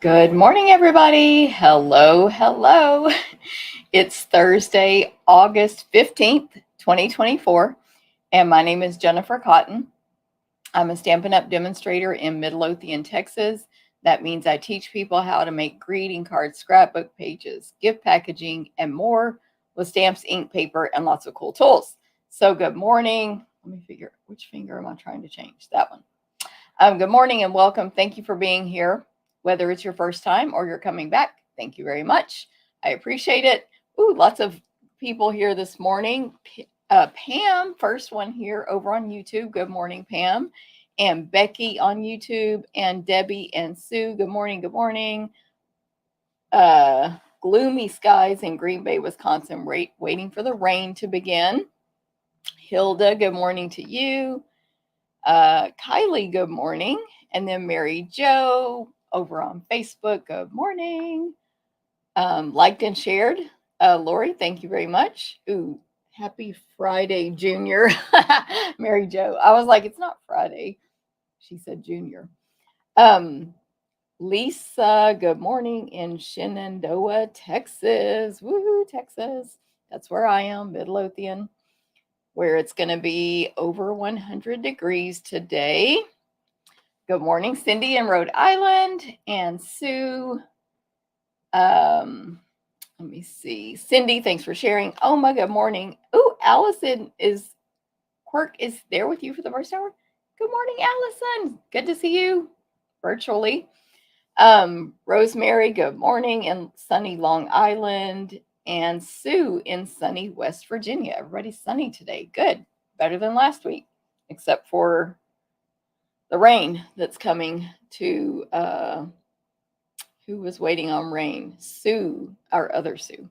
Good morning, everybody. Hello. It's Thursday, August 15th, 2024, and my name is Jennifer Cotton. I'm a Stampin' Up! Demonstrator in Midlothian, Texas. That means I teach people how to make greeting cards, scrapbook pages, gift packaging, and more with stamps, ink, paper, and lots of cool tools. So good morning. Let me figure which finger am I trying to change? That one. Good morning and welcome. Thank you for being here. Whether it's your first time or you're coming back, thank you very much. I appreciate it. Ooh, lots of people here this morning. Pam, first one here over on YouTube. Good morning, Pam. And Becky on YouTube, and Debbie and Sue. Good morning. Gloomy skies in Green Bay, Wisconsin, waiting for the rain to begin. Hilda, good morning to you. Kylie, good morning. And then Mary Jo over on Facebook, good morning. Liked and shared. Lori, thank you very much. Ooh, happy Friday, Junior. Mary Jo. I was like, it's not Friday. She said Junior. Lisa, good morning in Shenandoah, Texas. Woohoo, Texas. That's where I am, Midlothian, where it's going to be over 100 degrees today. Good morning, Cindy in Rhode Island, and Sue. Let me see. Cindy, thanks for sharing. Oh my good morning. Oh, Allison Quirk is there with you for the first hour. Good morning, Allison. Good to see you virtually. Rosemary, good morning in sunny Long Island, and Sue in sunny West Virginia. Everybody's sunny today. Good. Better than last week, except for the rain that's coming to who was waiting on rain? Sue, our other Sue.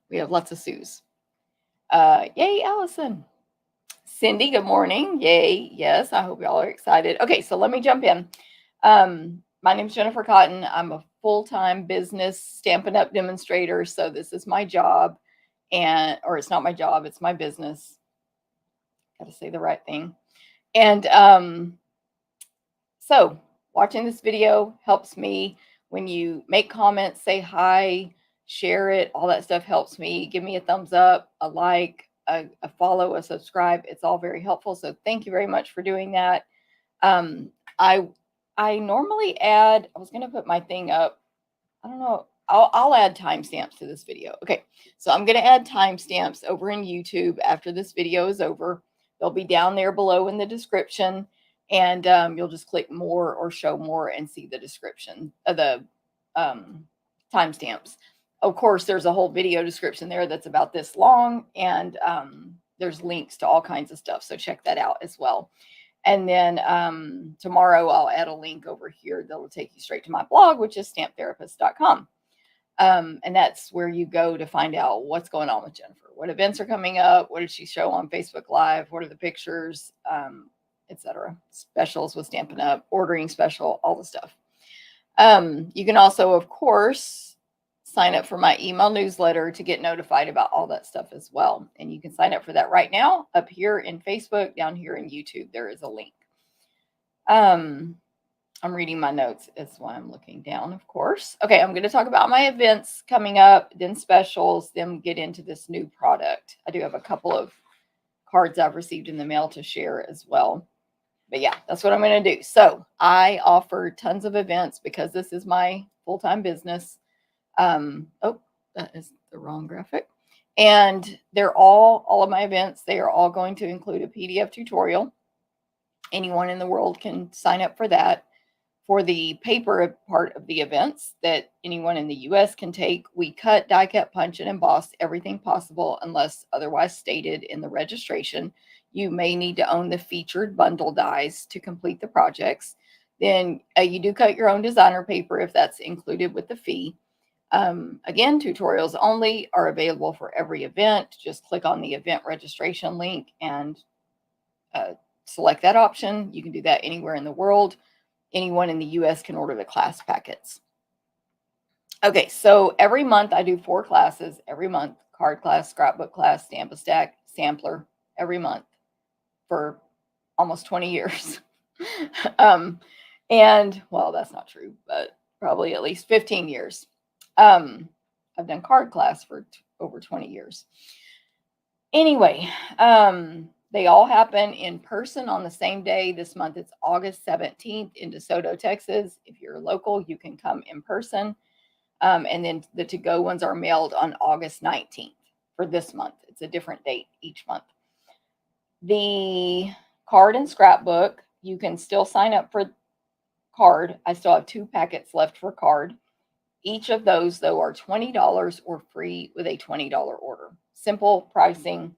We have lots of Sues. Yay, Allison. Cindy, good morning. Yay. Yes, I hope y'all are excited. Okay, so let me jump in. My name is Jennifer Cotton. I'm a full-time business Stampin' Up! Demonstrator, so this is my job, or it's not my job, it's my business. Got to say the right thing. And so watching this video helps me. When you make comments, say hi, share it, all that stuff helps me. Give me a thumbs up, a like, a follow, a subscribe. It's all very helpful. So thank you very much for doing that. I normally add, I was going to put my thing up. I don't know. I'll add timestamps to this video. Okay. So I'm going to add timestamps over in YouTube after this video is over. They'll be down there below in the description. And you'll just click more or show more and see the description of the timestamps. Of course, there's a whole video description there that's about this long, and there's links to all kinds of stuff. So check that out as well. And then tomorrow I'll add a link over here that will take you straight to my blog, which is stamptherapist.com. And that's where you go to find out what's going on with Jennifer. What events are coming up? What did she show on Facebook Live? What are the pictures? Etc. Specials with Stampin' Up, ordering special, all the stuff. You can also, of course, sign up for my email newsletter to get notified about all that stuff as well. And you can sign up for that right now up here in Facebook, down here in YouTube. There is a link. I'm reading my notes. That's why I'm looking down, of course. Okay, I'm going to talk about my events coming up, then specials, then get into this new product. I do have a couple of cards I've received in the mail to share as well. But yeah, that's what I'm going to do. So I offer tons of events because this is my full-time business. Oh, that is the wrong graphic. And they're all of my events, they are all going to include a PDF tutorial. Anyone in the world can sign up for that. For the paper part of the events that anyone in the US can take, we cut, die cut, punch, and emboss everything possible unless otherwise stated in the registration. You may need to own the featured bundle dies to complete the projects. Then you do cut your own designer paper if that's included with the fee. Again, tutorials only are available for every event. Just click on the event registration link and select that option. You can do that anywhere in the world. Anyone in the US can order the class packets. Okay, so every month I do 4 classes every month. Card class, scrapbook class, Stamp-A-Stack, sampler every month for almost 20 years. And well, that's not true, but probably at least 15 years. I've done card class for over 20 years. Anyway, they all happen in person on the same day. This month it's August 17th in DeSoto, Texas. If you're local, you can come in person. And then the to-go ones are mailed on August 19th for this month. It's a different date each month. The card and scrapbook, you can still sign up for card. I still have 2 packets left for card. Each of those, though, are $20 or free with a $20 order. Simple pricing.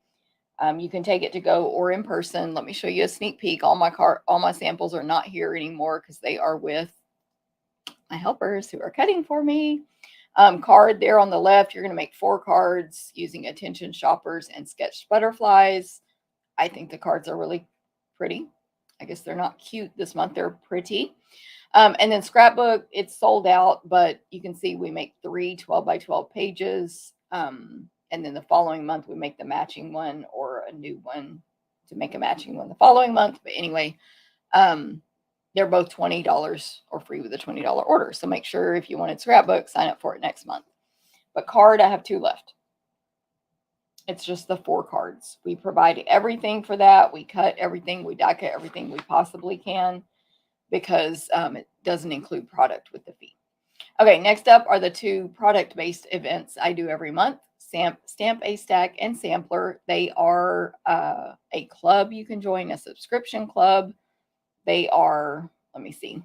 You can take it to go or in person. Let me show you a sneak peek. All my samples are not here anymore because they are with my helpers who are cutting for me. Card there on the left, you're going to make 4 cards using attention shoppers and sketched butterflies. I think the cards are really pretty. I guess they're not cute this month. They're pretty. And then scrapbook, it's sold out, but you can see we make 3 12 by 12 pages. And then the following month, we make the matching one or a new one to make a matching one the following month. But anyway, they're both $20 or free with a $20 order. So make sure if you wanted scrapbook, sign up for it next month. But card, I have 2 left. It's just the 4 cards. We provide everything for that. We cut everything. We die cut everything we possibly can because it doesn't include product with the fee. Okay, next up are the 2 product-based events I do every month. Stamp a Stack and Sampler. They are a club you can join, a subscription club. They are, let me see.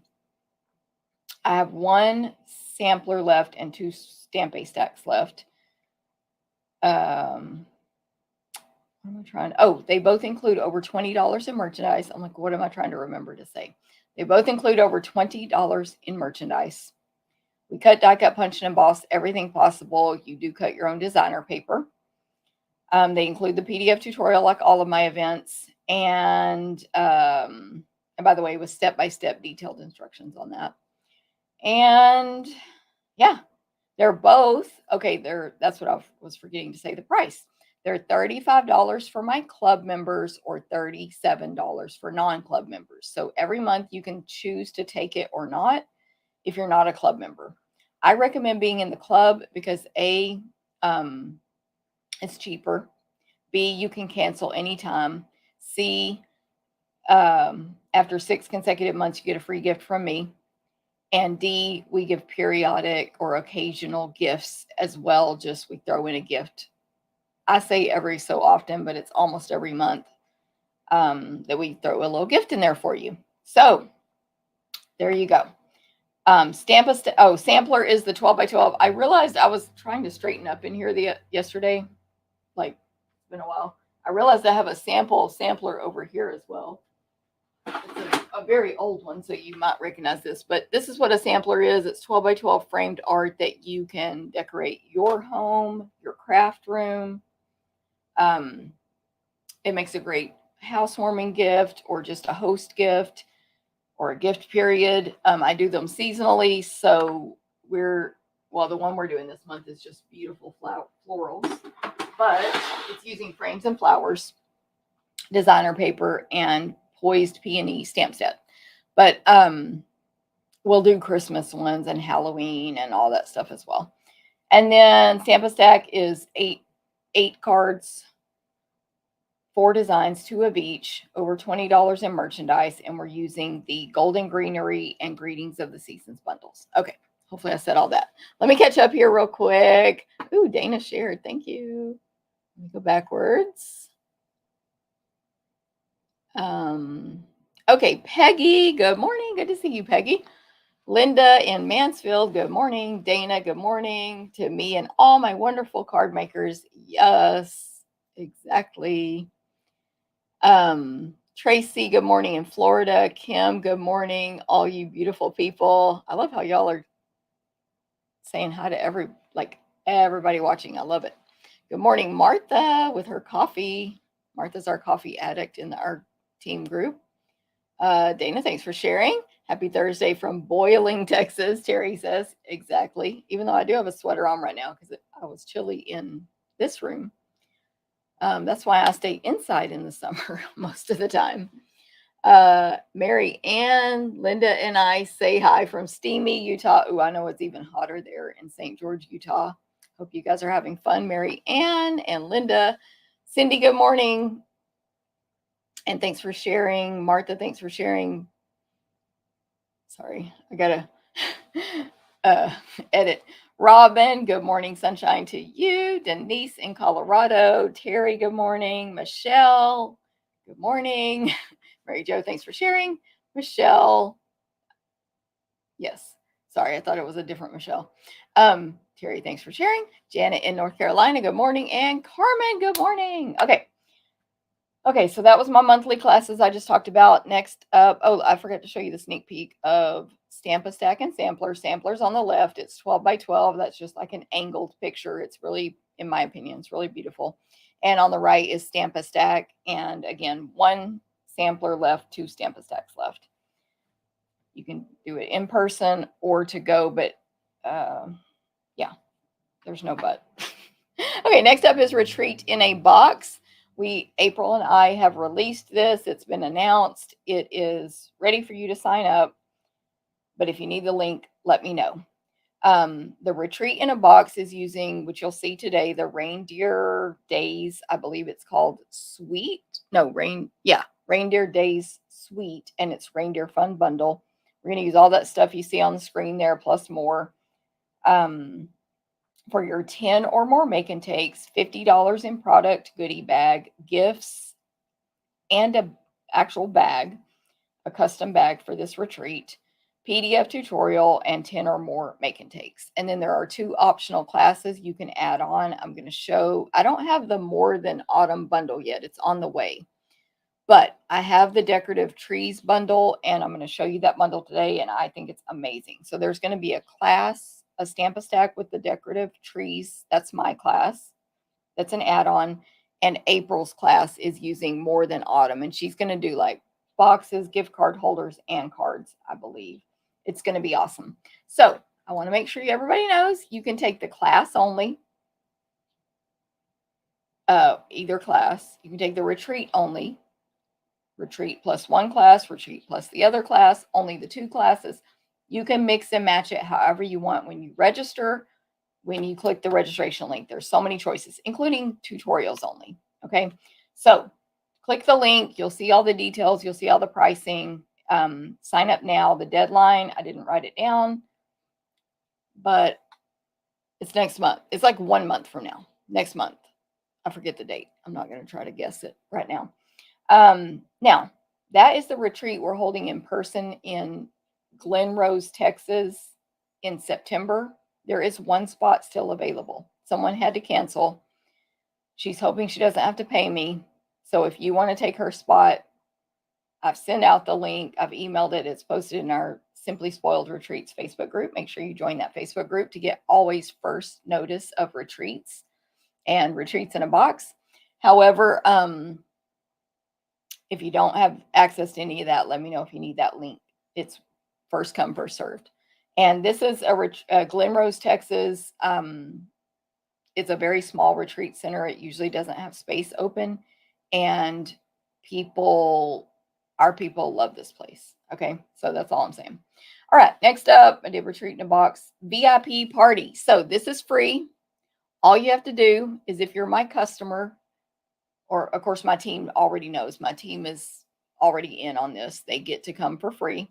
I have 1 sampler left and 2 Stamp a Stacks left. What am I trying? Oh, they both include over $20 in merchandise. I'm like, what am I trying to remember to say? They both include over $20 in merchandise. We cut, die cut, punch, and emboss everything possible. You do cut your own designer paper. They include the PDF tutorial like all of my events. And by the way, with step-by-step detailed instructions on that. And yeah, they're both, okay, that's what I was forgetting to say, the price. They're $35 for my club members or $37 for non-club members. So every month you can choose to take it or not if you're not a club member. I recommend being in the club because A, it's cheaper. B, you can cancel anytime. C, after 6 consecutive months, you get a free gift from me. And D, we give periodic or occasional gifts as well. Just we throw in a gift. I say every so often, but it's almost every month that we throw a little gift in there for you. So there you go. Sampler is the 12 by 12. I realized I was trying to straighten up in here yesterday. Like, it's been a while. I realized I have a sampler over here as well. It's a very old one, so you might recognize this. But this is what a sampler is. It's 12 by 12 framed art that you can decorate your home, your craft room. It makes a great housewarming gift or just a host gift or a gift period. I do them seasonally. So the one we're doing this month is just beautiful florals, but it's using frames and flowers, designer paper, and poised peony stamp set. But we'll do Christmas ones and Halloween and all that stuff as well. And then Stamp a Stack is eight cards, 4 designs, 2 of each, over $20 in merchandise, and we're using the Golden Greenery and Greetings of the Seasons bundles. Okay, hopefully I said all that. Let me catch up here real quick. Ooh, Dana shared. Thank you. Let me go backwards. Okay, Peggy, good morning. Good to see you, Peggy. Linda in Mansfield, good morning. Dana, good morning. To me and all my wonderful card makers. Yes, exactly. Tracy, good morning in Florida. Kim, good morning. All you beautiful people. I love how y'all are saying hi to everybody watching. I love it. Good morning, Martha, with her coffee. Martha's our coffee addict in our team group. Dana, thanks for sharing. Happy Thursday from Boiling, Texas. Terry says, exactly. Even though I do have a sweater on right now because I was chilly in this room. That's why I stay inside in the summer most of the time. Mary Ann, Linda, and I say hi from steamy Utah. Ooh, I know it's even hotter there in St. George, Utah. Hope you guys are having fun. Mary Ann and Linda. Cindy, good morning. And thanks for sharing. Martha, thanks for sharing. Sorry, I gotta edit. Robin, good morning, sunshine to you. Denise in Colorado. Terry, good morning. Michelle, good morning. Mary Jo, thanks for sharing. Michelle, yes. Sorry, I thought it was a different Michelle. Terry, thanks for sharing. Janet in North Carolina, good morning. And Carmen, good morning. Okay, so that was my monthly classes I just talked about. Next up, oh, I forgot to show you the sneak peek of Stamp-A-Stack and Sampler. Sampler's on the left. It's 12 by 12. That's just like an angled picture. It's really, in my opinion, it's really beautiful. And on the right is Stamp-A-Stack. And again, one sampler left, two Stamp-A-Stacks left. You can do it in person or to go, but yeah, there's no but. Okay, next up is Retreat in a Box. April and I have released this. It's been announced. It is ready for you to sign up. But if you need the link, let me know. The Retreat in a Box is using, which you'll see today, the Reindeer Days. I believe it's called Sweet. No, Reindeer Days Sweet, and it's Reindeer Fun Bundle. We're going to use all that stuff you see on the screen there, plus more. For your 10 or more make and takes, $50 in product, goodie bag, gifts, and an actual bag, a custom bag for this retreat, PDF tutorial, and 10 or more make and takes. And then there are 2 optional classes you can add on. I'm going to show, I don't have the More Than Autumn bundle yet. It's on the way. But I have the Decorative Trees bundle, and I'm going to show you that bundle today, and I think it's amazing. So there's going to be a class, a Stamp-A-Stack with the Decorative Trees. That's my class. That's an add-on. And April's class is using More Than Autumn, and she's going to do like boxes, gift card holders, and cards, I believe. It's going to be awesome. So I want to make sure everybody knows you can take the class only, either class. You can take the retreat only, retreat plus one class, retreat plus the other class, only the 2 classes. You can mix and match it however you want when you register. When you click the registration link, there's so many choices, including tutorials only. Okay, so click the link. You'll see all the details. You'll see all the pricing. Sign up now. The deadline, I didn't write it down, but it's next month. It's like 1 month from now. Next month. I forget the date. I'm not going to try to guess it right now. Now, that is the retreat we're holding in person in Glen Rose, Texas in September. There is 1 spot still available. Someone had to cancel. She's hoping she doesn't have to pay me. So if you want to take her spot, I've sent out the link. I've emailed it. It's posted in our Simply Spoiled Retreats Facebook group. Make sure you join that Facebook group to get always first notice of retreats and retreats in a box. However, if you don't have access to any of that, let me know if you need that link. It's first come, first served. And this is a Glen Rose, Texas. It's a very small retreat center. It usually doesn't have space open. And our people love this place. Okay, so that's all I'm saying. All right, next up, I did Retreat in a Box VIP party. So this is free. All you have to do is, if you're my customer, or of course my team already knows, my team is already in on this. They get to come for free.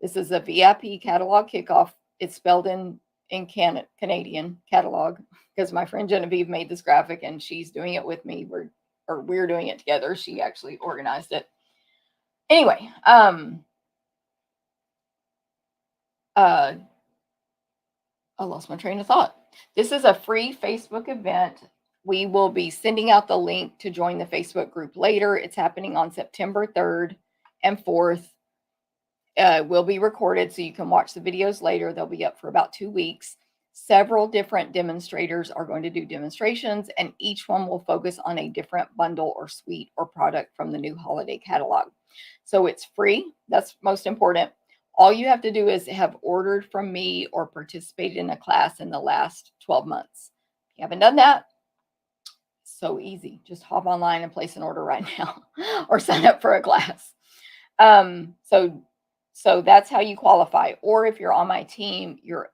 This is a VIP catalog kickoff. It's spelled in Canadian catalog, because my friend Genevieve made this graphic and she's doing it with me. We're doing it together. She actually organized it. Anyway, I lost my train of thought. This is a free Facebook event. We will be sending out the link to join the Facebook group later. It's happening on September 3rd and 4th. Will be recorded so you can watch the videos later. They'll be up for about 2 weeks. Several different demonstrators are going to do demonstrations, and each one will focus on a different bundle or suite or product from the new holiday catalog. So it's free. That's most important. All you have to do is have ordered from me or participated in a class in the last 12 months. If you haven't done that, so easy. Just hop online and place an order right now or sign up for a class. So that's how you qualify. Or if you're on my team, you're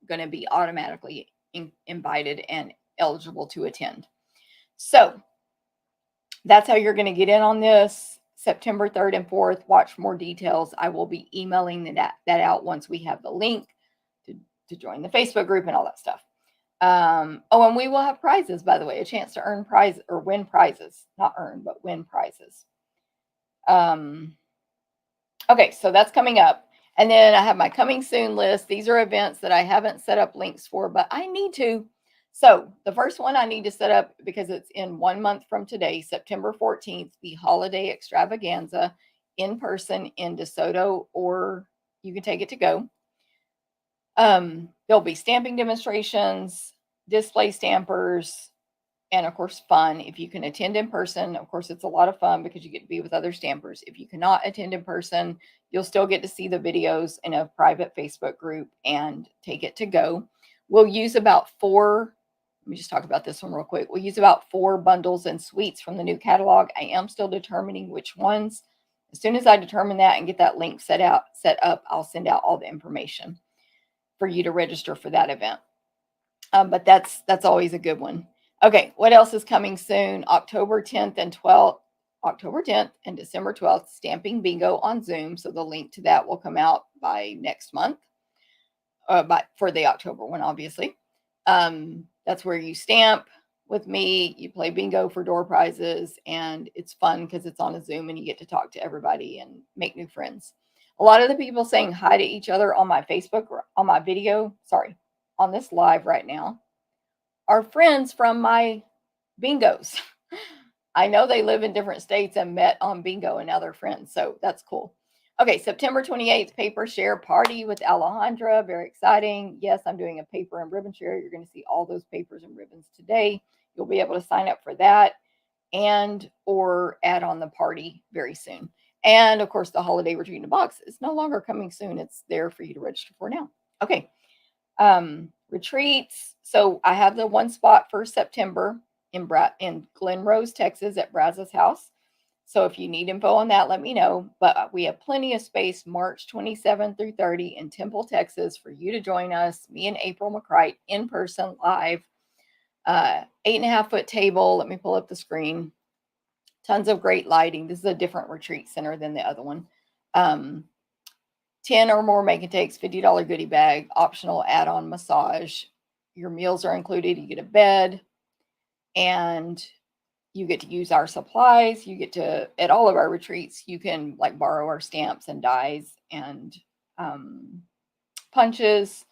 going to be automatically invited and eligible to attend. So that's how you're going to get in on this. September 3rd and 4th. Watch for more details. I will be emailing that out once we have the link to join the Facebook group and all that stuff. Oh, and we will have prizes, by the way, a chance to earn prize or win prizes, not earn, but win prizes. Okay, so that's coming up. And then I have my coming soon list. These are events that I haven't set up links for, but I need to. So the first one I need to set up because it's in 1 month from today, September 14th, the holiday extravaganza in person in DeSoto, or you can take it to go. There'll be stamping demonstrations, display stampers, and of course, fun. If you can attend in person, of course, it's a lot of fun because you get to be with other stampers. If you cannot attend in person, you'll still get to see the videos in a private Facebook group and take it to go. We'll use about 4, let me just talk about this one real quick. We'll use about 4 bundles and suites from the new catalog. I am still determining which ones. As soon as I determine that and get that link set up, I'll send out all the information for you to register for that event. But that's always a good one. Okay, what else is coming soon? October 10th and 12th, October 10th and December 12th, Stamping Bingo on Zoom. So the link to that will come out by next month, but for the October one, obviously. That's where you stamp with me, you play bingo for door prizes, and it's fun because it's on a Zoom and you get to talk to everybody and make new friends. A lot of the people saying hi to each other on my Facebook, on my video, sorry, on this live right now, are friends from my bingos. I know they live in different states and met on bingo and now they're friends. So that's cool. Okay, September 28th, paper share party with Alejandra. Very exciting. Yes, I'm doing a paper and ribbon share. You're going to see all those papers and ribbons today. You'll be able to sign up for that and or add on the party very soon. And of course, the holiday retreat in a box is no longer coming soon. It's there for you to register for now. Okay. Retreats. So I have the one spot for September in Glen Rose, Texas at Brazos house. So if you need info on that, let me know. But we have plenty of space March 27 through 30 in Temple, Texas for you to join us, me and April McCrite in person live. 8.5 foot table. Let me pull up the screen. Tons of great lighting. This is a different retreat center than the other one. 10 or more make and takes, $50 goodie bag, optional add-on massage. Your meals are included. You get a bed and you get to use our supplies. You get to, at all of our retreats, you can like borrow our stamps and dies and punches.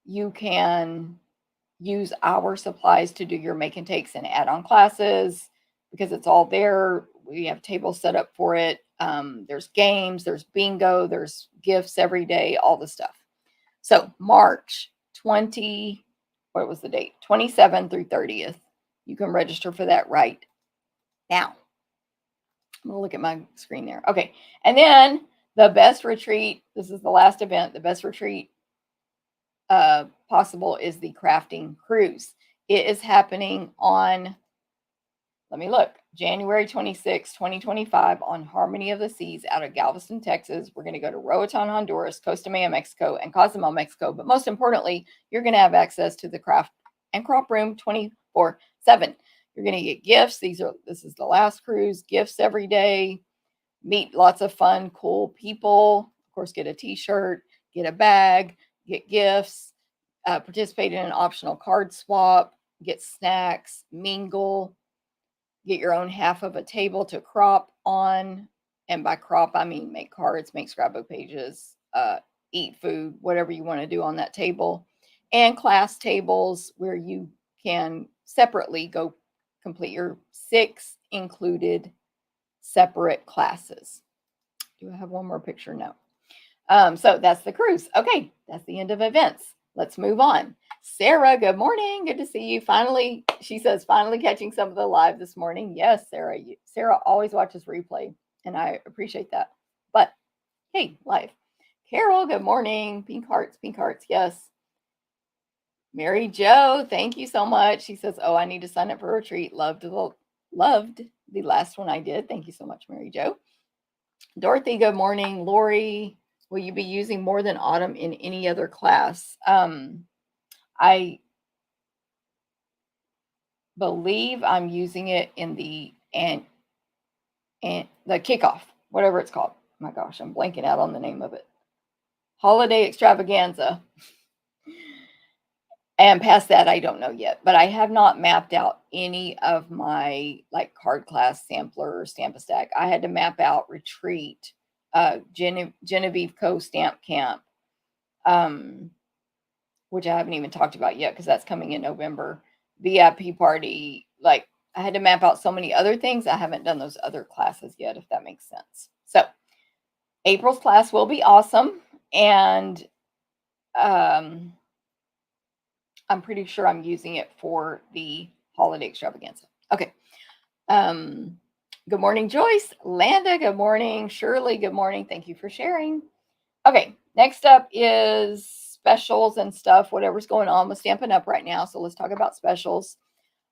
You can use our supplies to do your make and takes and add-on classes because it's all there. We have tables set up for it. There's games, there's bingo, there's gifts every day, all the stuff. So March 20, what was the date? 27 through 30th. You can register for that right now. I'm gonna look at my screen there. Okay, and then the best retreat, this is the last event, the best retreat possible is the crafting cruise. It is happening on, let me look, January 26, 2025 on Harmony of the Seas out of Galveston, Texas. We're going to go to Roatan, Honduras, Costa Maya, Mexico, and Cozumel, Mexico. But most importantly, you're going to have access to the craft and crop room 24/7. You're going to get gifts. This is the last cruise, gifts every day, meet lots of fun, cool people. Of course, get a t-shirt, get a bag, get gifts, participate in an optional card swap, get snacks, mingle, get your own half of a table to crop on. And by crop, I mean make cards, make scrapbook pages, eat food, whatever you want to do on that table. And class tables where you can separately go complete your 6 included separate classes. Do I have one more picture? No. So that's the cruise. Okay, that's the end of events. Let's move on. Sarah, good morning. Good to see you. Finally, she says, finally catching some of the live this morning. Yes, Sarah. Sarah always watches replay, and I appreciate that. But hey, live. Carol, good morning. Pink hearts, yes. Mary Jo, thank you so much. She says, oh, I need to sign up for a retreat. Loved the last one I did. Thank you so much, Mary Jo. Dorothy, good morning. Lori, will you be using more than autumn in any other class? I believe I'm using it in the and the kickoff, whatever it's called. My gosh, I'm blanking out on the name of it. Holiday extravaganza. And past that, I don't know yet, but I have not mapped out any of my like card class sampler or stamp a stack. I had to map out retreat, Genevieve Co Stamp Camp, which I haven't even talked about yet because that's coming in November. VIP party, like I had to map out so many other things. I haven't done those other classes yet, if that makes sense. So April's class will be awesome, and I'm pretty sure I'm using it for the holiday extravaganza. Okay. Good morning, Joyce. Landa, good morning. Shirley, good morning. Thank you for sharing. Okay, next up is specials and stuff, whatever's going on with Stampin' Up right now. So let's talk about specials.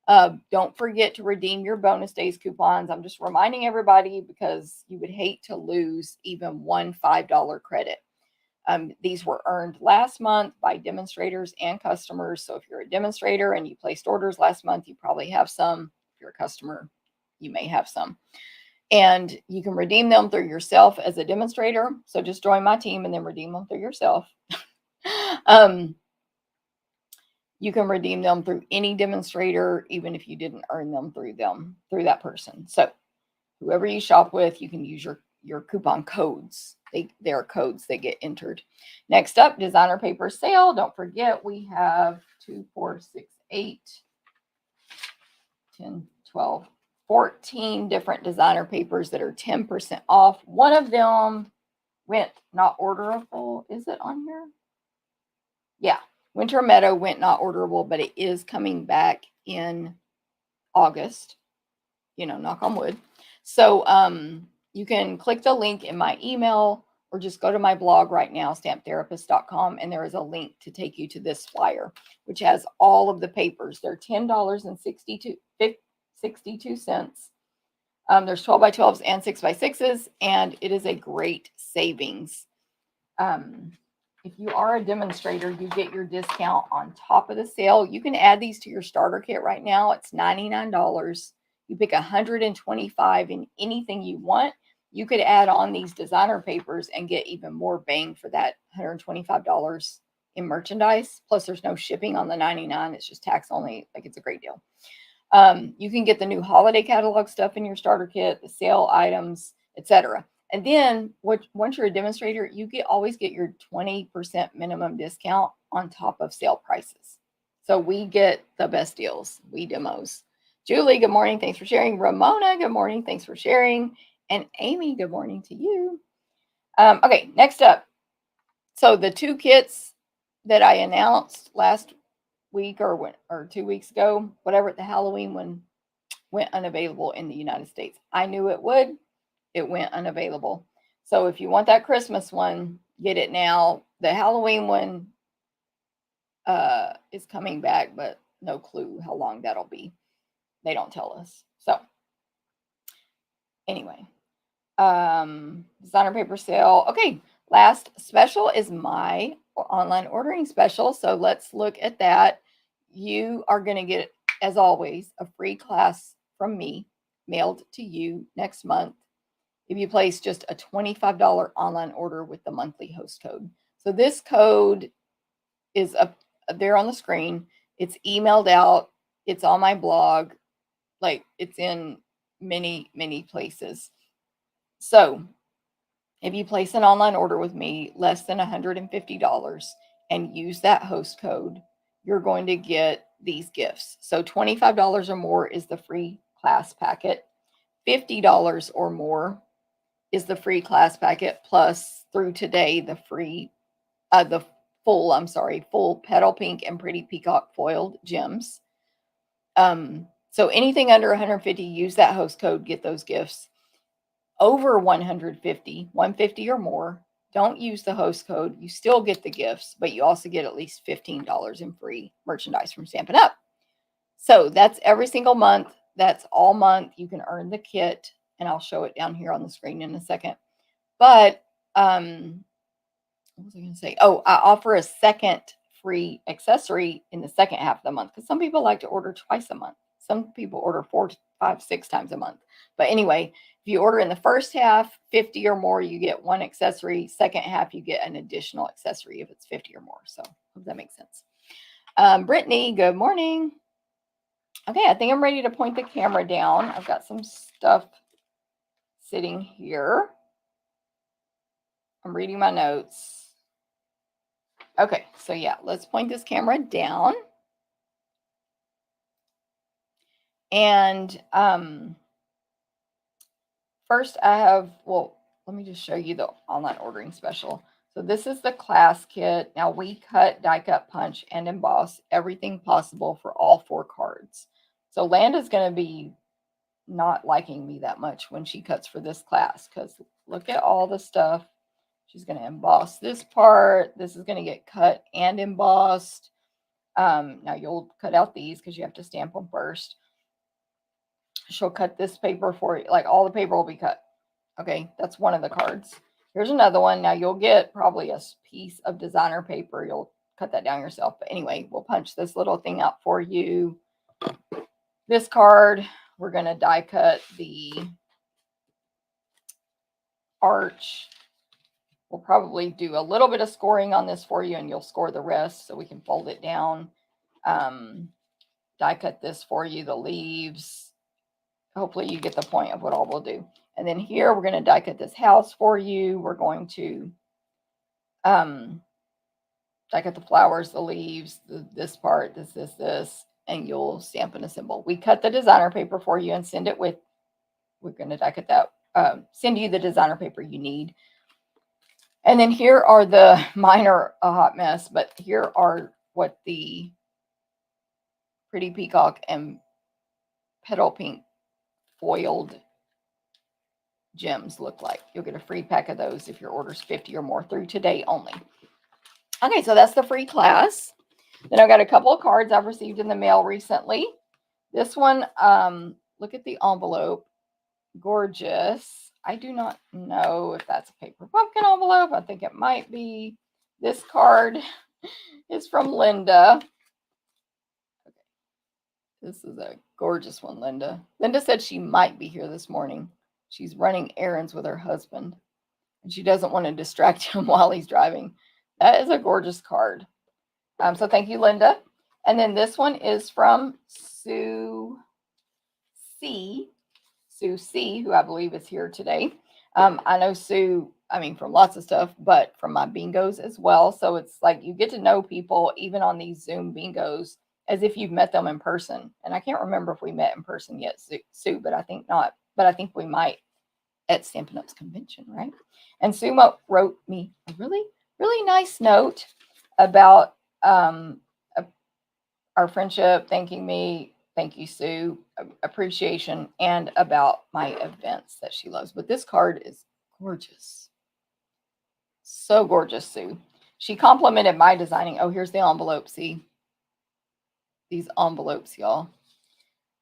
Don't forget to redeem your bonus days coupons. I'm just reminding everybody because you would hate to lose even one $5 credit. These were earned last month by demonstrators and customers. So if you're a demonstrator and you placed orders last month, you probably have some. If you're a customer, you may have some. And you can redeem them through yourself as a demonstrator. So just join my team and then redeem them through yourself. You can redeem them through any demonstrator, even if you didn't earn them through that person. So whoever you shop with, you can use your coupon codes. They are codes that get entered. Next up, designer paper sale. Don't forget, we have 2, 4, 6, 8, 10, 12, 14 different designer papers that are 10% off. One of them went not orderable. Is it on here? Yeah. Winter Meadow went not orderable, but it is coming back in August. Knock on wood. So you can click the link in my email or just go to my blog right now, stamptherapist.com, and there is a link to take you to this flyer, which has all of the papers. They're $10.62. There's 12 by 12s and 6 by 6s, and it is a great savings. If you are a demonstrator, you get your discount on top of the sale. You can add these to your starter kit right now. It's $99. You pick 125 in anything you want. You could add on these designer papers and get even more bang for that $125 in merchandise. Plus, there's no shipping on the 99. It's just tax only. Like, it's a great deal. You can get the new holiday catalog stuff in your starter kit, the sale items, etc. And then once you're a demonstrator, you always get your 20% minimum discount on top of sale prices. So we get the best deals. We demos. Julie, good morning. Thanks for sharing. Ramona, good morning. Thanks for sharing. And Amy, good morning to you. Okay, next up. So the 2 kits that I announced last week or 2 weeks ago, whatever, the Halloween one went unavailable in the United States. I knew it would. It went unavailable. So if you want that Christmas one, get it now. The Halloween one is coming back, but no clue how long that'll be. They don't tell us. So anyway, designer paper sale. Okay, last special is my online ordering special. So let's look at that. You are going to get, as always, a free class from me mailed to you next month if you place just a $25 online order with the monthly host code. So this code is up there on the screen. It's emailed out. It's on my blog. Like, it's in many, many places. So if you place an online order with me less than $150 and use that host code, you're going to get these gifts. So $25 or more is the free class packet. $50 or more is the free class packet, plus through today the full Petal Pink and Pretty Peacock foiled gems. So anything under 150, use that host code, get those gifts. Over 150 or more, don't use the host code. You still get the gifts, but you also get at least $15 in free merchandise from Stampin' Up. So that's every single month. That's all month. You can earn the kit, and I'll show it down here on the screen in a second. But what was I going to say? Oh, I offer a second free accessory in the second half of the month, because some people like to order twice a month. Some people order 4, 5, 6 times a month. But anyway, if you order in the first half 50 or more, you get one accessory. Second half, you get an additional accessory if it's 50 or more. So hope that makes sense. Brittany, good morning. Okay, I think I'm ready to point the camera down. I've got some stuff sitting here. I'm reading my notes. Okay, so yeah, let's point this camera down. And first I have, well, let me just show you the online ordering special. So this is the class kit. Now we cut, die cut, punch, and emboss everything possible for all 4 cards. So Landa's going to be not liking me that much when she cuts for this class, because look at all the stuff. She's going to emboss this part. This is going to get cut and embossed. Now you'll cut out these because you have to stamp them first. She'll cut this paper for you. Like all the paper will be cut. Okay, that's one of the cards. Here's another one. Now you'll get probably a piece of designer paper. You'll cut that down yourself. But anyway, we'll punch this little thing out for you. This card, we're going to die cut the arch. We'll probably do a little bit of scoring on this for you, and you'll score the rest so we can fold it down. Die cut this for you, the leaves. Hopefully you get the point of what all we'll do. And then here we're going to die cut this house for you. We're going to die cut the flowers, the leaves, this part, this, and you'll stamp and assemble. We cut the designer paper for you and send it with, we're going to die cut that, send you the designer paper you need. And then here are the, mine are a hot mess, but here are what the Pretty Peacock and Petal Pink foiled gems look like. You'll get a free pack of those if your order's 50 or more through today only. Okay, so that's the free class. Then I've got a couple of cards I've received in the mail recently. This one, look at the envelope. Gorgeous. I do not know if that's a paper pumpkin envelope. I think it might be. This card is from Linda. Okay. This is a gorgeous one, Linda. Linda said she might be here this morning. She's running errands with her husband, and she doesn't want to distract him while he's driving. That is a gorgeous card. So thank you, Linda. And then this one is from Sue C. Sue C, who I believe is here today. I know Sue, I mean, from lots of stuff, but from my bingos as well. So it's like you get to know people even on these Zoom bingos as if you've met them in person. And I can't remember if we met in person yet, Sue, but I think not. But I think we might at Stampin' Up's convention, right? And Sue wrote me a really, really nice note about our friendship, thanking me. Thank you, Sue. Appreciation, and about my events that she loves. But this card is gorgeous. So gorgeous, Sue. She complimented my designing. Oh, here's the envelope. See? These envelopes, y'all.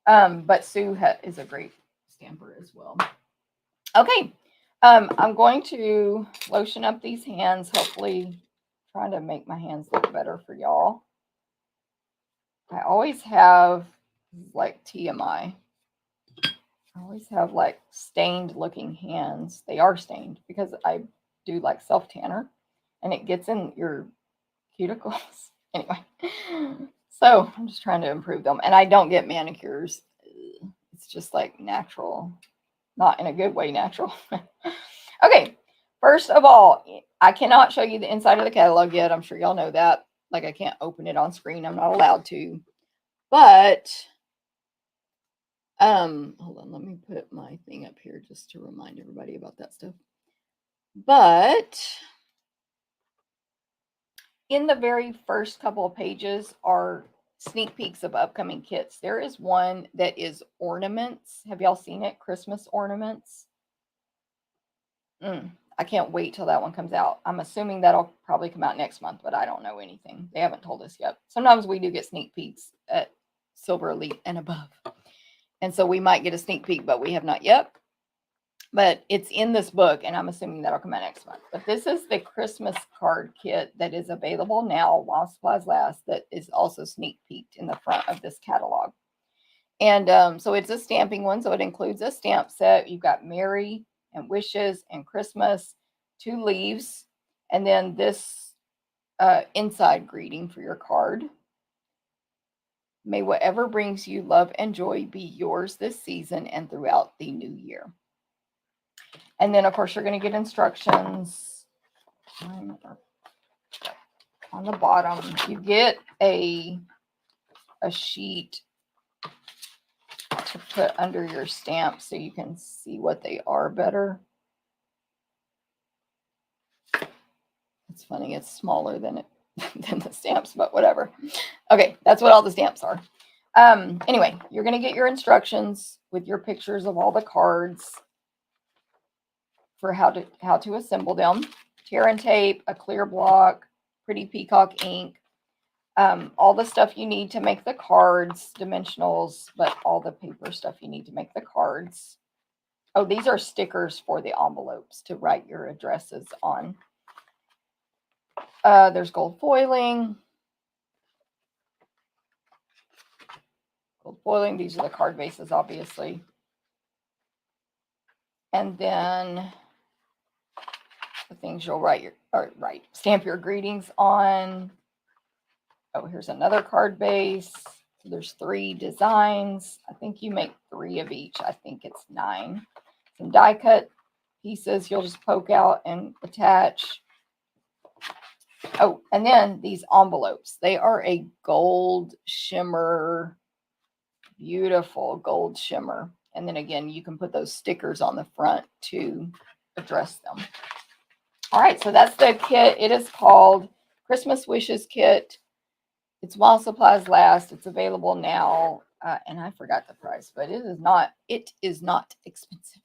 But Sue is a great stamper as well. Okay. I'm going to lotion up these hands. Hopefully, trying to make my hands look better for y'all. I always have like TMI. I always have like stained looking hands. They are stained because I do like self tanner and it gets in your cuticles. Anyway, so I'm just trying to improve them, and I don't get manicures. It's just like natural, not in a good way, natural. Okay, first of all, I cannot show you the inside of the catalog yet. I'm sure y'all know that. Like I can't open it on screen. I'm not allowed to. But hold on, let me put my thing up here just to remind everybody about that stuff. But in the very first couple of pages are sneak peeks of upcoming kits. There is one that is ornaments. Have y'all seen it? Christmas ornaments. I can't wait till that one comes out. I'm assuming that'll probably come out next month, but I don't know anything. They haven't told us yet. Sometimes we do get sneak peeks at Silver Elite and above. And so we might get a sneak peek, but we have not yet. but it's in this book, and I'm assuming that'll come out next month. But this is the Christmas card kit that is available now while supplies last, that is also sneak peeked in the front of this catalog. And so it's a stamping one, so it includes a stamp set. You've got Merry and Wishes and Christmas, 2 leaves, and then this inside greeting for your card. May whatever brings you love and joy be yours this season and throughout the new year. And then, of course, you're going to get instructions on the bottom. You get a sheet to put under your stamp so you can see what they are better. It's funny, it's smaller than the stamps, but whatever. Okay, that's what all the stamps are. Anyway, you're going to get your instructions with your pictures of all the cards for how to assemble them. Tear and tape, a clear block, pretty Peacock ink, all the stuff you need to make the cards, dimensionals, but all the paper stuff you need to make the cards. Oh, these are stickers for the envelopes to write your addresses on. There's gold foiling. Gold foiling, these are the card bases, obviously. And then the things you'll stamp your greetings on. Oh, here's another card base. So there's 3 designs. I think you make 3 of each. I think it's 9. Some die cut pieces you'll just poke out and attach. Oh, and then these envelopes. They are a gold shimmer, beautiful gold shimmer. And then again, you can put those stickers on the front to address them. All right, so that's the kit. It is called Christmas Wishes Kit. It's while supplies last. It's available now. And I forgot the price, but it is not expensive.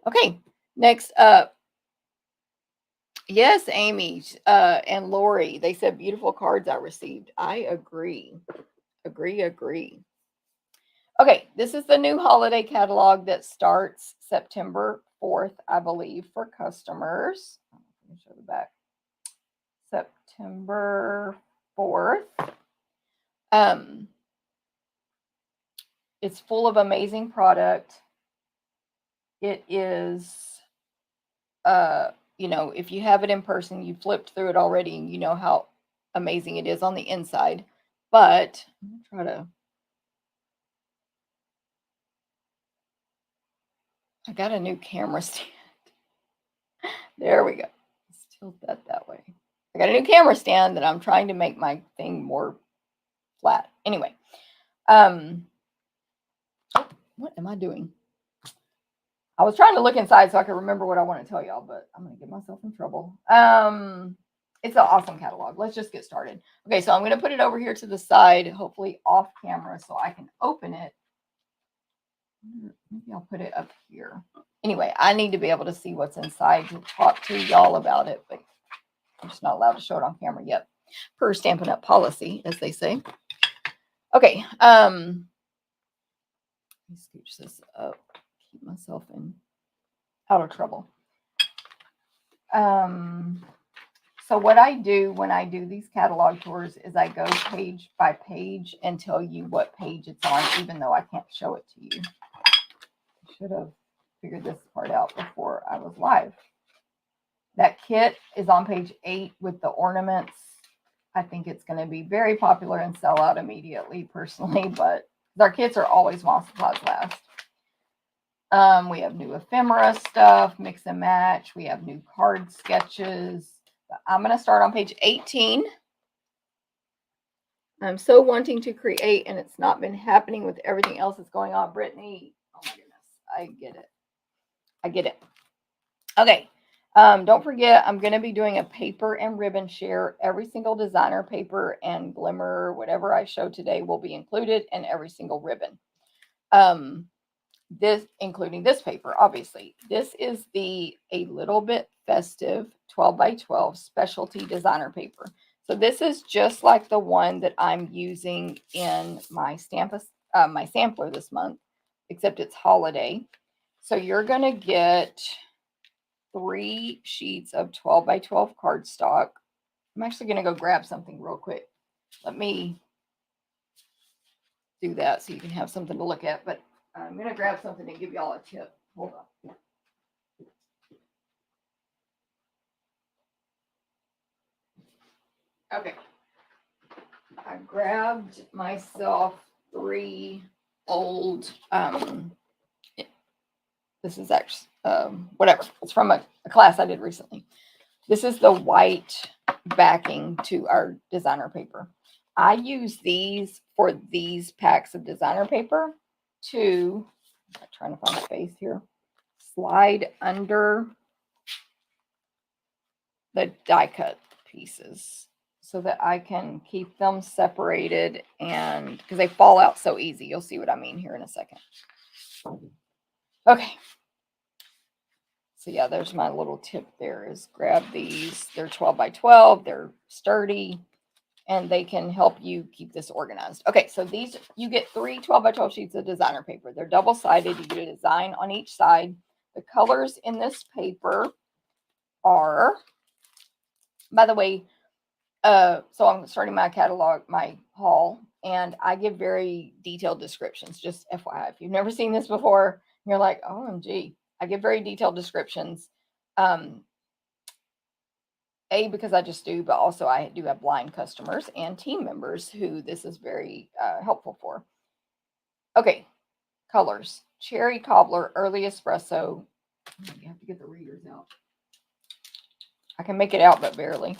Okay, next up. Yes, Amy and Lori. They said beautiful cards I received. I agree. Agree. Okay, this is the new holiday catalog that starts September 4th, I believe, for customers. Let me show the back. September 4th. It's full of amazing product. It is, if you have it in person, you flipped through it already and you know how amazing it is on the inside. But I'm going to try to, I got a new camera stand. There we go. Let's tilt that way. I got a new camera stand that I'm trying to make my thing more flat. Anyway, what am I doing? I was trying to look inside so I could remember what I want to tell y'all, but I'm going to get myself in trouble. It's an awesome catalog. Let's just get started. Okay, so I'm going to put it over here to the side, hopefully off camera, so I can open it. Maybe I'll put it up here. Anyway, I need to be able to see what's inside to talk to y'all about it, but I'm just not allowed to show it on camera yet, per Stampin' Up policy, as they say. Okay, let me scooch this up, keep myself out of trouble. So what I do when I do these catalog tours is I go page by page and tell you what page it's on, even though I can't show it to you. I should have figured this part out before I was live. That kit is on page 8 with the ornaments. I think it's going to be very popular and sell out immediately, personally, but our kits are always while supplies last. We have new ephemera stuff, mix and match. We have new card sketches. I'm going to start on page 18. I'm so wanting to create, and it's not been happening with everything else that's going on. Brittany, oh my goodness, I get it. Okay, don't forget, I'm going to be doing a paper and ribbon share. Every single designer paper and glimmer, whatever I show today, will be included in every single ribbon. This, including this paper, obviously. This is the A Little Bit Festive 12 by 12 specialty designer paper. So this is just like the one that I'm using in my sampler this month, except it's holiday. So you're going to get 3 sheets of 12 by 12 cardstock. I'm actually going to go grab something real quick. Let me do that so you can have something to look at. But I'm going to grab something and give y'all a tip. Hold on. Okay. I grabbed myself 3 old, this is actually, whatever. It's from a class I did recently. This is the white backing to our designer paper. I use these for these packs of designer paper to, I'm trying to find space here, slide under the die cut pieces so that I can keep them separated, and because they fall out so easy. You'll see what I mean here in a second. Okay. So yeah, there's my little tip there, is grab these. They're 12 by 12. They're sturdy, and they can help you keep this organized. Okay, so these, you get 3 12 by 12 sheets of designer paper. They're double-sided. You get a design on each side. The colors in this paper are, by the way, so I'm starting my catalog, my haul, and I give very detailed descriptions, just FYI. If you've never seen this before, you're like, OMG. I give very detailed descriptions. Because I just do, but also I do have blind customers and team members who this is very helpful for. Okay, colors. Cherry Cobbler, Early Espresso. You have to get the readers out. I can make it out, but barely.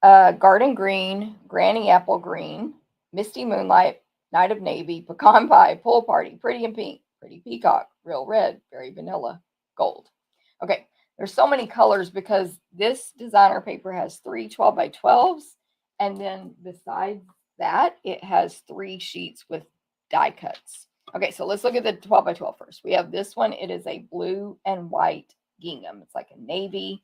Garden Green, Granny Apple Green, Misty Moonlight, Night of Navy, Pecan Pie, Pool Party, Pretty in Pink, Pretty Peacock, Real Red, Very Vanilla, Gold. Okay, there's so many colors because this designer paper has 3 12 by 12s, and then besides that, it has 3 sheets with die cuts. Okay, so let's look at the 12 by 12 first. We have this one. It is a blue and white gingham. It's like a navy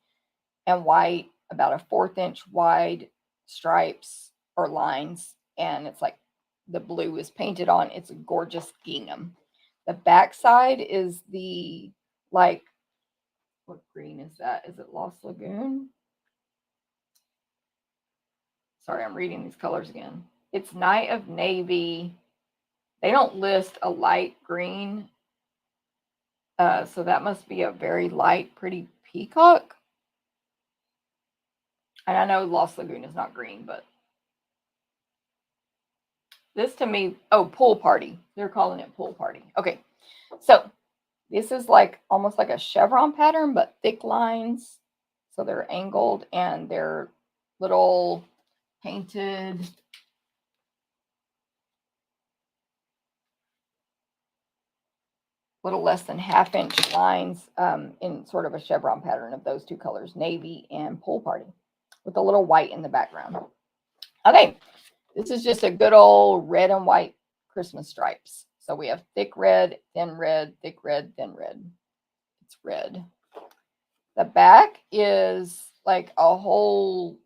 and white, about a 1/4 inch wide stripes or lines, and it's like the blue is painted on. It's a gorgeous gingham. The back side is the, like, what green is that? Is it Lost Lagoon? Sorry, I'm reading these colors again. It's Night of Navy. They don't list a light green, so that must be a very light, pretty peacock. And I know Lost Lagoon is not green, but this to me, Pool Party. They're calling it Pool Party. Okay, so this is like almost like a chevron pattern, but thick lines. So they're angled and they're little painted. Little less than 1/2 inch lines in sort of a chevron pattern of those 2 colors, navy and Pool Party, with a little white in the background. Okay, this is just a good old red and white Christmas stripes. So we have thick red, thin red, thick red, thin red. It's red. The back is like a whole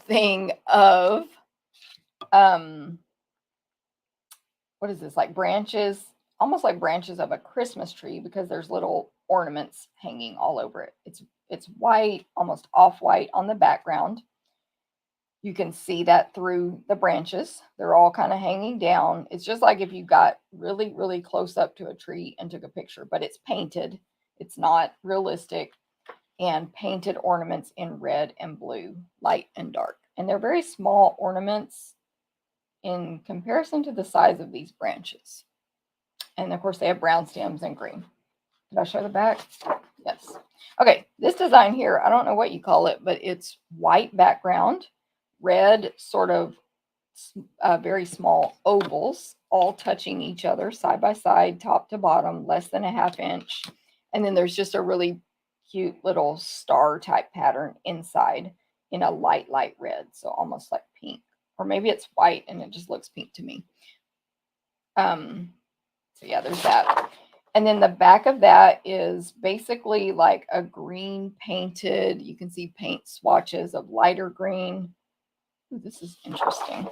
thing of what is this, like branches, almost like branches of a Christmas tree, because there's little ornaments hanging all over it. It's white, almost off-white on the background. You can see that through the branches. They're all kind of hanging down. It's just like if you got really, really close up to a tree and took a picture, but it's painted. It's not realistic, and painted ornaments in red and blue, light and dark. And they're very small ornaments in comparison to the size of these branches. And of course they have brown stems and green. Did I show the back? Yes. Okay, this design here, I don't know what you call it, but it's white background, red sort of very small ovals, all touching each other side by side, top to bottom, less than 1/2 inch. And then there's just a really cute little star type pattern inside in a light red, so almost like pink. Or maybe it's white and it just looks pink to me. So yeah, there's that. And then the back of that is basically like a green painted. You can see paint swatches of lighter green. Ooh, this is interesting.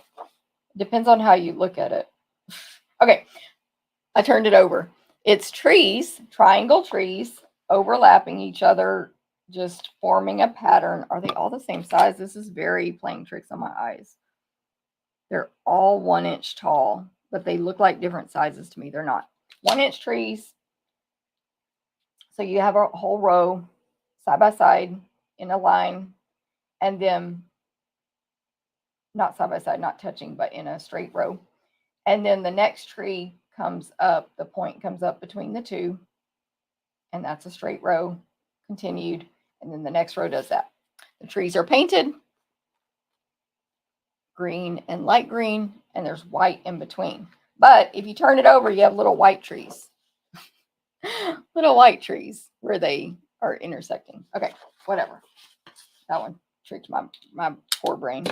Depends on how you look at it. Okay, I turned it over. It's trees, triangle trees, overlapping each other, just forming a pattern. Are they all the same size? This is very playing tricks on my eyes. They're all 1 inch tall, but they look like different sizes to me. They're not. 1 inch trees. So you have a whole row side by side in a line, and then not side by side, not touching, but in a straight row. And then the next tree comes up, the point comes up between the two, and that's a straight row, continued. And then the next row does that. The trees are painted green and light green, and there's white in between. But if you turn it over, you have little white trees. Little white trees where they are intersecting. Okay, whatever. That one tricked my poor brain.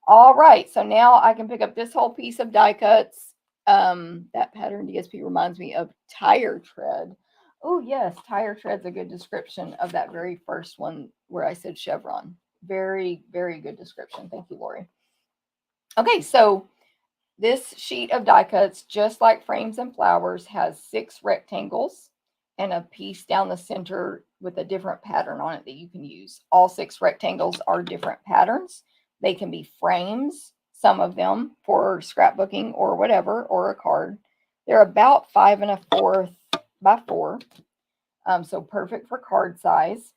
All right, so now I can pick up this whole piece of die cuts. That pattern DSP reminds me of tire tread. Oh, yes, tire tread's a good description of that very first one where I said chevron. Very, very good description. Thank you, Lori. Okay, so this sheet of die cuts, just like frames and flowers, has 6 rectangles and a piece down the center with a different pattern on it that you can use. All 6 rectangles are different patterns. They can be frames, some of them for scrapbooking or whatever, or a card. They're about 5 1/4 by 4, so perfect for card size.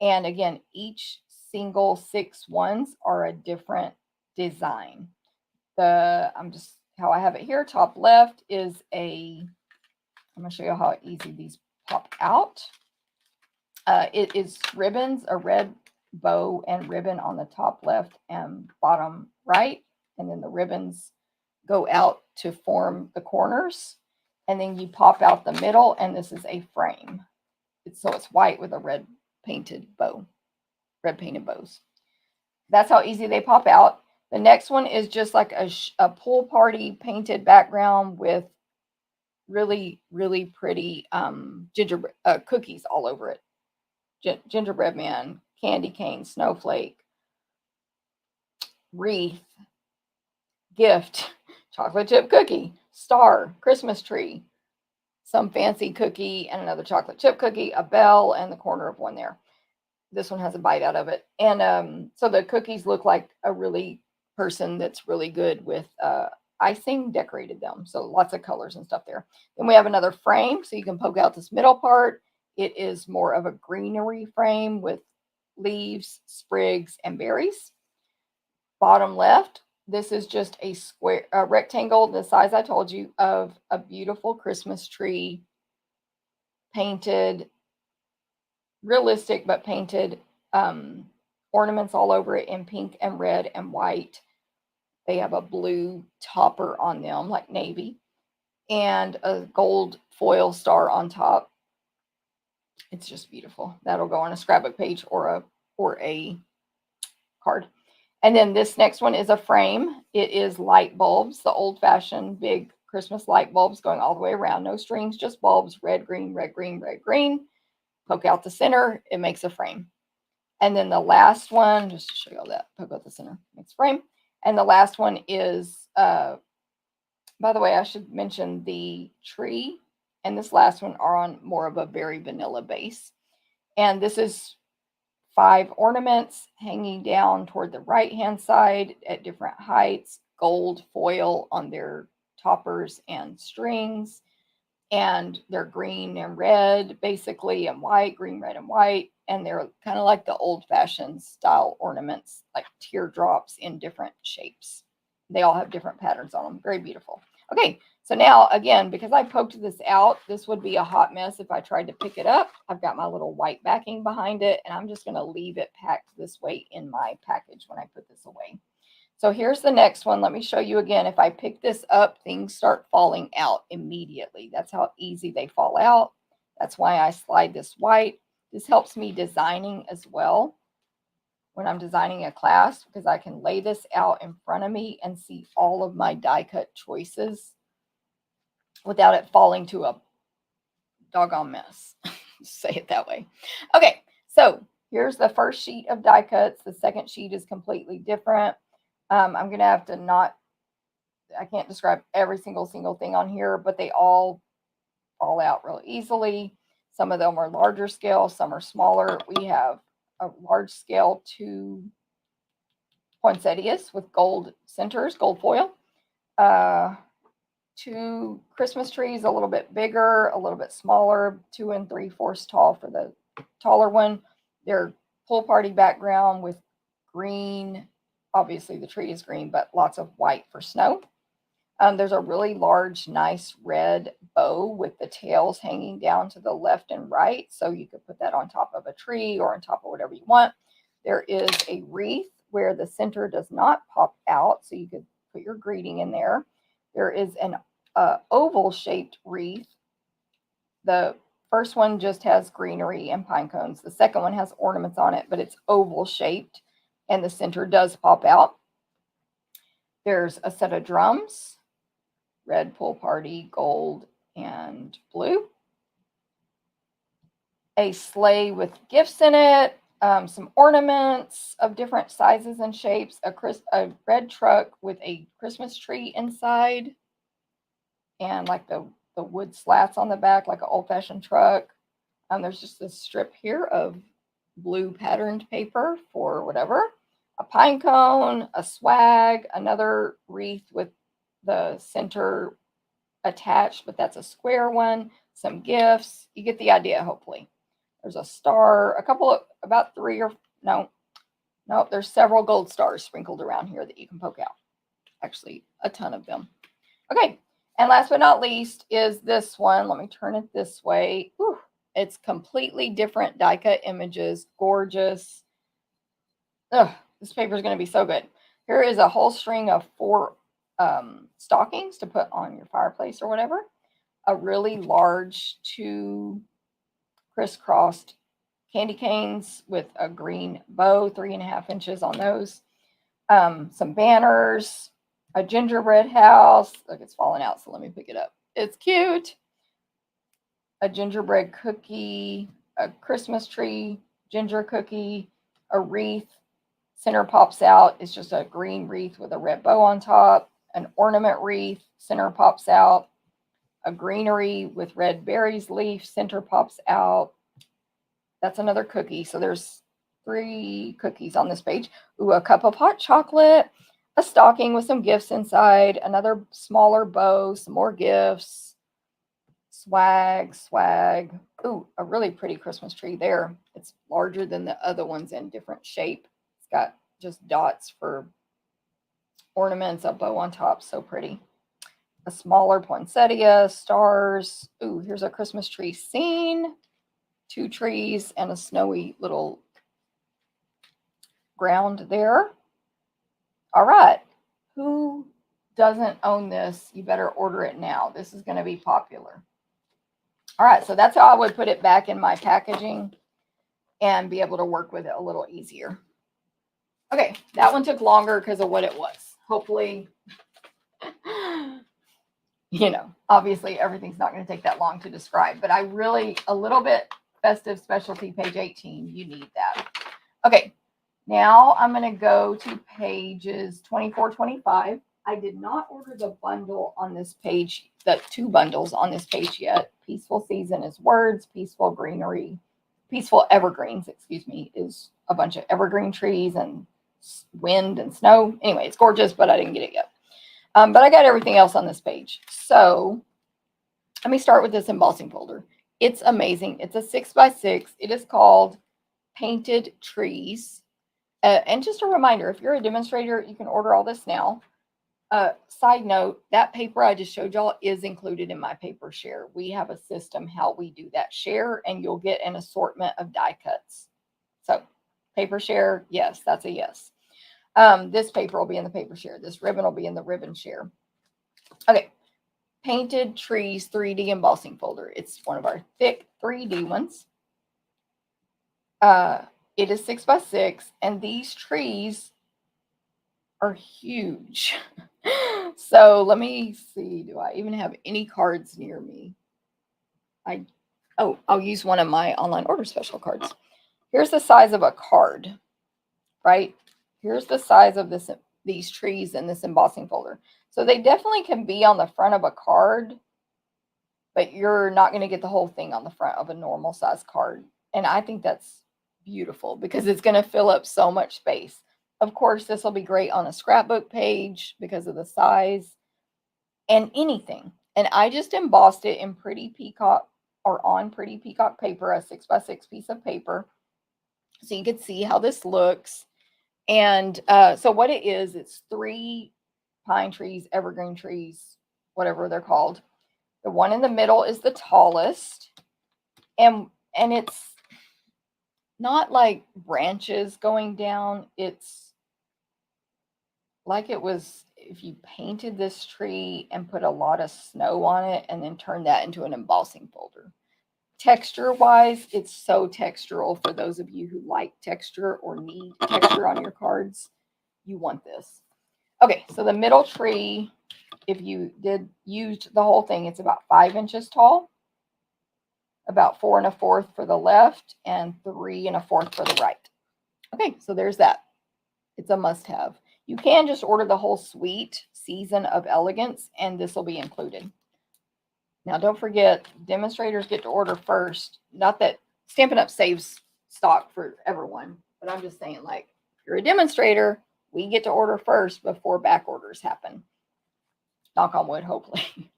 And again, each single 6 ones are a different design. I'm just how I have it here. Top left is I'm going to show you how easy these pop out. It is ribbons, a red bow and ribbon on the top left and bottom right. And then the ribbons go out to form the corners. And then you pop out the middle, and this is a frame. So it's white with a red painted bow, red painted bows. That's how easy they pop out. The next one is just like a pool party painted background with really, really pretty gingerbread cookies all over it. Gingerbread man, candy cane, snowflake, wreath, gift, chocolate chip cookie, star, Christmas tree, some fancy cookie and another chocolate chip cookie, a bell, and the corner of one there. This one has a bite out of it. And so the cookies look like a really person that's really good with icing decorated them. So lots of colors and stuff there. Then we have another frame, so you can poke out this middle part. It is more of a greenery frame with leaves, sprigs, and berries. Bottom left, this is just a square, a rectangle, the size I told you, of a beautiful Christmas tree, painted, realistic but painted, ornaments all over it in pink and red and white. They have a blue topper on them, like navy, and a gold foil star on top. It's just beautiful. That'll go on a scrapbook page or a card. And then this next one is a frame. It is light bulbs, the old-fashioned big Christmas light bulbs going all the way around. No strings, just bulbs, red, green, red, green, red, green. Poke out the center, it makes a frame. And then the last one, just to show you all that, poke out the center, makes a frame. And the last one is, by the way, I should mention the tree and this last one are on more of a very vanilla base. And this is 5 ornaments hanging down toward the right-hand side at different heights, gold foil on their toppers and strings. And they're green and red, basically, and white, green, red, and white. And they're kind of like the old-fashioned style ornaments, like teardrops in different shapes. They all have different patterns on them. Very beautiful. Okay, so now, again, because I poked this out, this would be a hot mess if I tried to pick it up. I've got my little white backing behind it, and I'm just going to leave it packed this way in my package when I put this away. So here's the next one. Let me show you again. If I pick this up, things start falling out immediately. That's how easy they fall out. That's why I slide this white. This helps me designing as well when I'm designing a class, because I can lay this out in front of me and see all of my die cut choices without it falling to a doggone mess. Say it that way. Okay, so here's the first sheet of die cuts. The second sheet is completely different. I'm going to have to I can't describe every single thing on here, but they all fall out real easily. Some of them are larger scale, some are smaller. We have a large scale 2 poinsettias with gold centers, gold foil. 2 Christmas trees, a little bit bigger, a little bit smaller, 2 3/4 tall for the taller one. They're pool party background with green. Obviously the tree is green, but lots of white for snow. There's a really large, nice red bow with the tails hanging down to the left and right. So you could put that on top of a tree or on top of whatever you want. There is a wreath where the center does not pop out. So you could put your greeting in there. There is an oval shaped wreath. The first one just has greenery and pine cones. The second one has ornaments on it, but it's oval shaped and the center does pop out. There's a set of drums, red pool party, gold, and blue. A sleigh with gifts in it, some ornaments of different sizes and shapes, a red truck with a Christmas tree inside, and like the wood slats on the back, like an old-fashioned truck. There's just this strip here of blue patterned paper for whatever. A pine cone, a swag, another wreath with the center attached, but that's a square one, some gifts. You get the idea, hopefully. There's a star, a couple of, about 3 or, no, there's several gold stars sprinkled around here that you can poke out. Actually, a ton of them. Okay, and last but not least is this one. Let me turn it this way. Whew. It's completely different die cut images, gorgeous. Ugh, this paper is going to be so good. Here is a whole string of 4 stockings to put on your fireplace or whatever. A really large 2 crisscrossed candy canes with a green bow, 3.5 inches on those. Some banners, a gingerbread house. Look, it's falling out, so let me pick it up. It's cute. A gingerbread cookie, a Christmas tree, ginger cookie, a wreath. Center pops out. It's just a green wreath with a red bow on top. An ornament wreath. Center pops out. A greenery with red berries leaf. Center pops out. That's another cookie. So there's 3 cookies on this page. Ooh, a cup of hot chocolate. A stocking with some gifts inside. Another smaller bow. Some more gifts. Swag. Ooh, a really pretty Christmas tree there. It's larger than the other ones in different shape. It's got just dots for ornaments, a bow on top. So pretty. A smaller poinsettia, stars. Ooh, here's a Christmas tree scene. 2 trees and a snowy little ground there. All right. Who doesn't own this? You better order it now. This is going to be popular. All right, so that's how I would put it back in my packaging and be able to work with it a little easier. Okay, that one took longer because of what it was. Hopefully, obviously everything's not going to take that long to describe, but a little bit festive specialty, page 18, you need that. Okay, now I'm going to go to pages 24, 25. I did not order the bundle on this page, the 2 bundles on this page yet. Peaceful Season is words, Peaceful Evergreens, is a bunch of evergreen trees and wind and snow. Anyway, it's gorgeous, but I didn't get it yet. But I got everything else on this page. So let me start with this embossing folder. It's amazing. It's a 6x6. It is called Painted Trees. And just a reminder, if you're a demonstrator, you can order all this now. Side note, that paper I just showed y'all is included in my paper share. We have a system how we do that share, and you'll get an assortment of die cuts. So paper share, yes, that's a yes. This paper will be in the paper share. This ribbon will be in the ribbon share. Okay, Painted Trees 3D embossing folder. It's one of our thick 3D ones. It is 6x6, and these trees are huge. So let me see. Do I even have any cards near me? I'll use one of my online order special cards. Here's the size of a card, right? Here's the size of these trees in this embossing folder. So they definitely can be on the front of a card. but you're not going to get the whole thing on the front of a normal size card. And I think that's beautiful because it's going to fill up so much space. Of course, this will be great on a scrapbook page because of the size and anything. And I just embossed it in Pretty Peacock or on Pretty Peacock paper, a 6x6 piece of paper. So you can see how this looks. And so what it is, it's 3 pine trees, evergreen trees, whatever they're called. The one in the middle is the tallest. And it's not like branches going down. It's like it was if you painted this tree and put a lot of snow on it and then turned that into an embossing folder. Texture wise, it's so textural for those of you who like texture or need texture on your cards. You want this. Okay, so the middle tree, if you used the whole thing, it's about 5 inches tall, about 4 1/4 for the left, and 3 1/4 for the right. Okay, so there's that. It's a must-have. You can just order the whole suite, Season of Elegance, and this will be included. Now, don't forget, demonstrators get to order first. Not that Stampin' Up! Saves stock for everyone, but I'm just saying, like, if you're a demonstrator, we get to order first before back orders happen. Knock on wood, hopefully.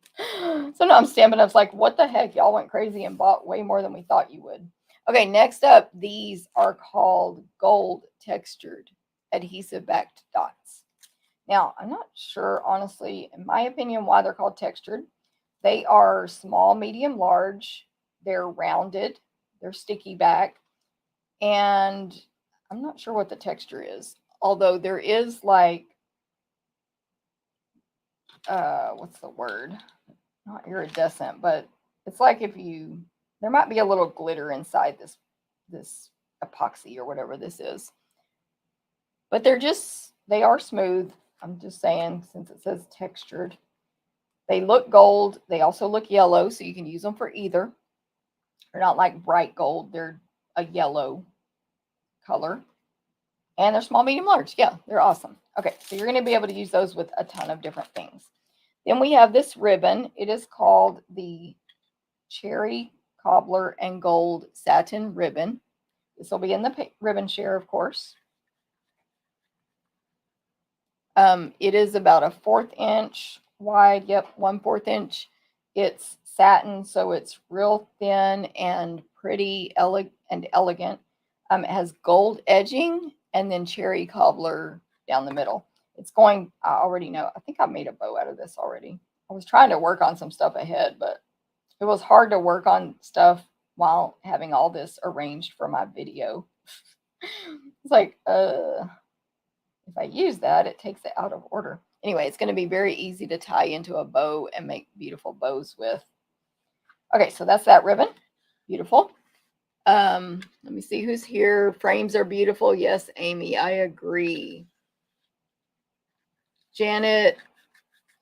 Sometimes Stampin' Up's like, what the heck? Y'all went crazy and bought way more than we thought you would. Okay, next up, these are called gold textured adhesive backed dots. Now, I'm not sure, honestly, in my opinion, why they're called textured. They are small, medium, large. They're rounded. They're sticky back. And I'm not sure what the texture is. Although there is like, what's the word? Not iridescent, but it's like there might be a little glitter inside this epoxy or whatever this is. But they are smooth. I'm just saying, since it says textured. They look gold. They also look yellow, so you can use them for either. They're not like bright gold. They're a yellow color. And they're small, medium, large. Yeah, they're awesome. Okay, so you're going to be able to use those with a ton of different things. Then we have this ribbon. It is called the Cherry Cobbler and Gold Satin Ribbon. This will be in the ribbon share, of course. It is about a 1/4 inch wide. Yep, 1/4 inch. It's satin, so it's real thin and pretty elegant. It has gold edging and then cherry cobbler down the middle. I already know. I think I made a bow out of this already. I was trying to work on some stuff ahead, but it was hard to work on stuff while having all this arranged for my video. It's like, if I use that, it takes it out of order. Anyway, it's going to be very easy to tie into a bow and make beautiful bows with. Okay, so that's that ribbon. Beautiful. Let me see who's here. Frames are beautiful. Yes, Amy, I agree. Janet,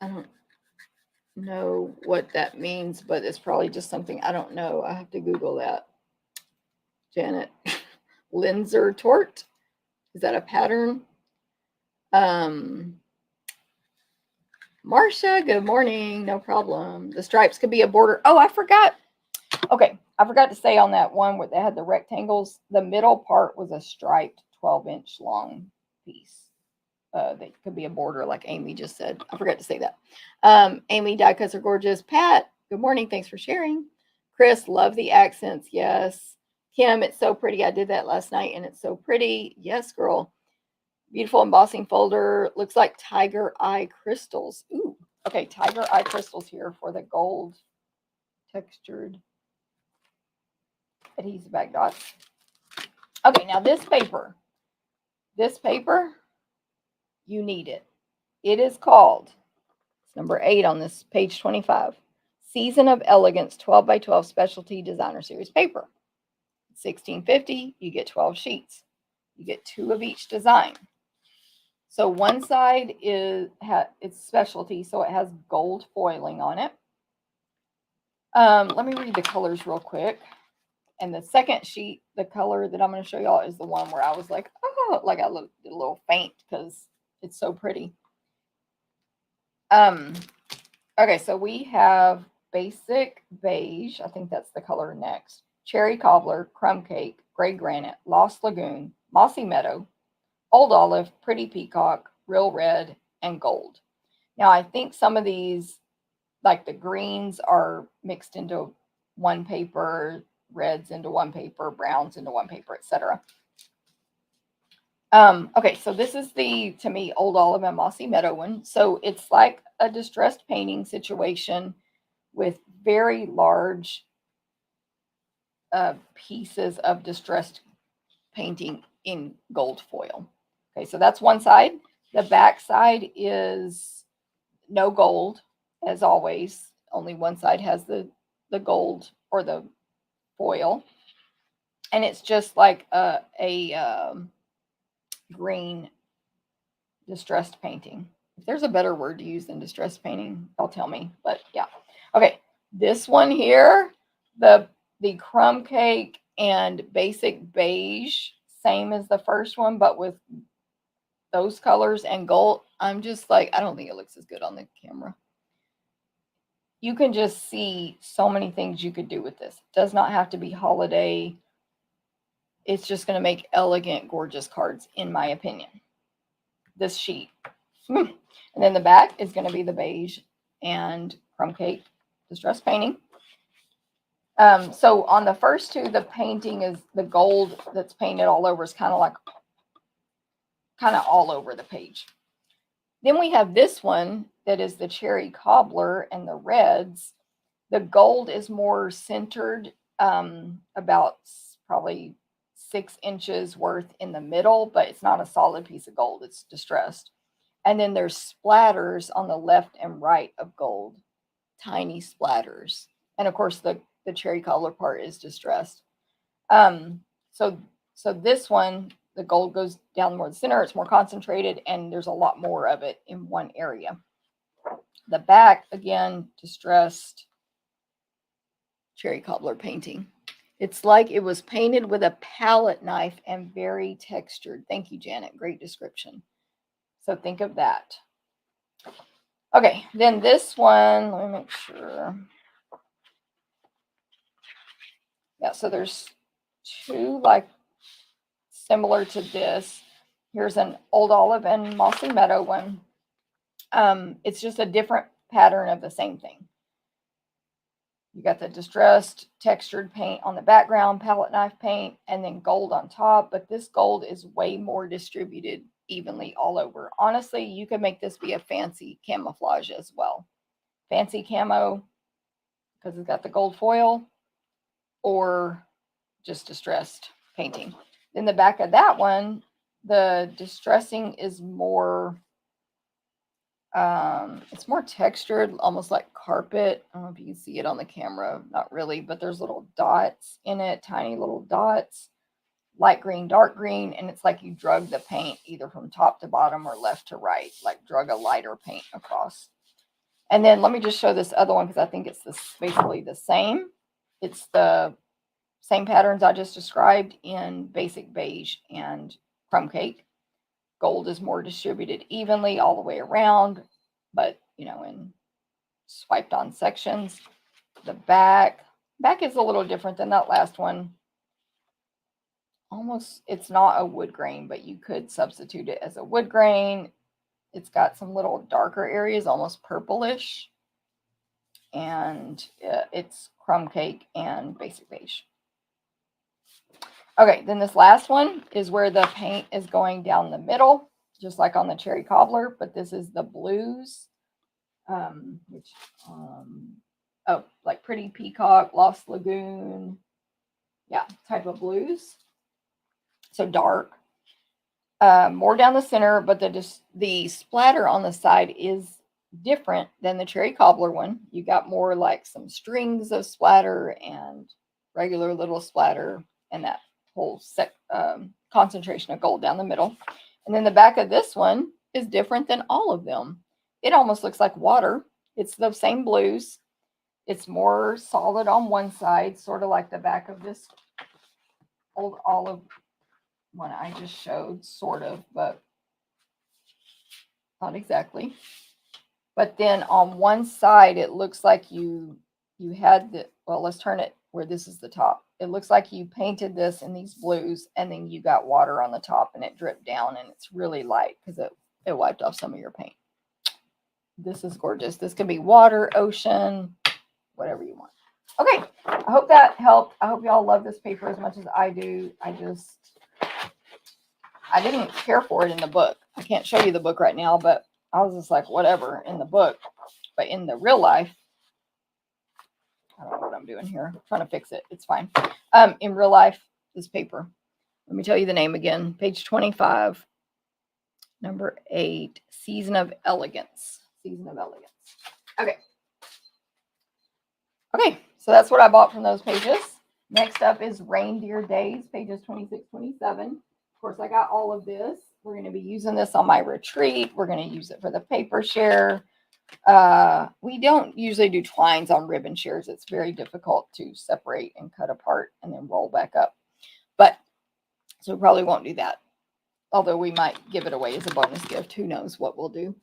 I don't know what that means, but it's probably just something I don't know. I have to Google that. Janet. Linzer Tort. Is that a pattern? Marcia, good morning. No problem. The stripes could be a border. Oh, I forgot. Okay, I forgot to say on that one where they had the rectangles, the middle part was a striped 12-inch long piece. That could be a border, like Amy just said. I forgot to say that. Amy, die cuts are gorgeous. Pat, good morning. Thanks for sharing. Chris, love the accents. Yes. Kim, it's so pretty. I did that last night, and it's so pretty. Yes, girl. Beautiful embossing folder. Looks like tiger eye crystals. Ooh, okay. Tiger eye crystals here for the gold textured adhesive back dots. Okay, now this paper, you need it. It is called, it's number 8 on this page 25, Season of Elegance 12 by 12 Specialty Designer Series paper. $16.50, you get 12 sheets. You get 2 of each design. So one side it's specialty, so it has gold foiling on it. Let me read the colors real quick. And the second sheet, the color that I'm going to show y'all is the one where I was like, oh, like I did a little faint because it's so pretty. Okay, so we have basic beige, I think that's the color next, cherry cobbler, crumb cake, gray granite, lost lagoon, mossy meadow, old olive, pretty peacock, real red, and gold. Now I think some of these, like the greens, are mixed into one paper, reds into one paper, browns into one paper, etc. Okay, so this is the, to me, old olive and mossy meadow one. So it's like a distressed painting situation with very large pieces of distressed painting in gold foil. Okay, so that's one side. The back side is no gold, as always. Only one side has the gold or the foil. And it's just like a green distressed painting. If there's a better word to use than distressed painting, y'all tell me. But yeah. Okay, this one here, the crumb cake and basic beige, same as the first one, but with those colors and gold. I'm just like, I don't think it looks as good on the camera. You can just see so many things you could do with this. It does not have to be holiday. It's just going to make elegant, gorgeous cards, in my opinion. This sheet. And then the back is going to be the beige and crumb cake distress painting. So on the first two, the painting is the gold that's painted all over, is kind of all over the page. Then we have this one that is the cherry cobbler and the reds. The gold is more centered, about probably 6 inches worth in the middle, but it's not a solid piece of gold. It's distressed. And then there's splatters on the left and right of gold, tiny splatters. And of course, the cherry cobbler part is distressed. So this one, the gold goes down more the center. It's more concentrated, and there's a lot more of it in one area. The back, again, distressed cherry cobbler painting. It's like it was painted with a palette knife and very textured. Thank you, Janet. Great description. So think of that. Okay, then this one, let me make sure. Yeah, so there's two like similar to this. Here's an old olive and mossy meadow one. It's just a different pattern of the same thing. You got the distressed textured paint on the background, palette knife paint, and then gold on top. But this gold is way more distributed evenly all over. Honestly, you could make this be a fancy camouflage as well. Fancy camo, because it's got the gold foil, or just distressed painting. In the back of that one, the distressing is more, it's more textured, almost like carpet. I don't know if you can see it on the camera, not really, but there's little dots in it, tiny little dots, light green, dark green, and it's like you drug the paint either from top to bottom or left to right, like drug a lighter paint across. And then let me just show this other one, because I think it's basically the same. It's the same patterns I just described in basic beige and crumb cake. Gold is more distributed evenly all the way around, but in swiped on sections. The back is a little different than that last one. Almost, it's not a wood grain, but you could substitute it as a wood grain. It's got some little darker areas, almost purplish, and it's crumb cake and basic beige. Okay, then this last one is where the paint is going down the middle, just like on the cherry cobbler, but this is the blues, like pretty peacock, lost lagoon, yeah, type of blues. So dark, more down the center, but the splatter on the side is different than the cherry cobbler one. You got more like some strings of splatter and regular little splatter, and that whole concentration of gold down the middle. And then the back of this one is different than all of them. It almost looks like water. It's the same blues. It's more solid on one side, sort of like the back of this old olive one I just showed, sort of, but not exactly. But then on one side, it looks like you you had the, well, let's turn it where this is the top. It looks like you painted this in these blues and then you got water on the top and it dripped down, and it's really light because it wiped off some of your paint. This is gorgeous. This can be water, ocean, whatever you want. Okay, I hope that helped. I hope y'all love this paper as much as I do. I didn't care for it in the book. I can't show you the book right now, but I was just like, whatever in the book. But in the real life, I don't know what I'm doing here. I'm trying to fix it. It's fine. In real life, this paper. Let me tell you the name again. Page 25, number 8, Season of Elegance. Season of Elegance. Okay. Okay, so that's what I bought from those pages. Next up is Reindeer Days, pages 26, 27. Of course, I got all of this. We're going to be using this on my retreat. We're going to use it for the paper share. We don't usually do twines on ribbon shares. It's very difficult to separate and cut apart and then roll back up. But so we probably won't do that. Although we might give it away as a bonus gift. Who knows what we'll do.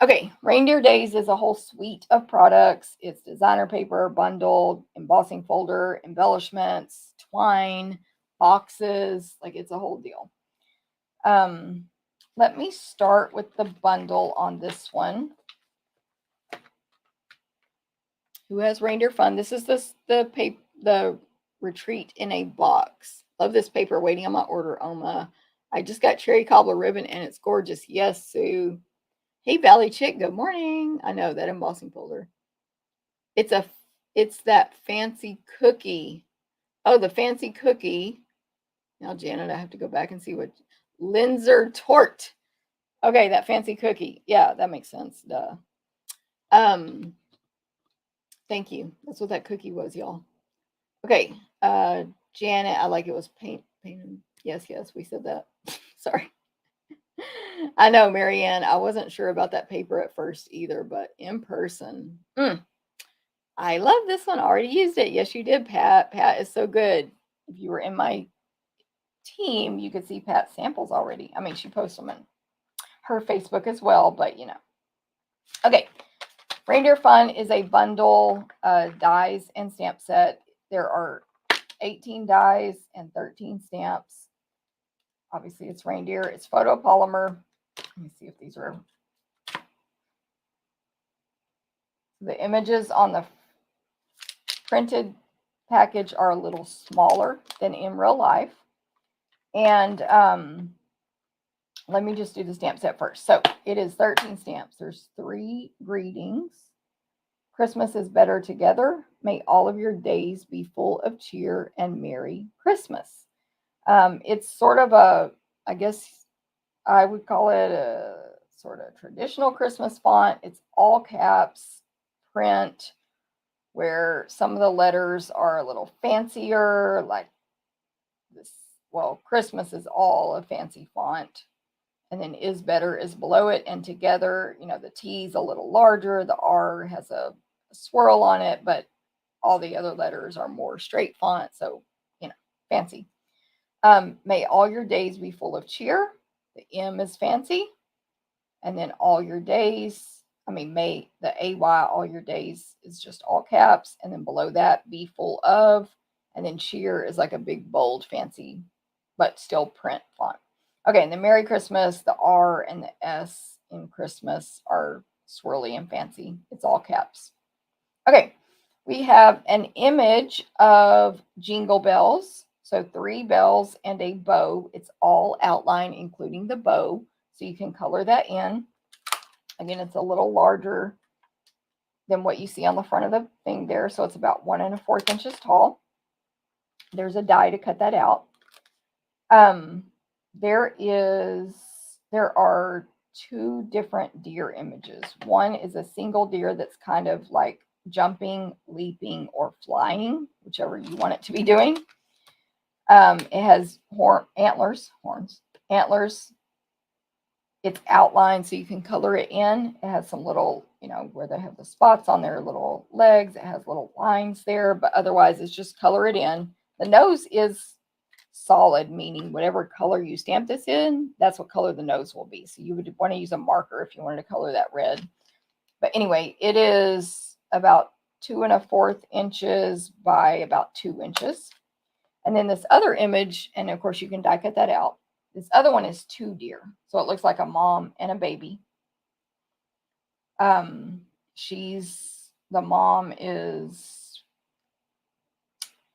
Okay, Reindeer Days is a whole suite of products. It's designer paper, bundled, embossing folder, embellishments, twine, boxes, like it's a whole deal. Let me start with the bundle on this one. Who has reindeer fun? This is the retreat in a box. Love this paper. Waiting on my order, Oma. I just got cherry cobbler ribbon and it's gorgeous. Yes, Sue. Hey, Valley Chick. Good morning. I know that embossing folder. It's that fancy cookie. Oh, the fancy cookie. Now, Janet, I have to go back and see what Linzer Tort. Okay, that fancy cookie. Yeah, that makes sense. Duh. Thank you. That's what that cookie was, y'all. Okay, Janet, I like it was painted. Yes, we said that. Sorry. I know, Marianne. I wasn't sure about that paper at first either, but in person. I love this one. I already used it. Yes, you did, Pat. Pat is so good. If you were in my team, you could see Pat's samples already. I mean, she posts them in her Facebook as well, but you know. Okay. Reindeer Fun is a bundle dies and stamp set. There are 18 dies and 13 stamps. Obviously, it's reindeer. It's photopolymer. Let me see if these are. The images on the printed package are a little smaller than in real life. And let me just do the stamp set first. So it is 13 stamps. There's 3 greetings. Christmas is better together. May all of your days be full of cheer and Merry Christmas. It's sort of a, I guess I would call it a sort of traditional Christmas font. It's all caps print where some of the letters are a little fancier, like this. Well, Christmas is all a fancy font. And then is better is below it. And together, you know, the T is a little larger. The R has a swirl on it, but all the other letters are more straight font. So, you know, fancy. May all your days be full of cheer. The M is fancy. And then all your days, may the AY, all your days is just all caps. And then below that, be full of. And then cheer is like a big, bold, fancy, but still print font. Okay, and the Merry Christmas, the R and the S in Christmas are swirly and fancy. It's all caps. Okay, we have an image of Jingle Bells. So 3 bells and a bow. It's all outline, including the bow. So you can color that in. Again, it's a little larger than what you see on the front of the thing there. So it's about 1 1/4 inches tall. There's a die to cut that out. There are 2 different deer images. One is a single deer that's kind of like jumping, leaping, or flying, whichever you want it to be doing. It has antlers. It's outlined so you can color it in. It has some little, you know, where they have the spots on their little legs. It has little lines there, but otherwise it's just color it in. The nose is solid, meaning whatever color you stamp this in, that's what color the nose will be. So you would want to use a marker if you wanted to color that red. But anyway, it is about 2 1/4 inches by about 2 inches. And then this other image, and of course you can die cut that out. This other one is 2 deer. So it looks like a mom and a baby. The mom is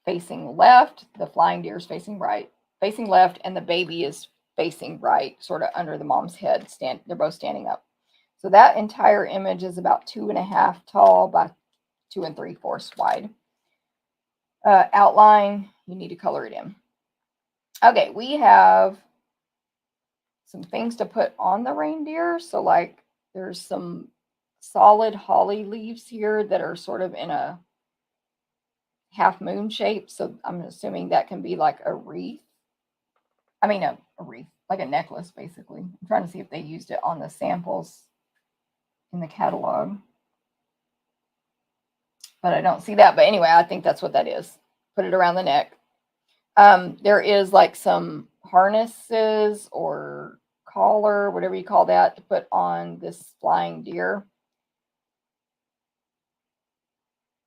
facing left, the flying deer is facing right, facing left, and the baby is facing right, sort of under the mom's head. They're both standing up. So that entire image is about 2.5 tall by 2 3/4 wide. Outline, you need to color it in. Okay, we have some things to put on the reindeer. So like there's some solid holly leaves here that are sort of in a half moon shape. So I'm assuming that can be like a wreath. I mean, a wreath, like a necklace, basically. I'm trying to see if they used it on the samples in the catalog. But I don't see that. But anyway, I think that's what that is. Put it around the neck. There is like some harnesses or collar, whatever you call that, to put on this flying deer.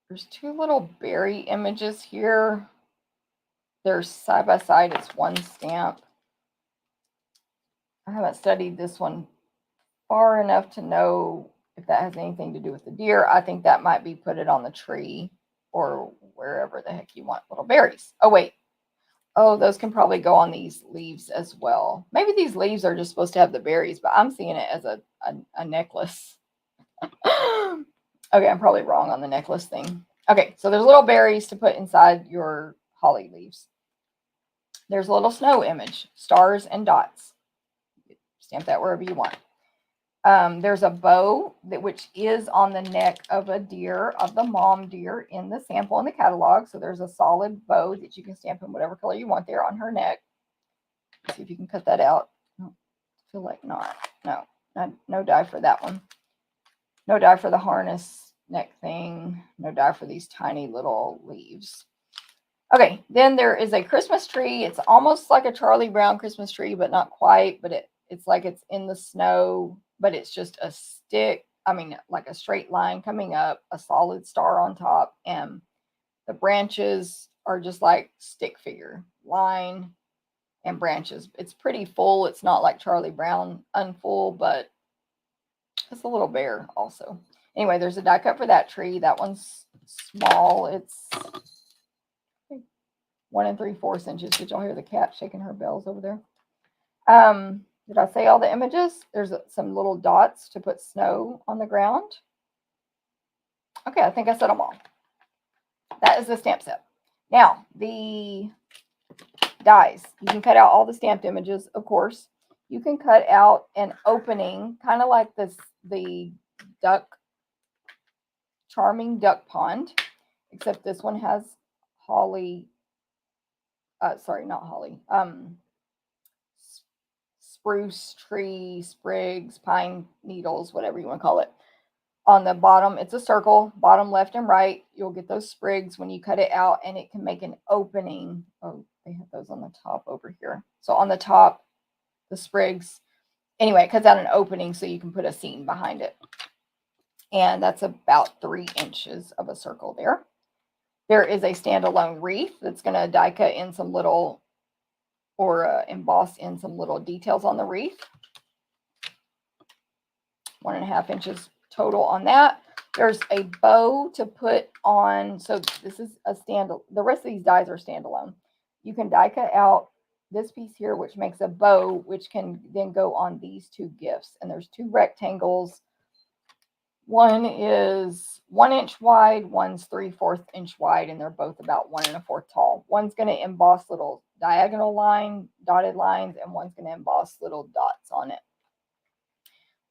There's 2 little berry images here. They're side by side. It's one stamp. I haven't studied this one far enough to know if that has anything to do with the deer. I think that might be put it on the tree or wherever the heck you want little berries. Oh, wait. Oh, those can probably go on these leaves as well. Maybe these leaves are just supposed to have the berries, but I'm seeing it as a necklace. Okay, I'm probably wrong on the necklace thing. Okay, so there's little berries to put inside your holly leaves. There's a little snow image, stars and dots. Stamp that wherever you want. There's a bow which is on the neck of a deer, of the mom deer in the sample in the catalog. So there's a solid bow that you can stamp in whatever color you want there on her neck. Let's see if you can cut that out. I feel like not. No die for that one. No die for the harness neck thing. No die for these tiny little leaves. Okay, then there is a Christmas tree. It's almost like a Charlie Brown Christmas tree, but not quite. But it's like it's in the snow, but it's just a stick. I mean, like a straight line coming up, a solid star on top, and the branches are just like stick figure, line and branches. It's pretty full. It's not like Charlie Brown unfull, but it's a little bare also. Anyway, there's a die cut for that tree. That one's small. It's 1 3/4 inches. Did y'all hear the cat shaking her bells over there? Did I say all the images? There's some little dots to put snow on the ground. Okay, I think I said them all. That is the stamp set. Now, the dies. You can cut out all the stamped images, of course. You can cut out an opening, kind of like the Charming Duck Pond, except this one has holly. Sorry, not holly. Spruce tree sprigs, pine needles, whatever you want to call it. On the bottom, it's a circle, bottom left and right. You'll get those sprigs when you cut it out, and it can make an opening. Oh, they have those on the top over here. So on the top, the sprigs. Anyway, it cuts out an opening so you can put a scene behind it. And that's about 3 inches of a circle there. There is a standalone wreath that's going to die cut in some little, or emboss in some little details on the wreath. 1.5 inches total on that. There's a bow to put on. So this is a the rest of these dies are standalone. You can die cut out this piece here, which makes a bow, which can then go on these 2 gifts. And there's 2 rectangles. One is 1 inch wide, one's 3/4 inch wide, and they're both about 1 1/4 tall. One's going to emboss little diagonal dotted lines, and one's going to emboss little dots on it.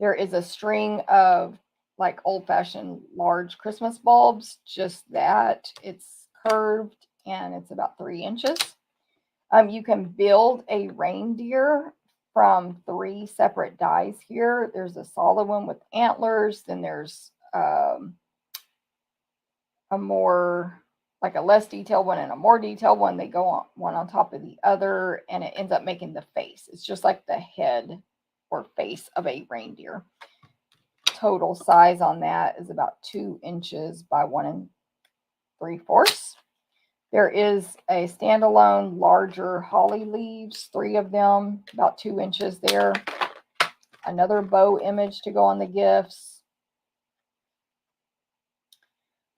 There is a string of like old-fashioned large Christmas bulbs, just that. It's curved and it's about 3 inches. You can build a reindeer from 3 separate dies here. There's a solid one with antlers. Then there's a more, like a less detailed one and a more detailed one. They go on one on top of the other, and it ends up making the face. It's just like the head or face of a reindeer. total size on that is about 2 inches by 1 3/4. There is a standalone larger holly leaves, 3 of them, about 2 inches there. Another bow image to go on the gifts.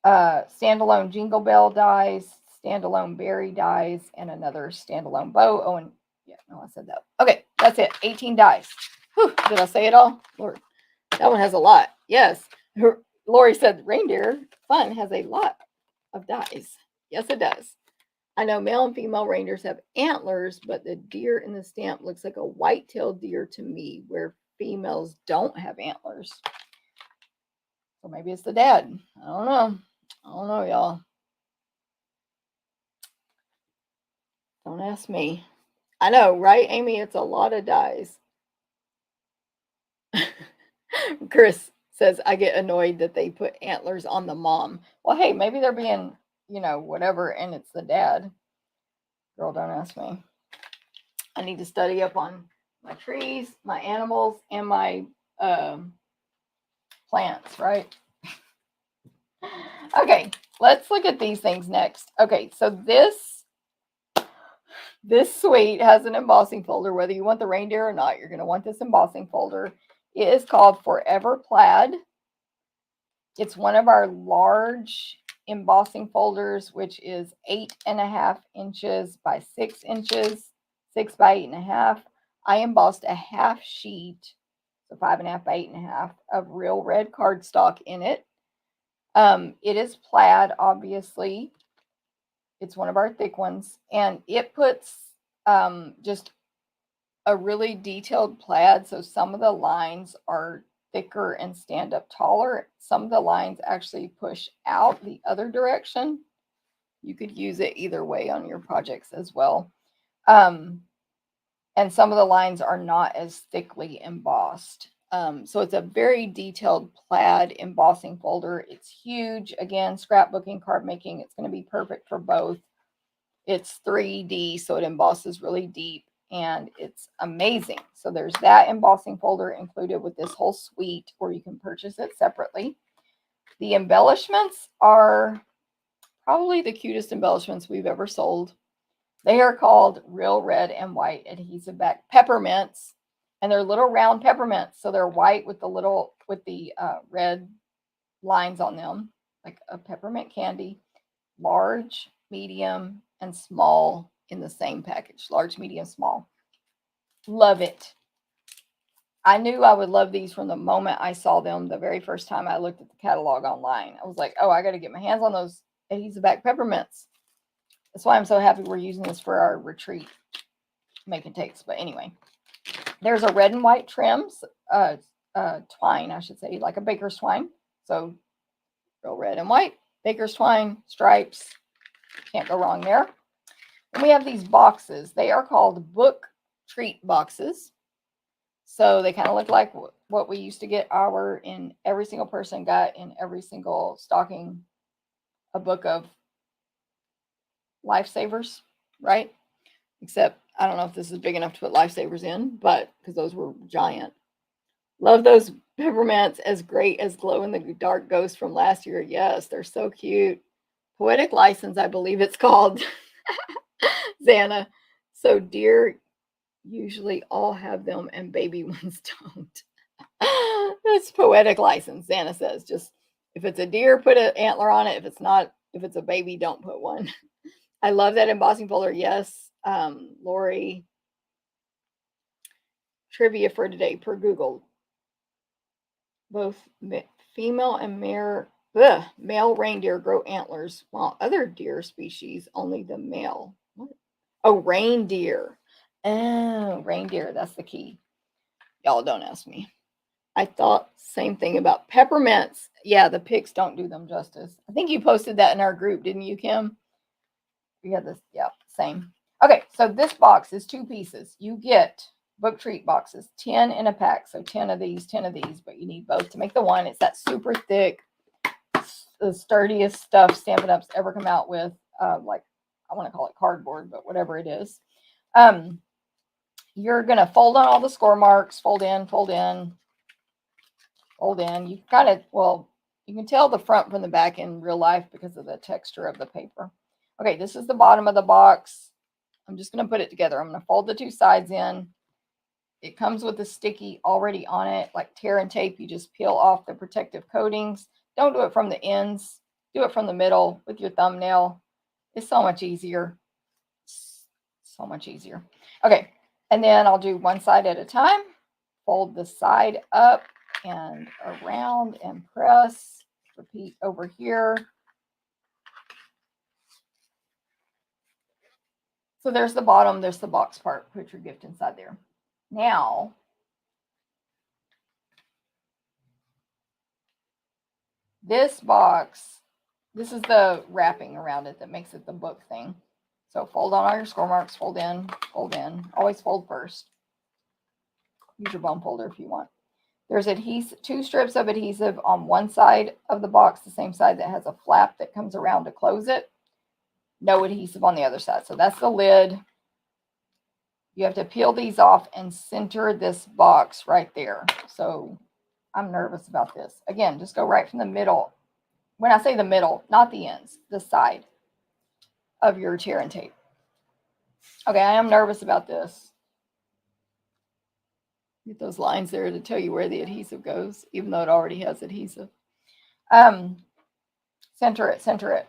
Standalone jingle bell dies, standalone berry dies, and another standalone bow. Oh, and yeah, no, I said that. Okay, that's it. 18 dies. Whew, did I say it all? Lord, that one has a lot. Yes. Lori said reindeer fun has a lot of dies. Yes, it does. I know male and female reindeers have antlers, but the deer in the stamp looks like a white-tailed deer to me, where females don't have antlers. So maybe it's the dad. I don't know. I don't know, y'all. Don't ask me. I know, right, Amy? It's a lot of dies. Chris says, I get annoyed that they put antlers on the mom. Well, hey, maybe they're being, whatever, and it's the dad. Girl, don't ask me. I need to study up on my trees, my animals, and my plants, right? Okay, let's look at these things next. Okay, so this suite has an embossing folder. Whether you want the reindeer or not, you're going to want this embossing folder. It is called Forever Plaid. It's one of our large embossing folders, which is 8.5 inches by 6 inches, 6 by 8.5. I embossed a half sheet, so 5.5 by 8.5 of real red cardstock in it. It is plaid, obviously. It's one of our thick ones, and it puts just a really detailed plaid. So some of the lines are thicker and stand up taller. Some of the lines actually push out the other direction. You could use it either way on your projects as well. And some of the lines are not as thickly embossed. So it's a very detailed plaid embossing folder. It's huge. Again, scrapbooking, card making. It's going to be perfect for both. It's 3D, so it embosses really deep, and it's amazing. So there's that embossing folder included with this whole suite, or you can purchase it separately. The embellishments are probably the cutest embellishments we've ever sold. They are called Real Red and White Adhesive Back Peppermints, and they're little round peppermints. So they're white with the red lines on them, like a peppermint candy. Large, medium, and small in the same package. Large, medium, small. Love it. I knew I would love these from the moment I saw them the very first time I looked at the catalog online. I was like, oh, I got to get my hands on those adhesive back peppermints. That's why I'm so happy we're using this for our retreat make and takes. But anyway, there's a red and white trims, twine, I should say, like a baker's twine. So real red and white, baker's twine, stripes. Can't go wrong there. And we have these boxes. They are called book treat boxes. So they kind of look like what we used to get in every single person got in every single stocking, a book of lifesavers, right? Except I don't know if this is big enough to put lifesavers in, but because those were giant. Love those peppermints, as great as glow in the dark ghosts from last year. Yes, they're so cute. Poetic License, I believe it's called. Xana. So deer usually all have them and baby ones don't. That's Poetic License, Xana says. Just if it's a deer, put an antler on it. If it's a baby, don't put one. I love that embossing folder. Yes, Lori. Trivia for today per Google. Both female and male reindeer grow antlers, while other deer species only the male. What? Oh, reindeer. Oh, reindeer. That's the key. Y'all don't ask me. I thought same thing about peppermints. Yeah, the pics don't do them justice. I think you posted that in our group, didn't you, Kim? We had this. Yeah, same. Okay, so this box is 2 pieces. You get book treat boxes, 10 in a pack. So 10 of these, but you need both to make the one. It's that super thick, the sturdiest stuff Stampin' Up's ever come out with. Like, I want to call it cardboard, but whatever it is. You're going to fold on all the score marks, fold in, fold in. You kind of, well, you can tell the front from the back in real life because of the texture of the paper. Okay, this is the bottom of the box. I'm just going to put it together. I'm going to fold the two sides in. It comes with a sticky already on it, like tear and tape. You just peel off the protective coatings. Don't do it from the ends. Do it from the middle with your thumbnail. It's so much easier. So much easier. Okay, and then I'll do one side at a time. Fold the side up and around and press. Repeat over here. So there's the bottom, there's the box part. Put your gift inside there. Now, this box, this is the wrapping around it that makes it the book thing. So fold on all your score marks, fold in, always fold first. Use your bone folder if you want. There's adhesive, 2 strips of adhesive on one side of the box, the same side that has a flap that comes around to close it. No adhesive on the other side. So that's the lid. You have to peel these off and center this box right there. So I'm nervous about this. Again, just go right from the middle. When I say the middle, not the ends, the side of your tear and tape. Okay, I am nervous about this. Get those lines there to tell you where the adhesive goes, even though it already has adhesive. Center it, center it.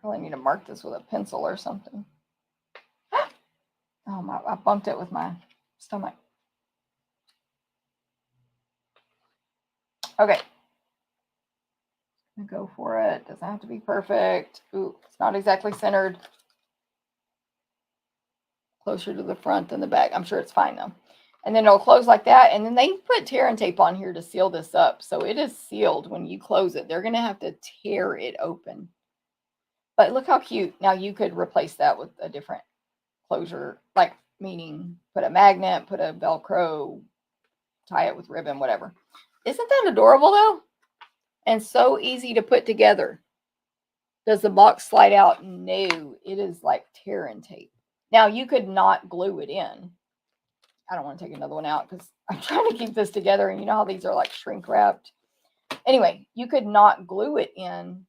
Probably need to mark this with a pencil or something. Oh, I bumped it with my stomach. Okay. Go for it. Doesn't have to be perfect. Ooh, it's not exactly centered. Closer to the front than the back. I'm sure it's fine though. And then it'll close like that. And then they put tear and tape on here to seal this up. So it is sealed when you close it. They're going to have to tear it open. But look how cute. Now you could replace that with a different closure, like meaning put a magnet, put a Velcro, tie it with ribbon, whatever. Isn't that adorable though? And so easy to put together. Does the box slide out? No, it is like tear and tape. Now you could not glue it in. I don't want to take another one out because I'm trying to keep this together. And you know how these are like shrink wrapped. Anyway, you could not glue it in.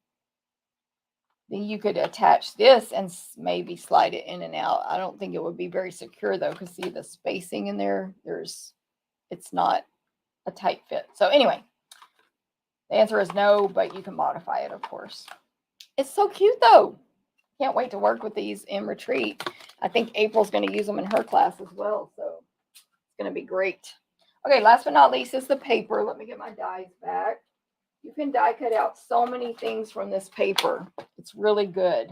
Then you could attach this and maybe slide it in and out. I don't think it would be very secure though, because see the spacing in there, it's not a tight fit. So anyway, the answer is no, but you can modify it, of course. It's so cute though. Can't wait to work with these in retreat. I think April's going to use them in her class as well. So it's going to be great. Okay, last but not least is the paper. Let me get my dies back. You can die cut out so many things from this paper. It's really good.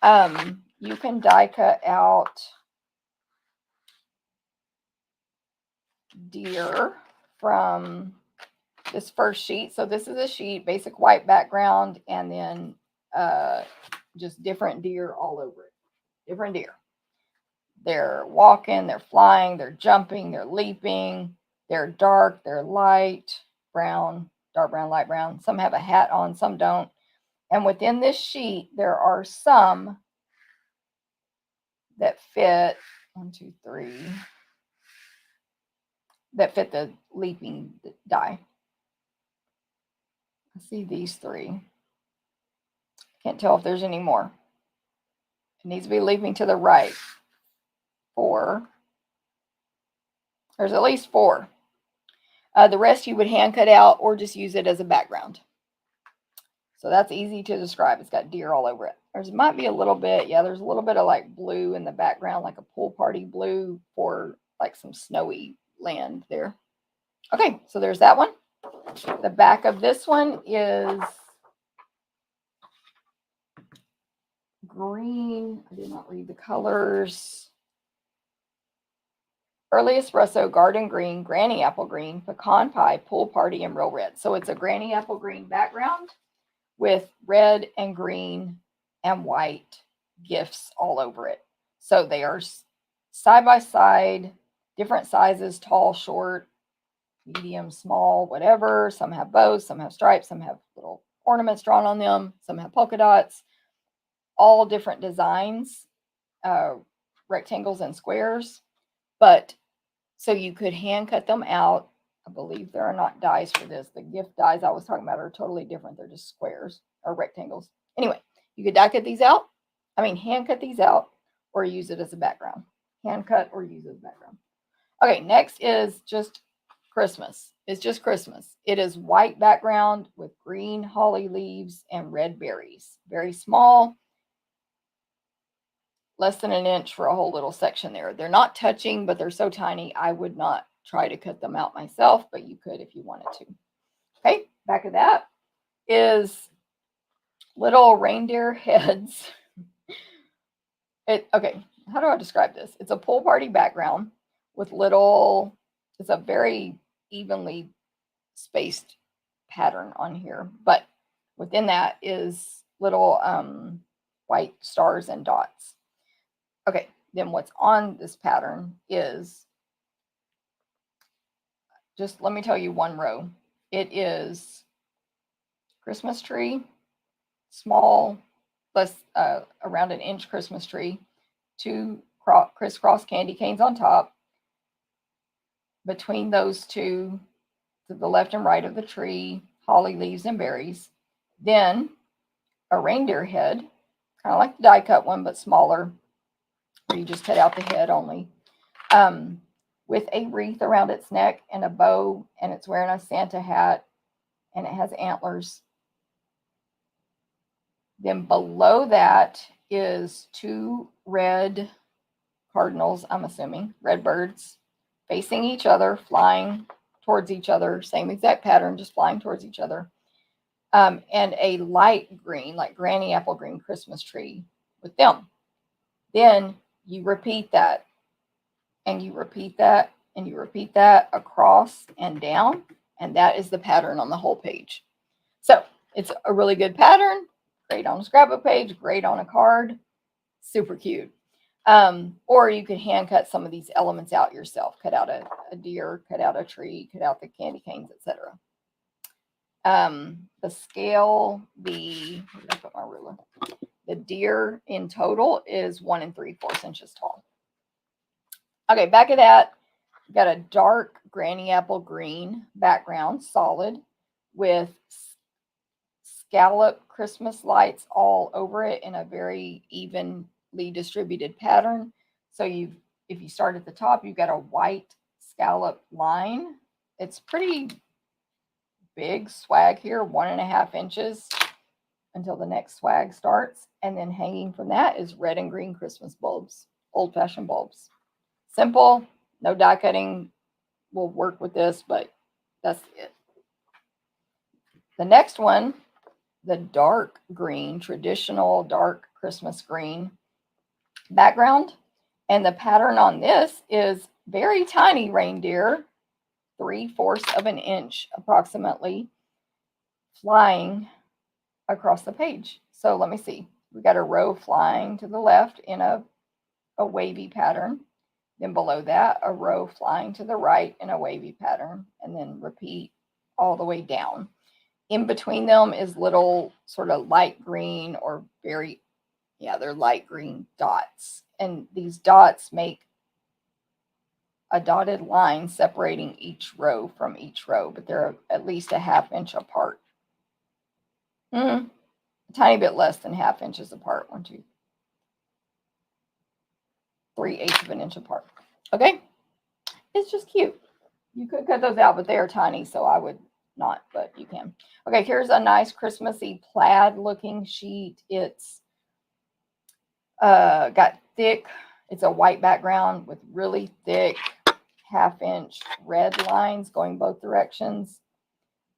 You can die cut out deer from this first sheet. So this is a sheet, basic white background, and then just different deer all over it. Different deer. They're walking, they're flying, they're jumping, they're leaping, they're dark, they're light brown, dark brown, light brown. Some have a hat on, some don't. And within this sheet, there are some that fit 1, 2, 3 that fit the leaping die. I see these 3. Can't tell if there's any more. It needs to be leaping to the right. 4. There's at least 4. The rest you would hand cut out or just use it as a background. So that's easy to describe. It's got deer all over it. There's might be a little bit, yeah, there's a little bit of like blue in the background, like a pool party blue for like some snowy land there. Okay, so there's that one. The back of this one is green. I did not read the colors. Early espresso, garden green, granny apple green, pecan pie, pool party, and real red. So it's a granny apple green background with red and green and white gifts all over it. So they are side by side, different sizes, tall, short, medium, small, whatever. Some have bows, some have stripes, some have little ornaments drawn on them, some have polka dots, all different designs, rectangles and squares. But so you could hand cut them out. I believe there are not dies for this. The gift dies I was talking about are totally different. They're just squares or rectangles. Anyway, you could die cut these out. I mean, hand cut these out or use it as a background. Hand cut or use it as a background. Okay, next is just Christmas. It's just Christmas. It is white background with green holly leaves and red berries. Very small, less than an inch for a whole little section there. They're not touching, but they're so tiny, I would not try to cut them out myself, but you could if you wanted to. Okay, back of that is little reindeer heads. Okay, how do I describe this? It's a pool party background with little, it's a very evenly spaced pattern on here, but within that is little white stars and dots. Okay, then what's on this pattern is, just let me tell you one row. It is Christmas tree, small, less around an inch Christmas tree, 2 crisscross candy canes on top. Between those two, to the left and right of the tree, holly leaves and berries. Then a reindeer head, kind of like the die cut one, but smaller, where you just cut out the head only, with a wreath around its neck and a bow, and it's wearing a Santa hat, and it has antlers. Then below that is 2 red cardinals, I'm assuming, red birds, facing each other, flying towards each other, same exact pattern, just flying towards each other. And a light green, like granny apple green Christmas tree with them. Then you repeat that, and you repeat that, and you repeat that across and down, and that is the pattern on the whole page. So it's a really good pattern, great on a scrapbook page, great on a card, super cute. Or you could hand cut some of these elements out yourself. Cut out a deer, cut out a tree, cut out the candy canes, etc. The scale, where did I put my ruler? The deer in total is 1 3/4 inches tall. Okay, back of that, got a dark granny apple green background, solid, with scallop Christmas lights all over it in a very evenly distributed pattern. So if you start at the top, you've got a white scallop line. It's pretty big swag here, 1.5 inches until the next swag starts. And then hanging from that is red and green Christmas bulbs, old-fashioned bulbs. Simple, no die cutting will work with this, but that's it. The next one, the dark green, traditional dark Christmas green background. And the pattern on this is very tiny reindeer, 3/4 of an inch approximately, flying across the page. So let me see. We got a row flying to the left in a wavy pattern. Then below that, a row flying to the right in a wavy pattern, and then repeat all the way down. In between them is little sort of light green or they're light green dots. And these dots make a dotted line separating each row from each row, but they're at least 1/2 inch apart. A tiny bit less than 1/2 inches apart. 1, 2, 3/8 of an inch apart. Okay, it's just cute. You could cut those out, but they are tiny, so I would not, but you can. Okay, here's a nice Christmassy plaid looking sheet. It's got thick, it's a white background with really thick 1/2 inch red lines going both directions.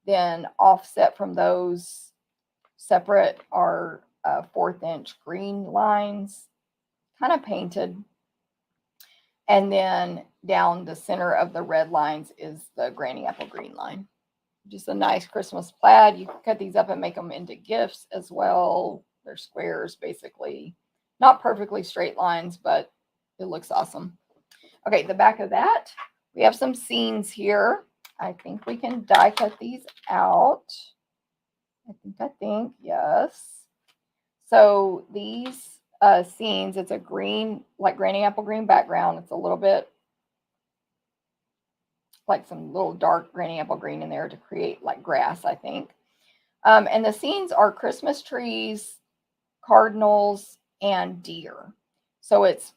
Then offset from those separate are 1/4 inch green lines, kind of painted. And then down the center of the red lines is the granny apple green line. Just a nice Christmas plaid. You can cut these up and make them into gifts as well. They're squares, basically. Not perfectly straight lines, but it looks awesome. Okay, the back of that, we have some scenes here. I think we can die cut these out. I think, yes. So these scenes, it's a green, like granny apple green background. It's a little bit like some little dark granny apple green in there to create like grass, I think. And the scenes are Christmas trees, cardinals, and deer. So it's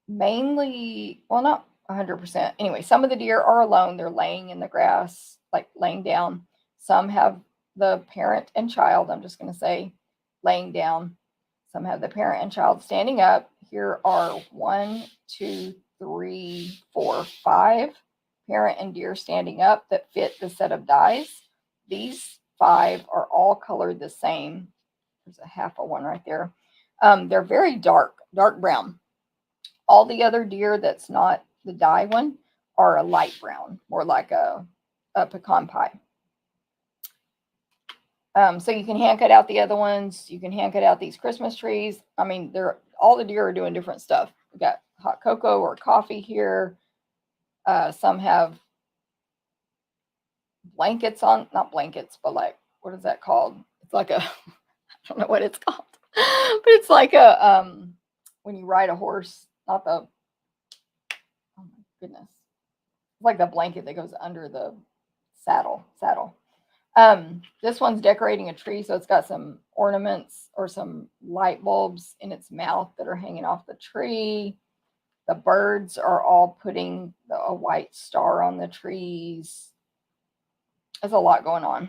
mainly, well, not 100%. Anyway, some of the deer are alone. They're laying in the grass, like laying down. Some have the parent and child, I'm just going to say, laying down. Some have the parent and child standing up. Here are 1, 2, 3, 4, 5 parent and deer standing up that fit the set of dies. These 5 are all colored the same. There's a half of one right there. They're very dark brown. All the other deer that's not the die one are a light brown, more like a pecan pie. So you can hand cut out the other ones. You can hand cut out these Christmas trees. I mean, all the deer are doing different stuff. We got hot cocoa or coffee here. Some have blankets on, not blankets, but like, what is that called? It's like a, I don't know what it's called, but it's like a, when you ride a horse, not the, oh my goodness, it's like the blanket that goes under the saddle. This one's decorating a tree, so it's got some ornaments or some light bulbs in its mouth that are hanging off the tree. The birds are all putting a white star on the trees. There's a lot going on,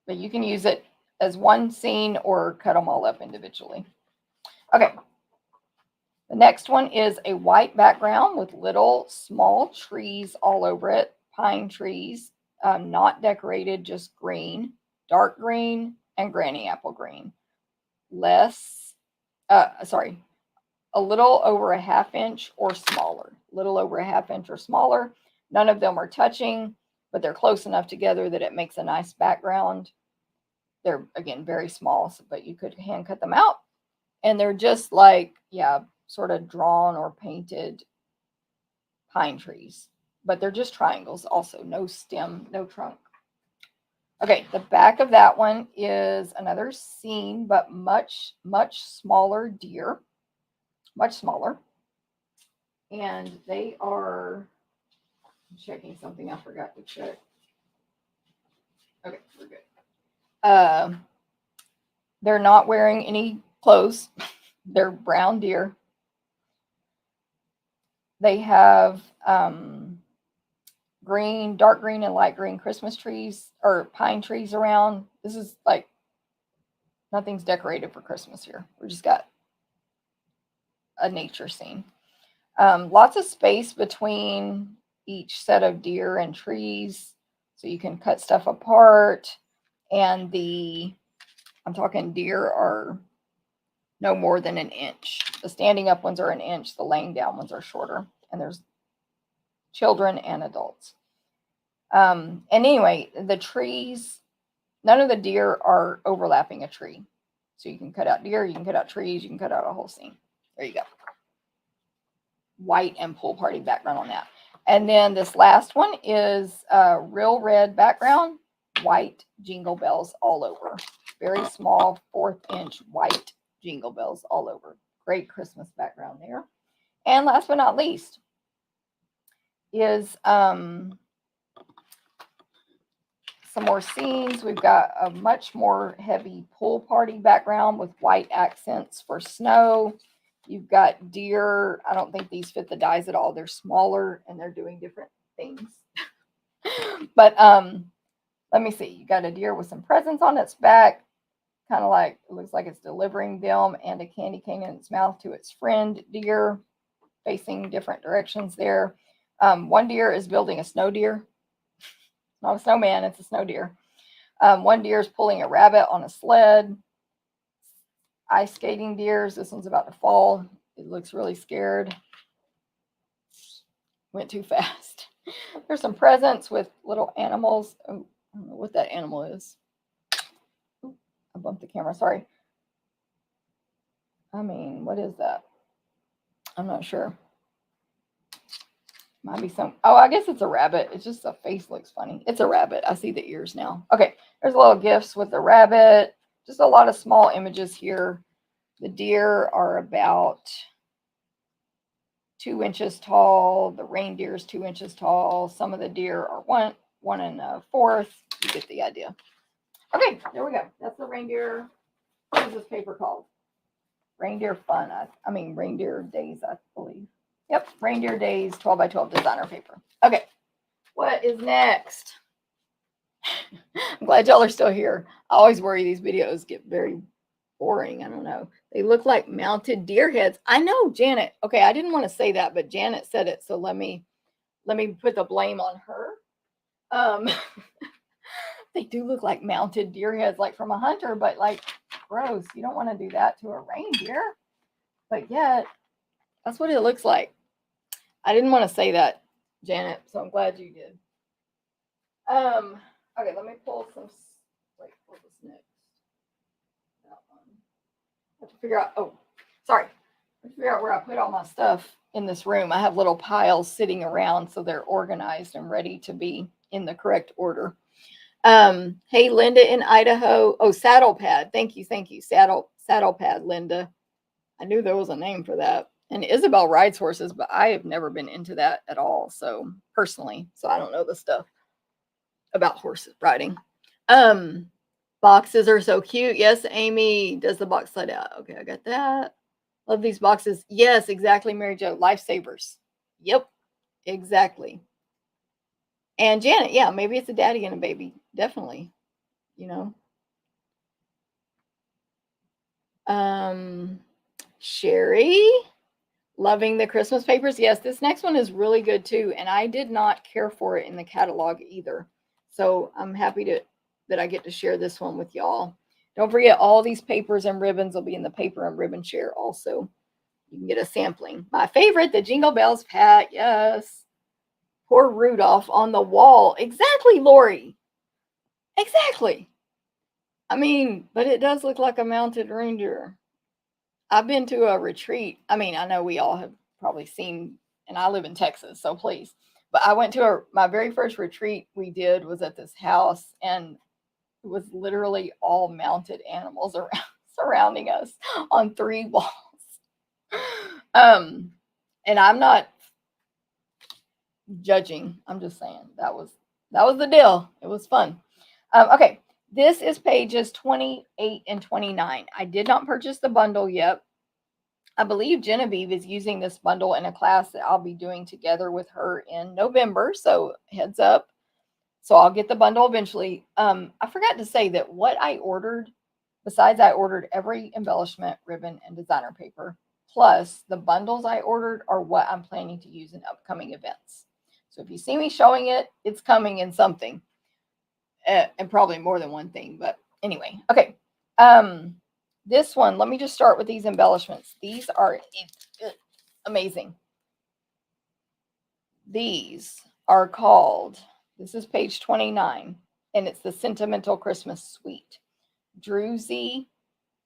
but you can use it as one scene or cut them all up individually. Okay. The next one is a white background with little small trees all over it, pine trees, not decorated, just green, dark green, and granny apple green. A little over a ½ inch or smaller. Little over a ½ inch or smaller. None of them are touching, but they're close enough together that it makes a nice background. They're, again, very small, but you could hand cut them out. And they're just like, yeah, sort of drawn or painted pine trees. But they're just triangles also. No stem, no trunk. Okay, the back of that one is another scene, but much, much smaller deer. Much smaller. And they are, I'm checking something I forgot to check. Okay, we're good. They're not wearing any clothes. They're brown deer. They have green, dark green, and light green Christmas trees or pine trees around. This is like, nothing's decorated for Christmas here. We just got a nature scene. Lots of space between each set of deer and trees, so you can cut stuff apart. And I'm talking deer are no more than an inch. The standing up ones are an inch. The laying down ones are shorter. And there's children and adults. And anyway, the trees, none of the deer are overlapping a tree. So you can cut out deer, you can cut out trees, you can cut out a whole scene. There you go. White and pool party background on that. And then this last one is a real red background, white jingle bells all over. Very small 1/4 inch white jingle bells all over. Great Christmas background there. And last but not least is some more scenes. We've got a much more heavy pool party background with white accents for snow. You've got deer. I don't think these fit the dies at all. They're smaller and they're doing different things. But let me see. You got a deer with some presents on its back, kind of like, it looks like it's delivering them, and a candy cane in its mouth to its friend deer, facing different directions there. One deer is building a snow deer. Not a snowman, it's a snow deer. One deer is pulling a rabbit on a sled. Ice skating deers. This one's about to fall. It looks really scared. Went too fast. There's some presents with little animals. Oh, I don't know what that animal is. Ooh, I bumped the camera, sorry. I mean, what is that? I'm not sure. Might be some, oh, I guess it's a rabbit. It's just the face looks funny. It's a rabbit. I see the ears now. Okay, there's little gifts with the rabbit. Just a lot of small images here. The deer are about 2 inches tall. The reindeer is 2 inches tall. Some of the deer are 1 1/4. You get the idea. Okay, there we go. That's the reindeer. What is this paper called? Reindeer Fun. I mean, Reindeer Days, I believe. Yep, Reindeer Days 12 by 12 designer paper. Okay, what is next? I'm glad y'all are still here. I always worry these videos get very boring. I don't know. They look like mounted deer heads. I know, Janet. Okay, I didn't want to say that, but Janet said it, so let me put the blame on her. They do look like mounted deer heads, like from a hunter, but like gross. You don't want to do that to a reindeer. But yet, that's what it looks like. I didn't want to say that, Janet, so I'm glad you did. Okay, let me pull some. Wait, what was next? That one. I have to figure out. Oh, sorry. I have to figure out where I put all my stuff in this room. I have little piles sitting around, so they're organized and ready to be in the correct order. Hey, Linda in Idaho. Oh, Saddle Pad. Thank you. Saddle Pad, Linda. I knew there was a name for that. And Isabel rides horses, but I have never been into that at all. So personally, so I don't know the stuff about horse riding. Boxes are so cute. Yes, Amy. Does the box slide out? Okay, I got that. Love these boxes. Yes, exactly, Mary Jo. Lifesavers. Yep, exactly. And Janet, yeah, maybe it's a daddy and a baby. Definitely, you know. Sherry, loving the Christmas papers. Yes, this next one is really good too. And I did not care for it in the catalog either. So I'm happy that I get to share this one with y'all. Don't forget, all these papers and ribbons will be in the paper and ribbon share also. You can get a sampling. My favorite, the Jingle Bells Pat. Yes. Poor Rudolph on the wall. Exactly, Lori. Exactly. I mean, but it does look like a mounted reindeer. I've been to a retreat. I mean, I know we all have probably seen, and I live in Texas, so please. But I went to my very first retreat we did was at this house, and it was literally all mounted animals around surrounding us on 3 walls. And I'm not judging. I'm just saying that was the deal. It was fun. Okay, this is pages 28 and 29. I did not purchase the bundle yet. I believe Genevieve is using this bundle in a class that I'll be doing together with her in November. So heads up. So I'll get the bundle eventually. I forgot to say that what I ordered, besides I ordered every embellishment, ribbon, and designer paper, plus the bundles I ordered are what I'm planning to use in upcoming events. So if you see me showing it, it's coming in something. And probably more than one thing, but anyway. Okay. This one, let me just start with these embellishments. These are amazing. These are called, this is page 29, and it's the Sentimental Christmas Suite. Druzy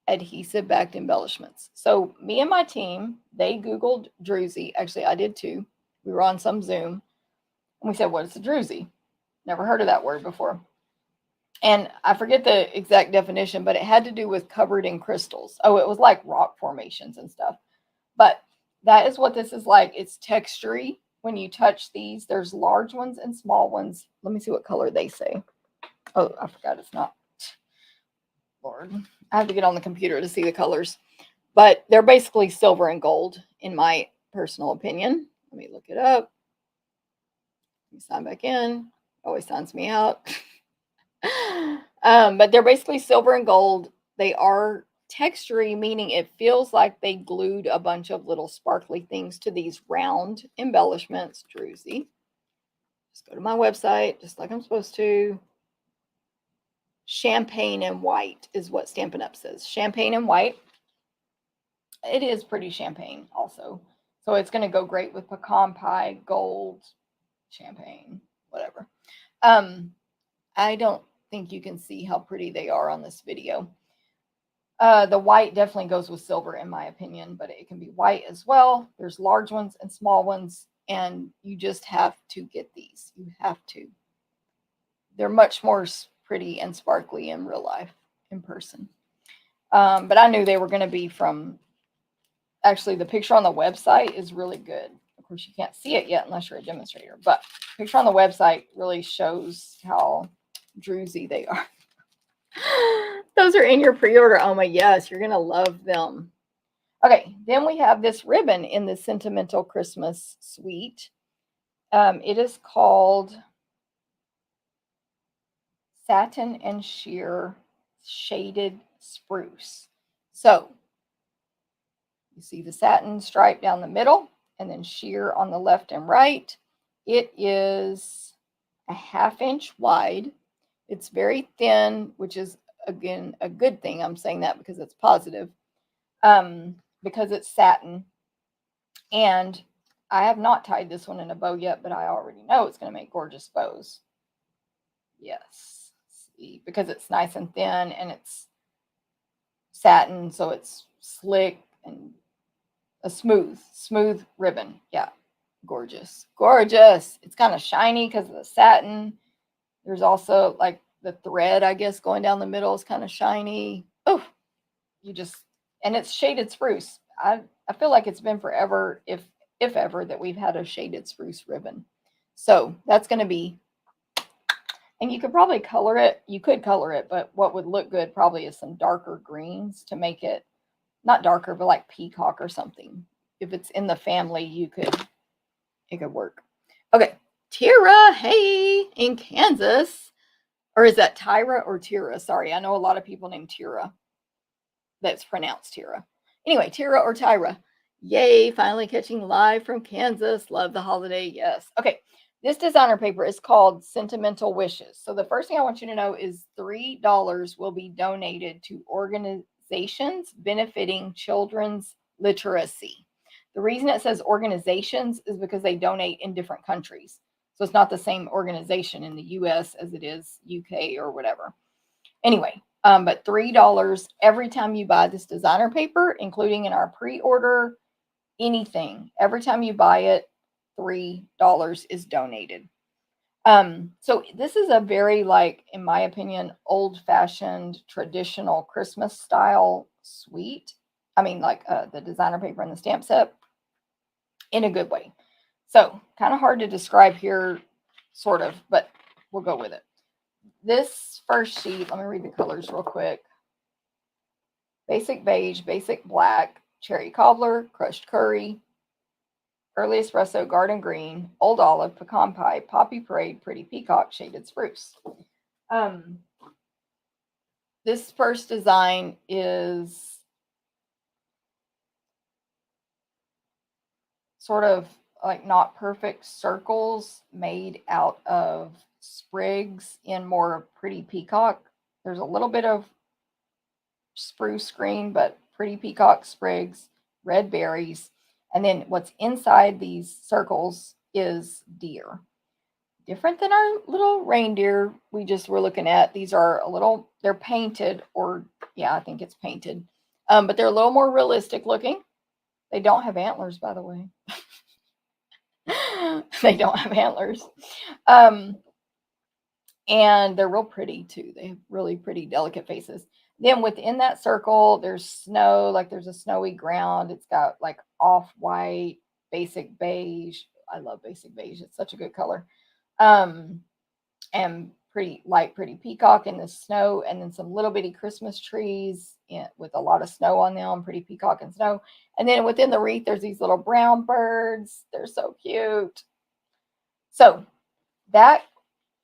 adhesive backed embellishments. So me and my team, they Googled Druzy. Actually, I did too. We were on some Zoom, and we said, what is a Druzy? Never heard of that word before. And I forget the exact definition, but it had to do with covered in crystals. Oh, it was like rock formations and stuff. But that is what this is like. It's textury. When you touch these, there's large ones and small ones. Let me see what color they say. Oh, I forgot it's not. Lord, I have to get on the computer to see the colors. But they're basically silver and gold, in my personal opinion. Let me look it up. Let me sign back in. Always signs me out. But they're basically silver and gold. They are textury, meaning it feels like they glued a bunch of little sparkly things to these round embellishments. Druzy. Just go to my website, just like I'm supposed to. Champagne and white is what Stampin' Up says. Champagne and white. It is pretty champagne also. So it's going to go great with pecan pie, gold, champagne, whatever. I don't think you can see how pretty they are on this video. The white definitely goes with silver in my opinion, but it can be white as well. There's large ones and small ones, and you just have to get these. You have to. They're much more pretty and sparkly in real life, in person. But I knew they were going to be from, actually the picture on the website is really good. course, you can't see it yet unless you're a demonstrator, but picture on the website really shows how druzy they are. Those are in your pre-order, Oma. Yes, you're going to love them. Okay, then we have this ribbon in the Sentimental Christmas Suite. It is called Satin and Sheer Shaded Spruce. So, you see the satin stripe down the middle and then sheer on the left and right. It is a 1/2 inch wide. It's very thin, which is, again, a good thing. I'm saying that because it's positive. Because it's satin. And I have not tied this one in a bow yet, but I already know it's going to make gorgeous bows. Yes. See, because it's nice and thin and it's satin, so it's slick and a smooth ribbon. Yeah. Gorgeous. Gorgeous. It's kind of shiny because of the satin. There's also like the thread, I guess, going down the middle is kind of shiny. Oh, and it's shaded spruce. I feel like it's been forever, if ever, that we've had a shaded spruce ribbon. So that's going to be, and you could probably color it. You could color it, but what would look good probably is some darker greens to make it, not darker, but like peacock or something. If it's in the family, it could work. Okay, Tira, hey, in Kansas. Or is that Tyra or Tira? Sorry, I know a lot of people named Tira. That's pronounced Tira. Anyway, Tira or Tyra. Yay, finally catching live from Kansas. Love the holiday. Yes. Okay, this designer paper is called Sentimental Wishes. So the first thing I want you to know is $3 will be donated to organizations benefiting children's literacy. The reason it says organizations is because they donate in different countries. So it's not the same organization in the US as it is UK or whatever. Anyway, but $3 every time you buy this designer paper, including in our pre-order, anything. Every time you buy it, $3 is donated. So this is a very, like, in my opinion, old-fashioned, traditional Christmas style suite. I mean, like the designer paper and the stamp set in a good way. So kind of hard to describe here, sort of, but we'll go with it. This first sheet, let me read the colors real quick. Basic beige, basic black, cherry cobbler, crushed curry, early espresso, garden green, old olive, pecan pie, poppy parade, pretty peacock, shaded spruce. This first design is sort of like not perfect circles made out of sprigs in more pretty peacock. There's a little bit of spruce green, but pretty peacock sprigs, red berries. And then what's inside these circles is deer. Different than our little reindeer we just were looking at. These are they're painted, or yeah, I think it's painted. But they're a little more realistic looking. They don't have antlers, by the way. They don't have antlers. And they're real pretty too. They have really pretty, delicate faces. Then within that circle, there's snow, like there's a snowy ground. It's got like off-white, basic beige. I love basic beige. It's such a good color. And pretty light, pretty peacock in the snow, and then some little bitty Christmas trees with a lot of snow on them, pretty peacock and snow. And then within the wreath, there's these little brown birds. They're so cute. So that,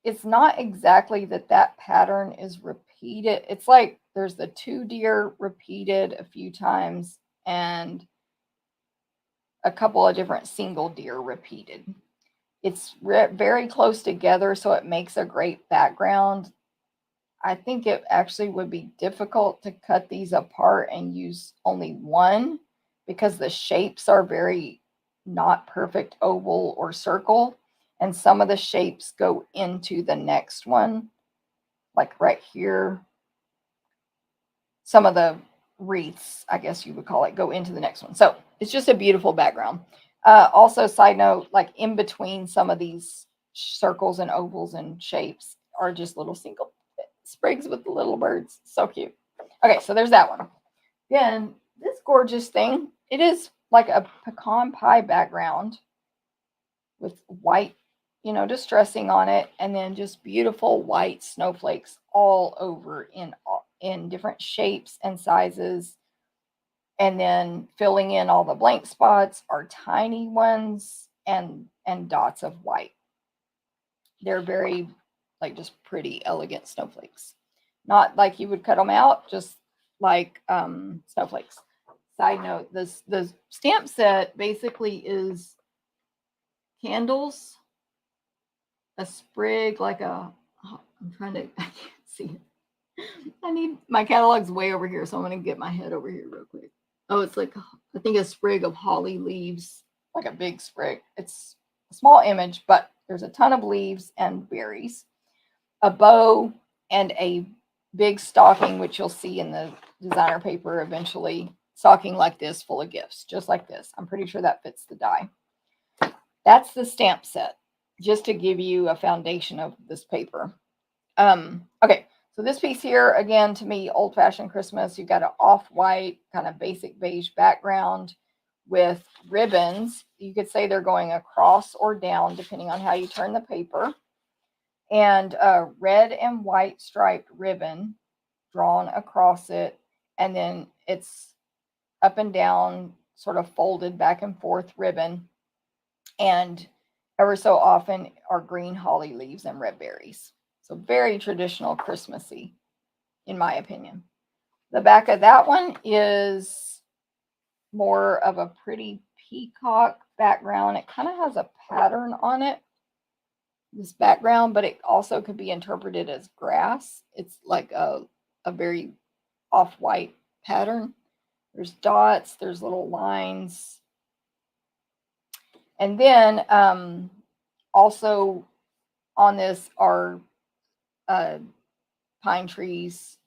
it's not exactly that pattern is repeated. It's like there's the 2 deer repeated a few times and a couple of different single deer repeated. It's very close together, so it makes a great background. I think it actually would be difficult to cut these apart and use only one because the shapes are very not perfect oval or circle. And some of the shapes go into the next one, like right here. Some of the wreaths, I guess you would call it, go into the next one. So it's just a beautiful background. Also, side note, like in between some of these circles and ovals and shapes are just little single sprigs with the little birds. So cute. Okay, so there's that one. Then this gorgeous thing, it is like a pecan pie background. with white, distressing on it, and then just beautiful white snowflakes all over in different shapes and sizes. And then filling in all the blank spots are tiny ones and dots of white. They're very just pretty elegant snowflakes. Not like you would cut them out, just like snowflakes. Side note, the stamp set basically is candles, a sprig, I'm trying to, I can't see it. My catalog's way over here, so I'm going to get my head over here real quick. Oh, it's like, I think a sprig of holly leaves, like a big sprig. It's a small image, but there's a ton of leaves and berries, a bow, and a big stocking, which you'll see in the designer paper eventually. Stocking like this, full of gifts, just like this. I'm pretty sure that fits the die. That's the stamp set, just to give you a foundation of this paper. Okay, so this piece here, again, to me, old-fashioned Christmas. You've got an off-white, kind of basic beige background with ribbons. You could say they're going across or down, depending on how you turn the paper. And a red and white striped ribbon drawn across it. And then it's up and down, sort of folded back and forth ribbon. And ever so often are green holly leaves and red berries. So very traditional Christmassy, in my opinion. The back of that one is more of a pretty peacock background. It kind of has a pattern on it, this background, but it also could be interpreted as grass. It's like a very off-white pattern. There's dots, there's little lines. And then also on this are pine trees,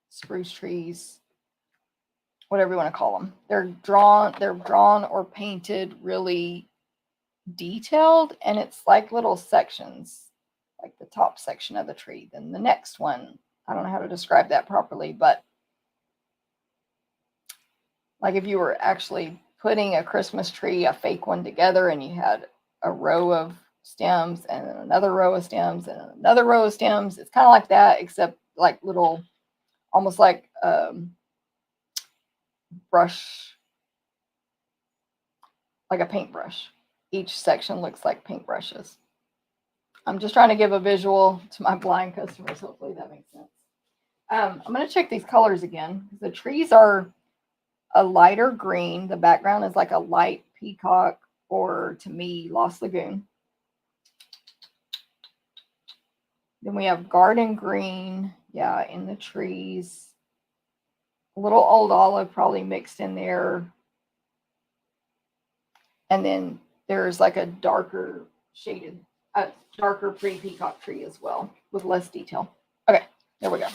spruce trees, whatever you want to call them. They're drawn or painted really detailed, and it's like little sections, like the top section of the tree. Then the next one, I don't know how to describe that properly, but like if you were actually putting a Christmas tree, a fake one, together, and you had a row of stems and another row of stems and another row of stems, it's kind of like that, except like little, almost like brush, like a paintbrush. Each section looks like paintbrushes. I'm just trying to give a visual to my blind customers. Hopefully that makes sense. I'm going to check these colors again. The trees are a lighter green. The background is like a light peacock, or to me, Lost Lagoon. Then we have garden green, yeah, in the trees. A little old olive probably mixed in there. And then there's like a darker shaded, darker pretty peacock tree as well with less detail. Okay, there we go.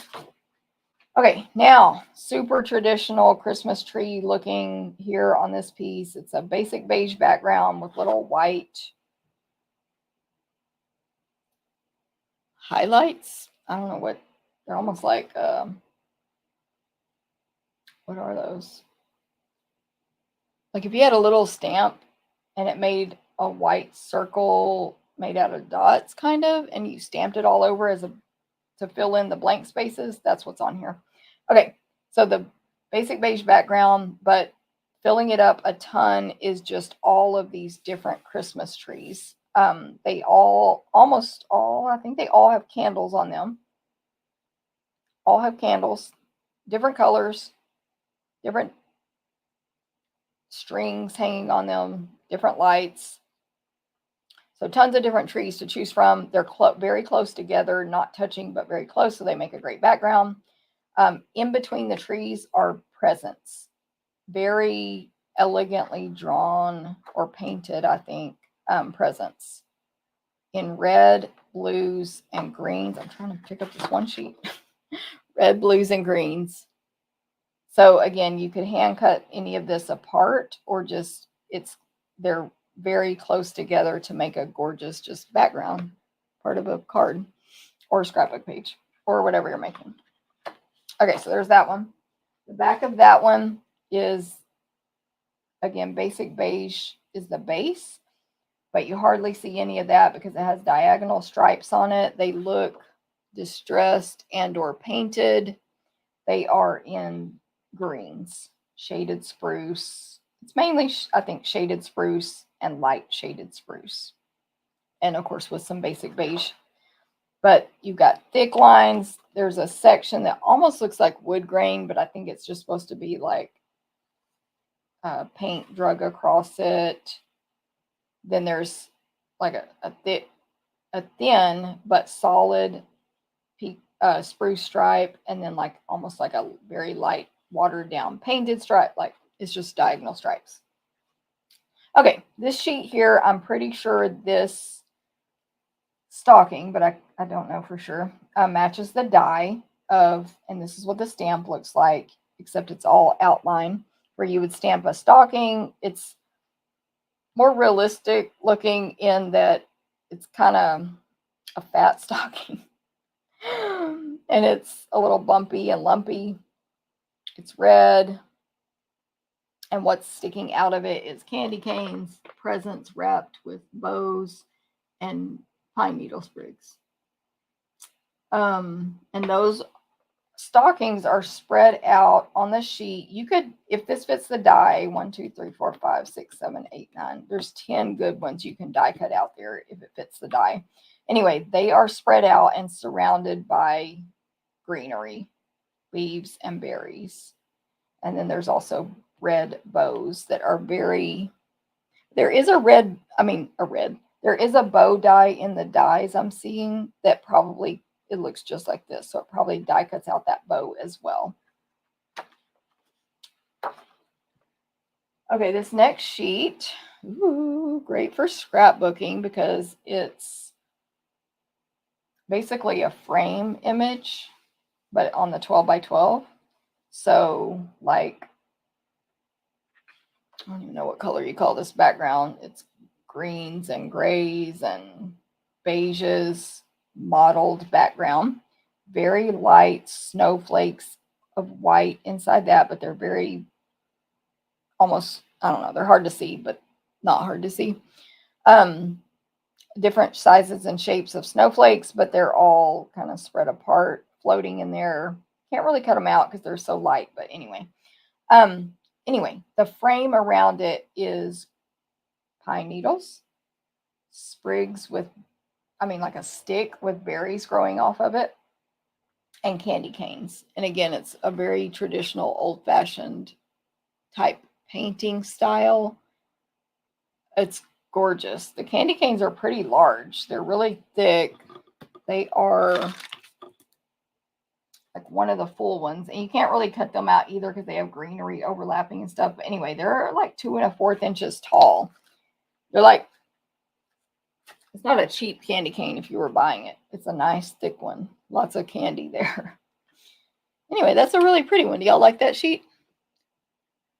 Okay, now super traditional Christmas tree looking here on this piece. It's a basic beige background with little white highlights. I don't know what they're, almost like what are those? Like if you had a little stamp and it made a white circle made out of dots, kind of, and you stamped it all over to fill in the blank spaces, that's what's on here. Okay, so the basic beige background, but filling it up a ton is just all of these different Christmas trees. They almost all, I think they all have candles on them. All have candles, different colors, different strings hanging on them, different lights. So tons of different trees to choose from. They're very close together, not touching, but very close, so they make a great background. In between the trees are presents, very elegantly drawn or painted, I think, presents in red, blues, and greens. I'm trying to pick up this one sheet. Red, blues, and greens. So again, you could hand cut any of this apart, or just they're very close together to make a gorgeous just background, part of a card or a scrapbook page or whatever you're making. Okay, so there's that one. The back of that one is, again, basic beige is the base. but you hardly see any of that because it has diagonal stripes on it. They look distressed and or painted. They are in greens, shaded spruce. It's mainly, I think, shaded spruce and light shaded spruce. And of course, with some basic beige. But you've got thick lines. There's a section that almost looks like wood grain, but I think it's just supposed to be like paint drug across it. Then there's like a thin but solid spruce stripe, and then like almost like a very light watered down painted stripe. Like it's just diagonal stripes. Okay, this sheet here, I'm pretty sure this stocking, but I don't know for sure, matches the die of, and this is what the stamp looks like, except it's all outline. Where you would stamp a stocking, it's more realistic looking in that it's kind of a fat stocking. And it's a little bumpy and lumpy. It's red. And what's sticking out of it is candy canes, presents wrapped with bows, and pine needle sprigs. And those stockings are spread out on the sheet. You could, if this fits the die, 1, 2, 3, 4, 5, 6, 7, 8, 9. There's 10 good ones you can die cut out there if it fits the die. Anyway, they are spread out and surrounded by greenery, leaves, and berries. And then there's also red bows that are very, there is a bow die in the dies I'm seeing that probably, it looks just like this. So it probably die cuts out that bow as well. Okay, this next sheet, ooh, great for scrapbooking because it's basically a frame image, but on the 12 by 12. So like, I don't even know what color you call this background. It's greens and grays and beiges, mottled background. Very light snowflakes of white inside that, but they're very almost, I don't know, they're hard to see, but not hard to see. Different sizes and shapes of snowflakes, but they're all kind of spread apart, floating in there. Can't really cut them out because they're so light, but anyway. Anyway, the frame around it is pine needles, sprigs with, like a stick with berries growing off of it, and candy canes. And again, it's a very traditional, old-fashioned type painting style. It's gorgeous. The candy canes are pretty large. They're really thick. They are like one of the full ones, and you can't really cut them out either because they have greenery overlapping and stuff. But anyway, they're like 2 1/4 inches tall. They're like, it's not a cheap candy cane if you were buying it. It's a nice thick one. Lots of candy there. Anyway, that's a really pretty one. Do y'all like that sheet?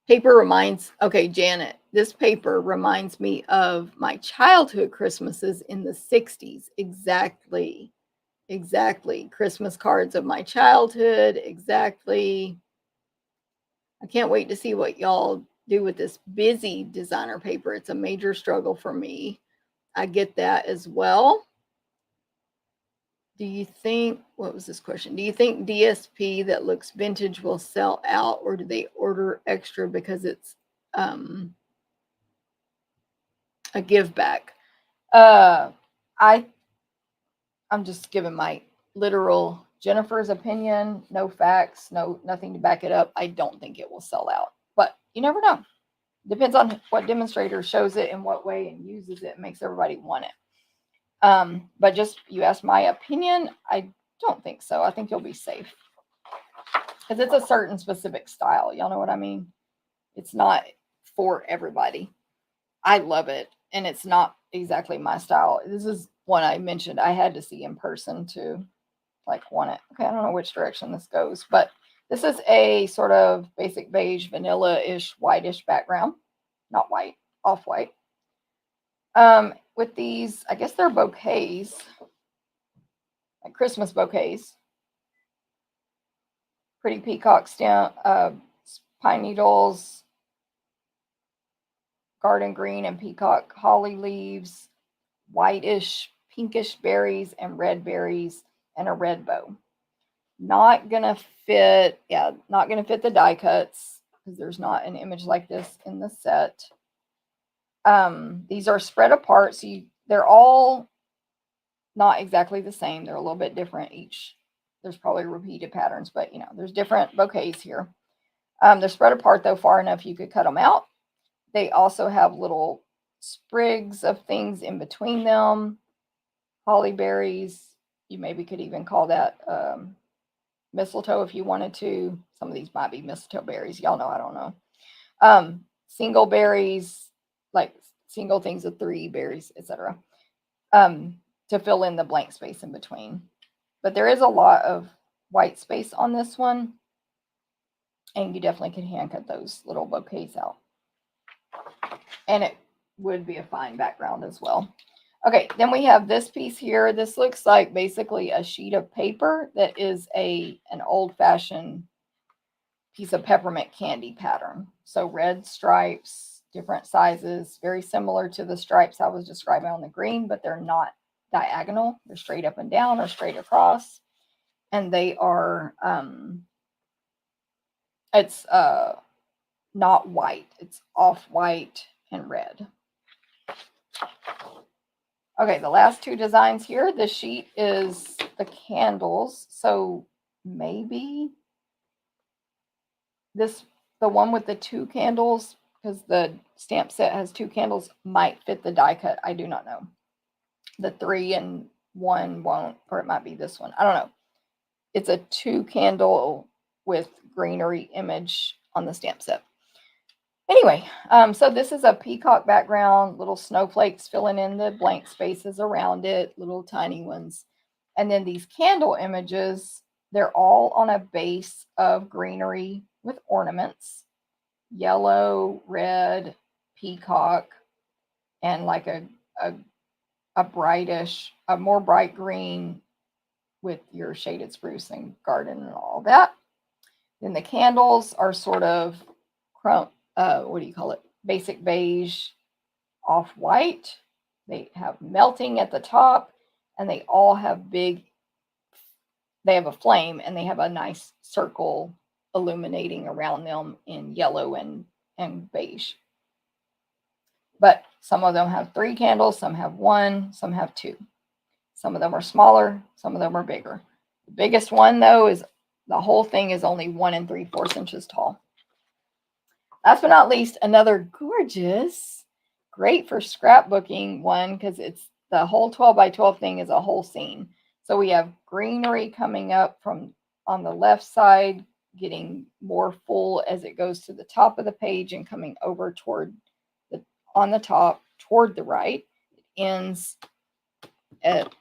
Paper reminds, okay, Janet, this paper reminds me of my childhood Christmases in the 60s. Exactly. Christmas cards of my childhood. Exactly. I can't wait to see what y'all do with this busy designer paper. It's a major struggle for me. I get that as well. Do you think, what was this question? Do you think DSP that looks vintage will sell out, or do they order extra because it's a give back? I'm just giving my literal Jennifer's opinion, no facts, nothing to back it up. I don't think it will sell out, but you never know. Depends on what demonstrator shows it in what way and uses it, makes everybody want it. But just, you asked my opinion, I don't think so. I think you'll be safe because it's a certain specific style. Y'all know what I mean? It's not for everybody. I love it, and it's not exactly my style. This is one I mentioned I had to see in person to like want it. Okay, I don't know which direction this goes, but this is a sort of basic beige, vanilla-ish, whitish background. Not white, off-white. With these, I guess they're bouquets, like Christmas bouquets. Pretty peacock stem, pine needles, garden green and peacock holly leaves, whitish, pinkish berries, and red berries, and a red bow. Not gonna fit, not gonna fit the die cuts because there's not an image like this in the set. These are spread apart, so they're all not exactly the same. They're a little bit different each. There's probably repeated patterns, but there's different bouquets here. They're spread apart though far enough you could cut them out. They also have little sprigs of things in between them. Holly berries. You maybe could even call that mistletoe if you wanted to. Some of these might be mistletoe berries. Y'all know I don't know. Single berries, like single things of 3 berries, etc. To fill in the blank space in between. But there is a lot of white space on this one. And you definitely can hand cut those little bouquets out. And it would be a fine background as well. Okay, then we have this piece here. This looks like basically a sheet of paper that is an old-fashioned piece of peppermint candy pattern. So red stripes, different sizes, very similar to the stripes I was describing on the green, but they're not diagonal. They're straight up and down or straight across. And they are, it's not white. It's off-white and red. Okay, the last 2 designs here. The sheet is the candles. So maybe the one with the 2 candles, because the stamp set has 2 candles, might fit the die cut. I do not know. The 3 and 1 won't, or it might be this one. I don't know. It's a 2 candle with greenery image on the stamp set. Anyway, so this is a peacock background, little snowflakes filling in the blank spaces around it, little tiny ones. And then these candle images, they're all on a base of greenery with ornaments, yellow, red, peacock, and like a brightish, a more bright green with your shaded spruce and garden and all that. Then the candles are sort of basic beige, off-white. They have melting at the top, and they all have they have a flame, and they have a nice circle illuminating around them in yellow and beige. But some of them have 3 candles, some have 1, some have 2. Some of them are smaller, some of them are bigger. The biggest one, though, is the whole thing is only 1 3/4 inches tall. Last but not least, another gorgeous, great for scrapbooking one, because it's the whole 12 by 12 thing is a whole scene. So we have greenery coming up from on the left side, getting more full as it goes to the top of the page and coming over on the top toward the right. It ends at,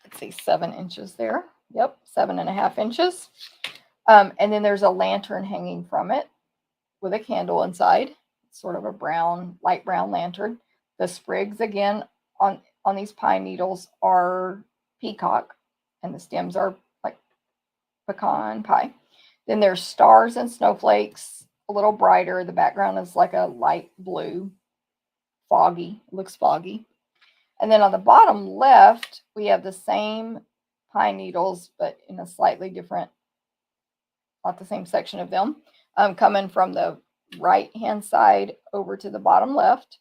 let's see, 7 inches there. Yep, 7.5 inches. And then there's a lantern hanging from it with a candle inside. It's sort of a light brown lantern. The sprigs, again, on these pine needles are peacock, and the stems are like pecan pie. Then there's stars and snowflakes, a little brighter. The background is like a light blue, foggy, looks foggy. And then on the bottom left, we have the same pine needles, but in a slightly different, not the same section of them, coming from the right-hand side over to the bottom left.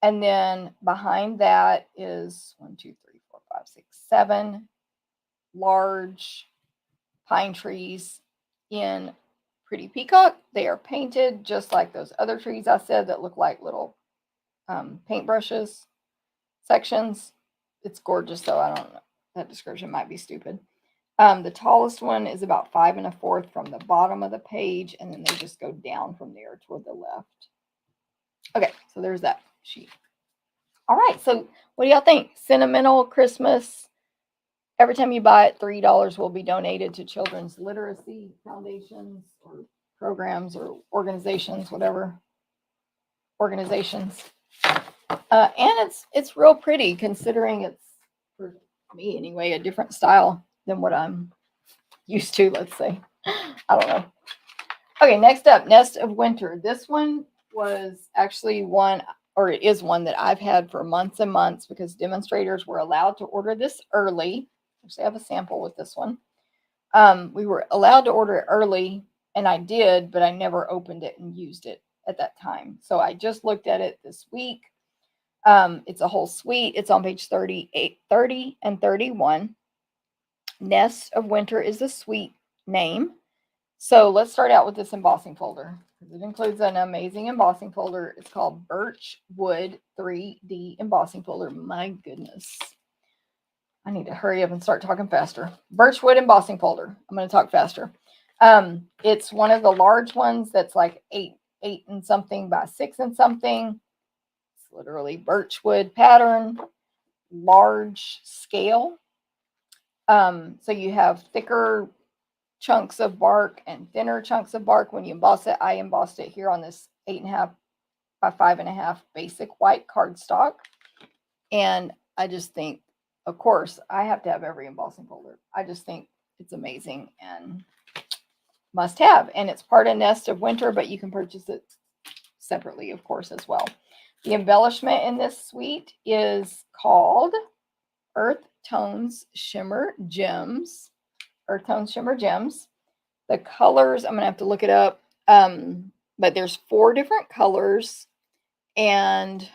And then behind that is 1, 2, 3, 4, 5, 6, 7 large pine trees in pretty peacock. They are painted just like those other trees I said that look like little paintbrushes sections. It's gorgeous, though. I don't know. That description might be stupid. The tallest one is about 5 1/4 from the bottom of the page, and then they just go down from there toward the left. Okay, so there's that sheet. All right, so what do y'all think? Sentimental Christmas. Every time you buy it, $3 will be donated to children's literacy foundations or programs or organizations, whatever organizations. And it's real pretty, considering it's, for me anyway, a different style than what I'm used to, let's say. I don't know. Okay, next up, Nest of Winter. This one was actually one, or it is one that I've had for months and months because demonstrators were allowed to order this early. Actually, I have a sample with this one. We were allowed to order it early, and I did, but I never opened it and used it at that time. So I just looked at it this week. It's a whole suite. It's on page 38, 30 and 31. Nest of Winter is the suite name. So let's start out with this embossing folder. It includes an amazing embossing folder. It's called Birch Wood 3D embossing folder. My goodness. I need to hurry up and start talking faster. Birchwood embossing folder. I'm going to talk faster. It's one of the large ones that's like 8 and something by 6 and something. It's literally birchwood pattern, large scale. So you have thicker chunks of bark and thinner chunks of bark when you emboss it. I embossed it here on this 8.5 by 5.5 basic white cardstock. And I just think, of course, I have to have every embossing folder. I just think it's amazing and must have. And it's part of Nest of Winter, but you can purchase it separately, of course, as well. The embellishment in this suite is called Earth Tones Shimmer Gems. Earth Tones Shimmer Gems. The colors, I'm going to have to look it up. But there's 4 different colors. And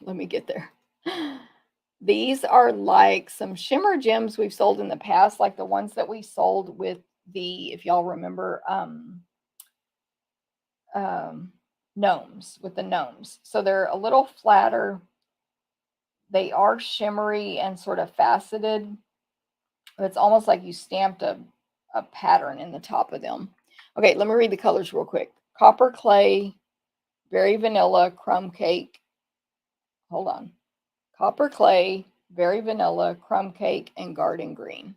let me get there. These are like some shimmer gems we've sold in the past, like the ones that we sold with the, if y'all remember, gnomes, with the gnomes. So they're a little flatter. They are shimmery and sort of faceted. It's almost like you stamped a pattern in the top of them. Okay, let me read the colors real quick. Copper clay, berry vanilla, crumb cake. Hold on. Copper clay, berry vanilla, crumb cake, and garden green.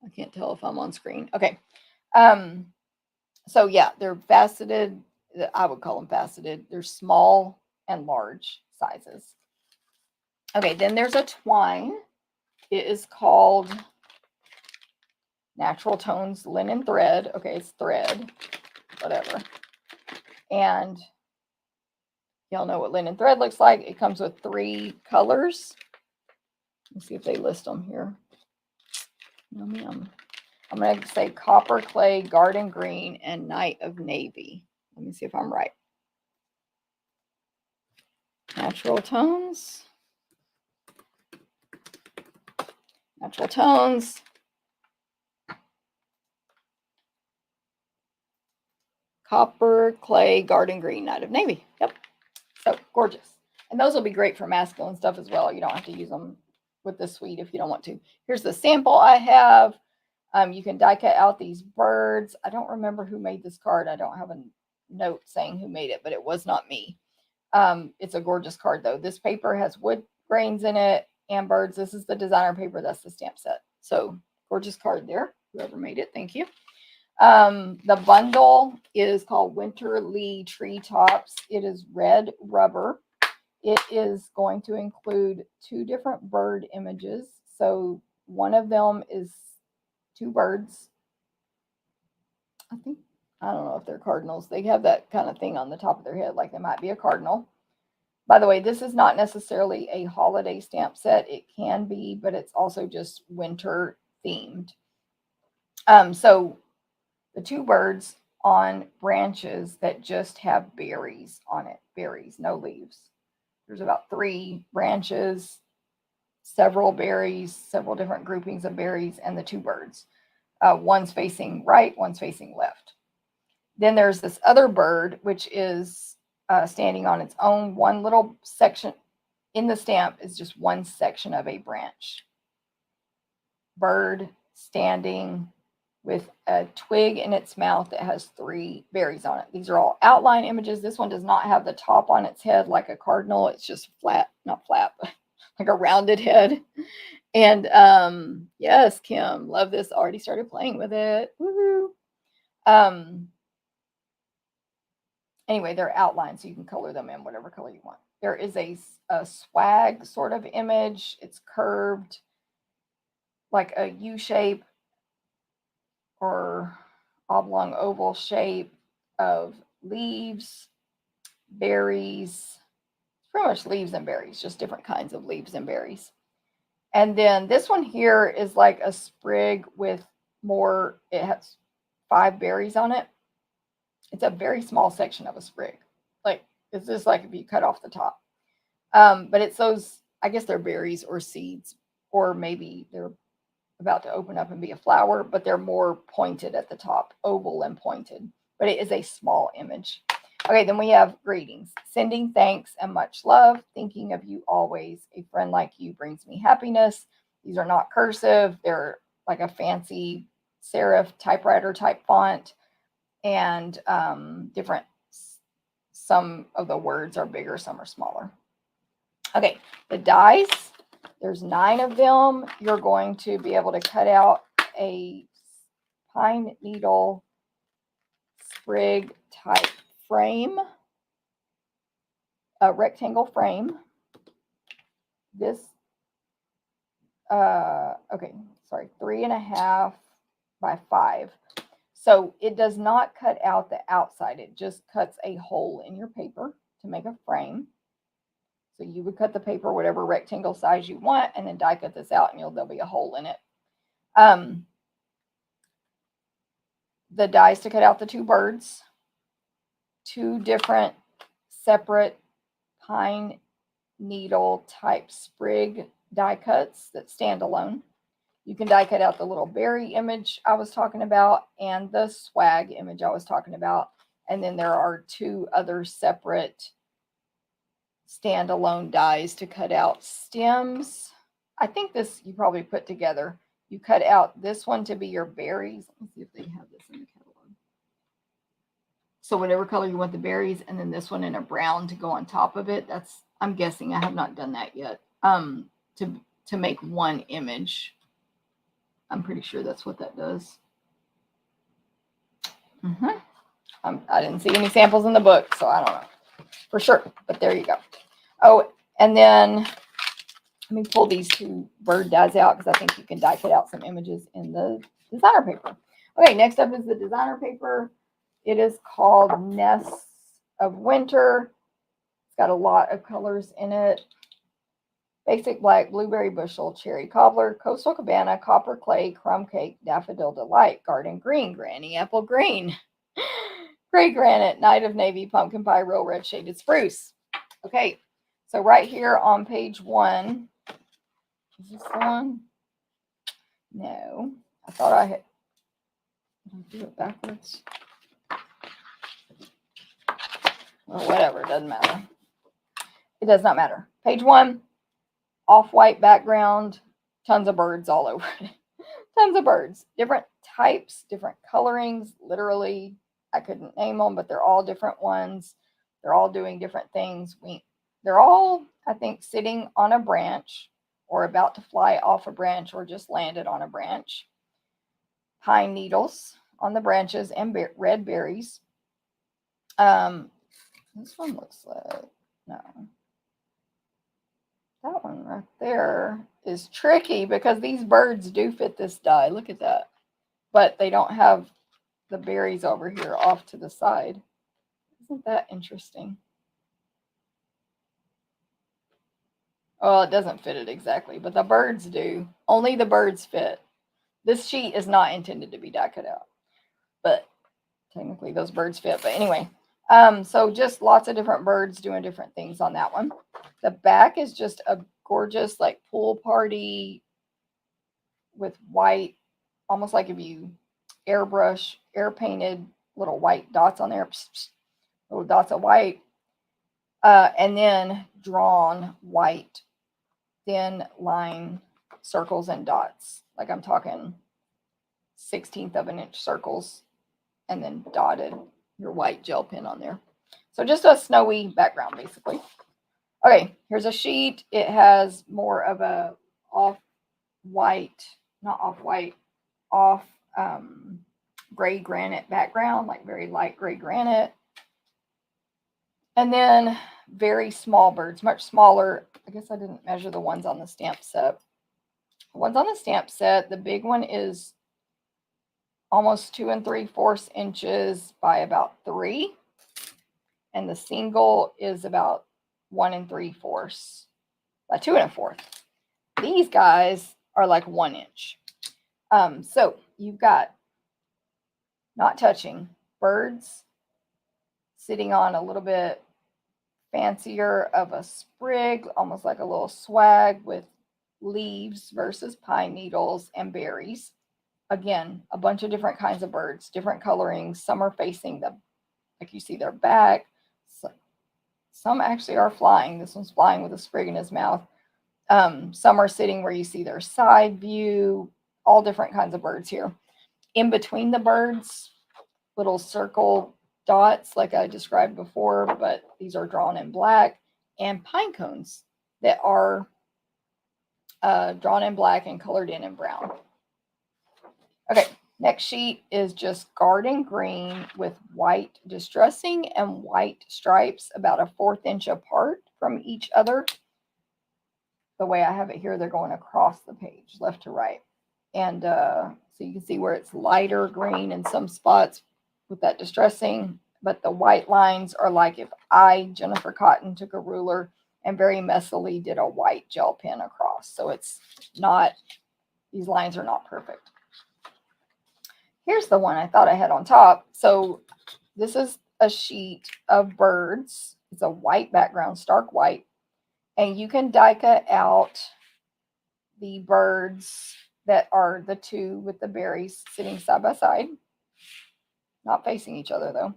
I can't tell if I'm on screen. Okay. So yeah, they're faceted. I would call them faceted. They're small and large sizes. Okay, then there's a twine. It is called Natural Tones Linen Thread. Okay, it's thread, whatever. And y'all know what linen thread looks like. It comes with 3 colors. Let's see if they list them here. No, ma'am. I'm going to say copper clay, garden green, and night of navy. Let me see if I'm right. Natural tones. Natural tones. Copper, clay, garden green, night of navy. Yep. So gorgeous. And those will be great for masculine stuff as well. You don't have to use them with the suite if you don't want to. Here's the sample I have. You can die cut out these birds. I don't remember who made this card. I don't have a note saying who made it, but it was not me. It's a gorgeous card though. This paper has wood grains in it and birds. This is the designer paper. That's the stamp set. So gorgeous card there. Whoever made it, thank you. The bundle is called Winterly Treetops. It is red rubber. It is going to include 2 different bird images. So one of them is 2 birds. I don't know if they're cardinals. They have that kind of thing on the top of their head, like they might be a cardinal. By the way, this is not necessarily a holiday stamp set. It can be, but it's also just winter themed. So the 2 birds on branches that just have berries on it. Berries, no leaves. There's about 3 branches, several berries, several different groupings of berries, and the 2 birds. One's facing right, one's facing left. Then there's this other bird, which is standing on its own. One little section in the stamp is just one section of a branch. Bird standing with a twig in its mouth that has 3 berries on it. These are all outline images. This one does not have the top on its head like a cardinal. It's just flat, not flat, but like a rounded head. And yes, Kim, love this. Already started playing with it. Woohoo. Anyway, they're outlined, so you can color them in whatever color you want. There is a swag sort of image. It's curved like a U shape, or oblong oval shape of leaves, berries, pretty much leaves and berries, just different kinds of leaves and berries. And then this one here is like a sprig with more, it has 5 berries on it. It's a very small section of a sprig. Like, it's just like if you cut off the top. But it's those, I guess they're berries or seeds, or maybe they're about to open up and be a flower, but they're more pointed at the top, oval and pointed. But it is a small image. Okay, then we have greetings. Sending thanks and much love. Thinking of you always. A friend like you brings me happiness. These are not cursive. They're like a fancy serif typewriter type font. And different, some of the words are bigger, some are smaller. Okay, the dies, there's 9 of them. You're going to be able to cut out a pine needle sprig type frame, a rectangle frame. This, okay, sorry, 3.5 by 5. So it does not cut out the outside. It just cuts a hole in your paper to make a frame. So you would cut the paper whatever rectangle size you want, and then die cut this out, and there'll be a hole in it. The dies to cut out the 2 birds, 2 different separate pine needle type sprig die cuts that stand alone. You can die cut out the little berry image I was talking about and the swag image I was talking about. And then there are 2 other separate standalone dies to cut out stems. I think this you probably put together. You cut out this one to be your berries. Let me see if they have this in the catalog. So whatever color you want the berries, and then this one in a brown to go on top of it. That's, I'm guessing, I have not done that yet. To make one image. I'm pretty sure that's what that does. I didn't see any samples in the book, so I don't know for sure, but there you go. Oh, and then let me pull these 2 bird dies out because I think you can die cut out some images in the designer paper. Okay, next up is the designer paper. It is called Nests of Winter. It's got a lot of colors in it. Basic black, blueberry bushel, cherry cobbler, coastal cabana, copper clay, crumb cake, daffodil delight, garden green, granny apple green, gray granite, night of navy, pumpkin pie, real red shaded spruce. Okay, so right here on page 1, is this the one? No, I thought I had. Did I do it backwards? Well, whatever, it doesn't matter. It does not matter. Page 1. Off-white background, tons of birds all over it. Tons of birds, different types, different colorings. Literally, I couldn't name them, but they're all different ones. They're all doing different things. They're all, I think, sitting on a branch or about to fly off a branch or just landed on a branch. Pine needles on the branches and red berries. This one looks like, no. That one right there is tricky because these birds do fit this die. Look at that. But they don't have the berries over here off to the side. Isn't that interesting? Well, it doesn't fit it exactly, but the birds do. Only the birds fit. This sheet is not intended to be die cut out, but technically those birds fit. But anyway, so just lots of different birds doing different things on that one. The back is just a gorgeous like pool party with white, almost like if you airbrush, air painted little white dots on there, little dots of white, and then drawn white thin line circles and dots. Like I'm talking 1/16 of an inch circles, and then dotted your white gel pen on there. So just a snowy background, basically. Okay, here's a sheet. It has more of a off-white, not off-white, off gray granite background, like very light gray granite. And then very small birds, much smaller. I guess I didn't measure the ones on the stamp set. The ones on the stamp set, the big one is almost 2 3/4 inches by about 3. And the single is about 1 3/4 by 2 1/4. These guys are like 1 inch. So you've got, not touching, birds sitting on a little bit fancier of a sprig, almost like a little swag with leaves versus pine needles and berries. Again, a bunch of different kinds of birds, different colorings. Some are facing the, like you see their back. Some actually are flying. This one's flying with a sprig in his mouth. Some are sitting where you see their side view. All different kinds of birds here. In between the birds, little circle dots like I described before, but these are drawn in black, and pine cones that are drawn in black and colored in brown. Okay, next sheet is just garden green with white distressing and white stripes about a 1/4 inch apart from each other. The way I have it here, they're going across the page, left to right. And so you can see where it's lighter green in some spots with that distressing, but the white lines are like if I, Jennifer Cotton, took a ruler and very messily did a white gel pen across. So it's not, these lines are not perfect. Here's the one I thought I had on top. So this is a sheet of birds. It's a white background, stark white. And you can die cut out the birds that are the two with the berries sitting side by side, not facing each other though.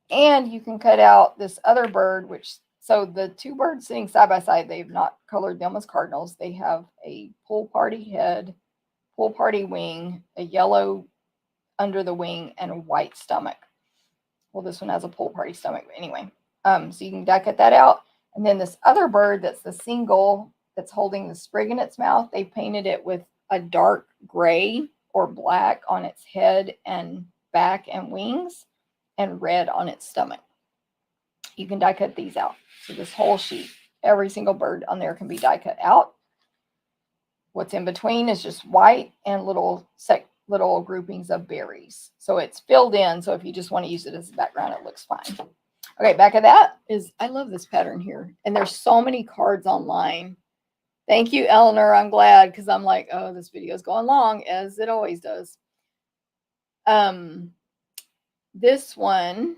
And you can cut out this other bird, which, so the two birds sitting side by side, they've not colored them as cardinals. They have a pool party head, pool party wing, a yellow under the wing, and a white stomach. Well, this one has a pool party stomach, but anyway. So you can die cut that out. And then this other bird that's the single that's holding the sprig in its mouth, they painted it with a dark gray or black on its head and back and wings, and red on its stomach. You can die cut these out. So this whole sheet, every single bird on there can be die cut out. What's in between is just white and little groupings of berries. So it's filled in. So if you just want to use it as a background, it looks fine. Okay, back of that is, I love this pattern here. And there's so many cards online. Thank you, Eleanor. I'm glad, because I'm like, oh, this video is going long, as it always does. This one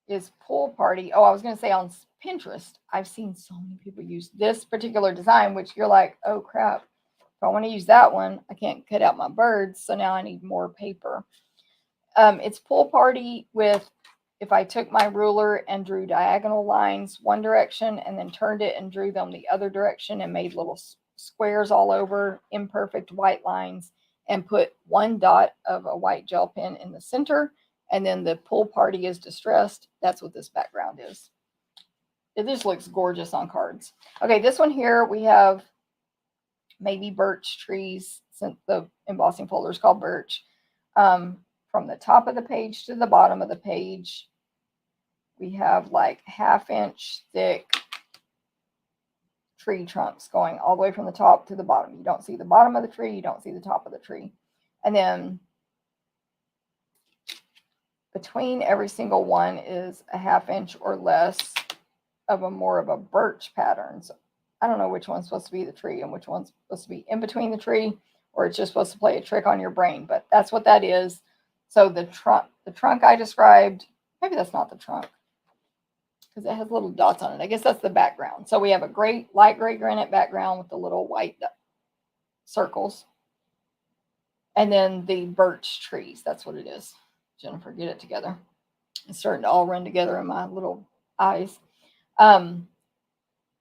is pool party. Oh, I was going to say on Pinterest, I've seen so many people use this particular design, which you're like, oh crap, if I want to use that one, I can't cut out my birds. So now I need more paper. It's pool party with, if I took my ruler and drew diagonal lines one direction and then turned it and drew them the other direction and made little squares all over, imperfect white lines, and put one dot of a white gel pen in the center, and then the pool party is distressed. That's what this background is. It just looks gorgeous on cards. Okay, this one here, we have maybe birch trees, since the embossing folder is called birch. From the top of the page to the bottom of the page, we have like 1/2 inch thick tree trunks going all the way from the top to the bottom. You don't see the bottom of the tree, you don't see the top of the tree. And then between every single one is a 1/2 inch or less of a more of a birch pattern. So I don't know which one's supposed to be the tree and which one's supposed to be in between the tree, or it's just supposed to play a trick on your brain, but that's what that is. So the trunk I described, maybe that's not the trunk, because it has little dots on it. I guess that's the background. So we have a light gray granite background with the little white circles. And then the birch trees, that's what it is. Jennifer, get it together. It's starting to all run together in my little eyes.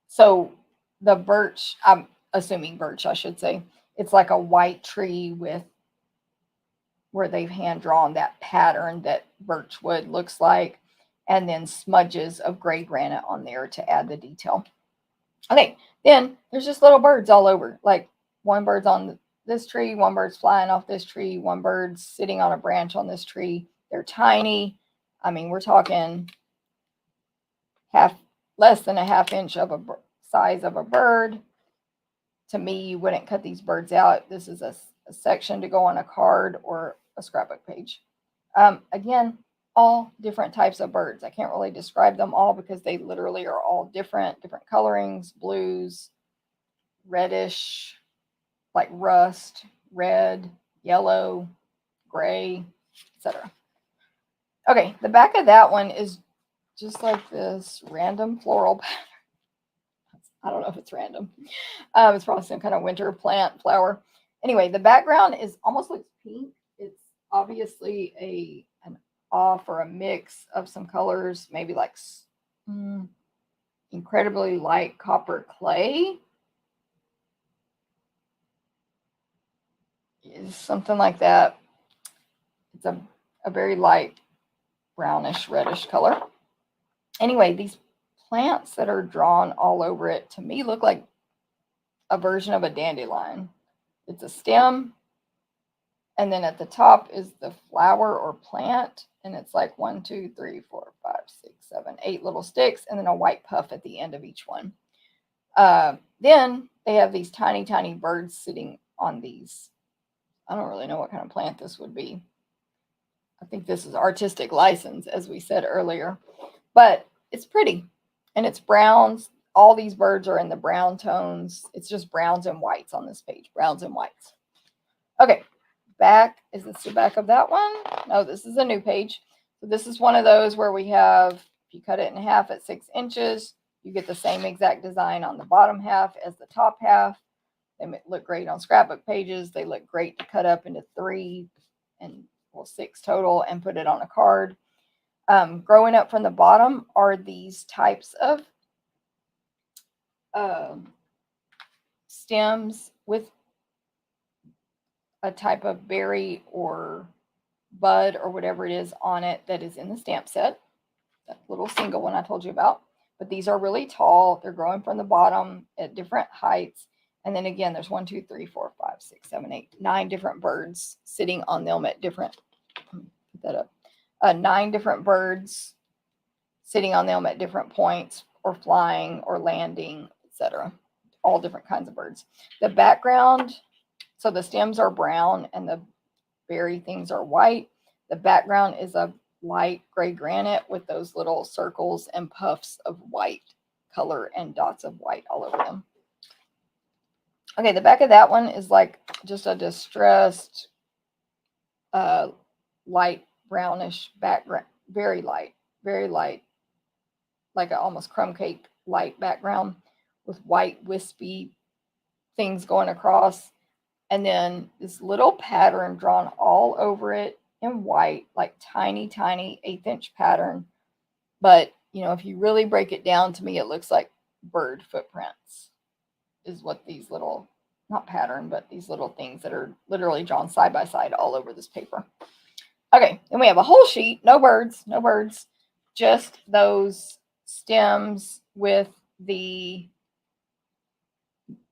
So the birch, I'm assuming birch, I should say, it's like a white tree with, where they've hand drawn that pattern that birch wood looks like, and then smudges of gray granite on there to add the detail. Okay, then there's just little birds all over. Like one bird's on this tree, one bird's flying off this tree, one bird's sitting on a branch on this tree. They're tiny. I mean, we're talking less than a 1/2 inch of a size of a bird. To me, you wouldn't cut these birds out. This is a section to go on a card or a scrapbook page. Again, all different types of birds. I can't really describe them all because they literally are all different colorings, blues, reddish, like rust, red, yellow, gray, etc. Okay, the back of that one is just like this random floral pattern. I don't know if it's random. It's probably some kind of winter plant flower. Anyway, the background is almost looks pink. It's obviously an off or a mix of some colors, maybe like incredibly light copper clay. Is something like that. It's a very light brownish reddish color. Anyway, these plants that are drawn all over it to me look like a version of a dandelion. It's a stem, and then at the top is the flower or plant, and it's like 1, 2, 3, 4, 5, 6, 7, 8 little sticks, and then a white puff at the end of each one. Then they have these tiny, tiny birds sitting on these. I don't really know what kind of plant this would be. I think this is artistic license, as we said earlier, but it's pretty, and it's browns. All these birds are in the brown tones. It's just browns and whites on this page, browns and whites. Okay, back. Is this the back of that one? No, this is a new page. So this is one of those where we have, if you cut it in half at 6 inches, you get the same exact design on the bottom half as the top half. They look great on scrapbook pages. They look great to cut up into 3 and 6 total and put it on a card. Growing up from the bottom are these types of stems with a type of berry or bud or whatever it is on it that is in the stamp set. That little single one I told you about. But these are really tall. They're growing from the bottom at different heights. And then again, there's 1, 2, 3, 4, 5, 6, 7, 8, 9 different birds sitting on them at different, put that up, 9 different birds sitting on them at different points, or flying or landing, etc. All different kinds of birds. The background, so the stems are brown and the berry things are white. The background is a light gray granite with those little circles and puffs of white color and dots of white all over them. Okay, the back of that one is like just a distressed light brownish background, very light, like an almost crumb cake light background with white wispy things going across, and then this little pattern drawn all over it in white, like tiny 1/8 inch pattern. But you know, if you really break it down, to me it looks like bird footprints is what these little, not pattern, but these little things that are literally drawn side by side all over this paper. Okay, and we have a whole sheet, no birds, just those stems with the,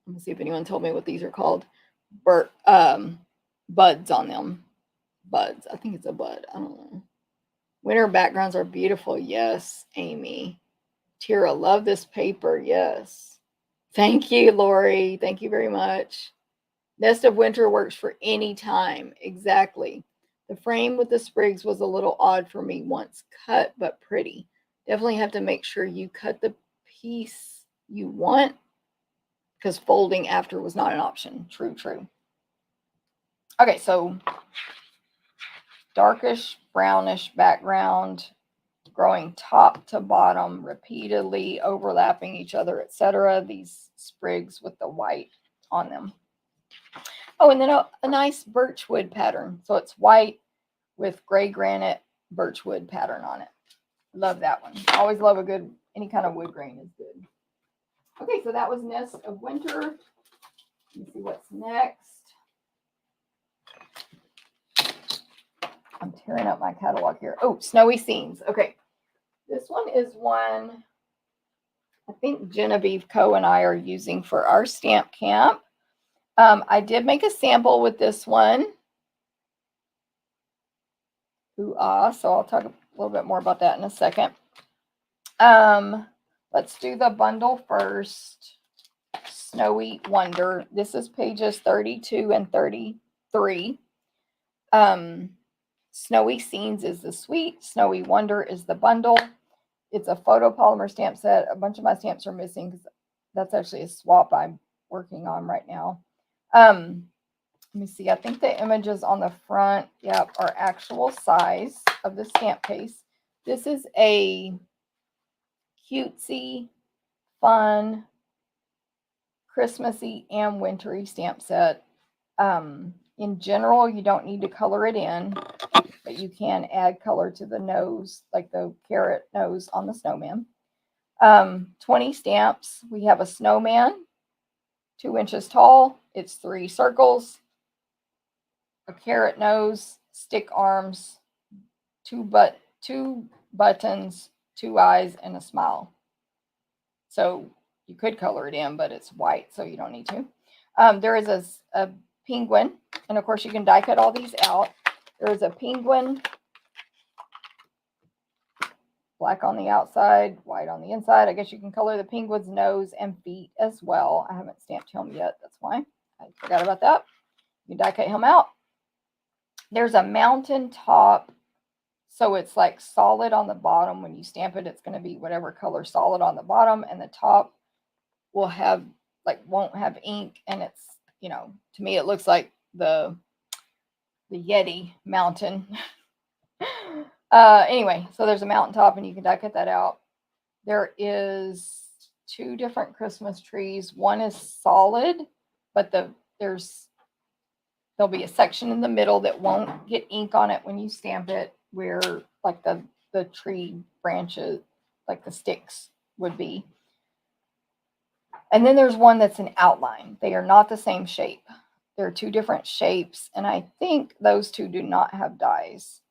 let me see if anyone told me what these are called, buds on them. Buds, I think it's a bud, I don't know. Winter backgrounds are beautiful, yes, Amy. Tira, love this paper, yes. Thank you, Lori. Thank you very much. Nest of Winter works for any time. Exactly. The frame with the sprigs was a little odd for me once. Cut, but pretty. Definitely have to make sure you cut the piece you want, because folding after was not an option. True. Okay, so darkish brownish background, growing top to bottom, repeatedly overlapping each other, etc. These sprigs with the white on them. Oh, and then a nice birchwood pattern. So it's white with gray granite birchwood pattern on it. Love that one. Always love a good, any kind of wood grain is good. Okay, so that was Nest of Winter. Let me see what's next. I'm tearing up my catalog here. Oh, Snowy Scenes. Okay. This one is one I think Genevieve Coe and I are using for our stamp camp. I did make a sample with this one. So I'll talk a little bit more about that in a second. Let's do the bundle first. Snowy Wonder. This is pages 32 and 33. Snowy Scenes is the suite. Snowy Wonder is the bundle. It's a photopolymer stamp set. A bunch of my stamps are missing because that's actually a swap I'm working on right now. Let me see. I think the images on the front, yep, are actual size of the stamp case. This is a cutesy, fun, Christmassy, and wintry stamp set. In general, you don't need to color it in, but you can add color to the nose, like the carrot nose on the snowman. 20 stamps. We have a snowman, 2 inches tall. It's 3 circles, a carrot nose, stick arms, 2 buttons, 2 eyes, and a smile. So you could color it in, but it's white, so you don't need to. There is a penguin, and of course you can die cut all these out. There is a penguin, black on the outside, white on the inside. I guess you can color the penguin's nose and feet as well. I haven't stamped him yet, that's why I forgot about that. You die cut him out. There's a mountain top, so it's like solid on the bottom. When you stamp it, it's going to be whatever color solid on the bottom, and the top will have, like, won't have ink, and it's, you know, to me it looks like the Yeti mountain. Anyway, so there's a mountaintop, and you can die cut that out. There is 2 different Christmas trees. One is solid, but there'll be a section in the middle that won't get ink on it when you stamp it, where like the tree branches, like the sticks would be. And then there's one that's an outline. They are not the same shape. There are 2 different shapes, and I think those 2 do not have dies.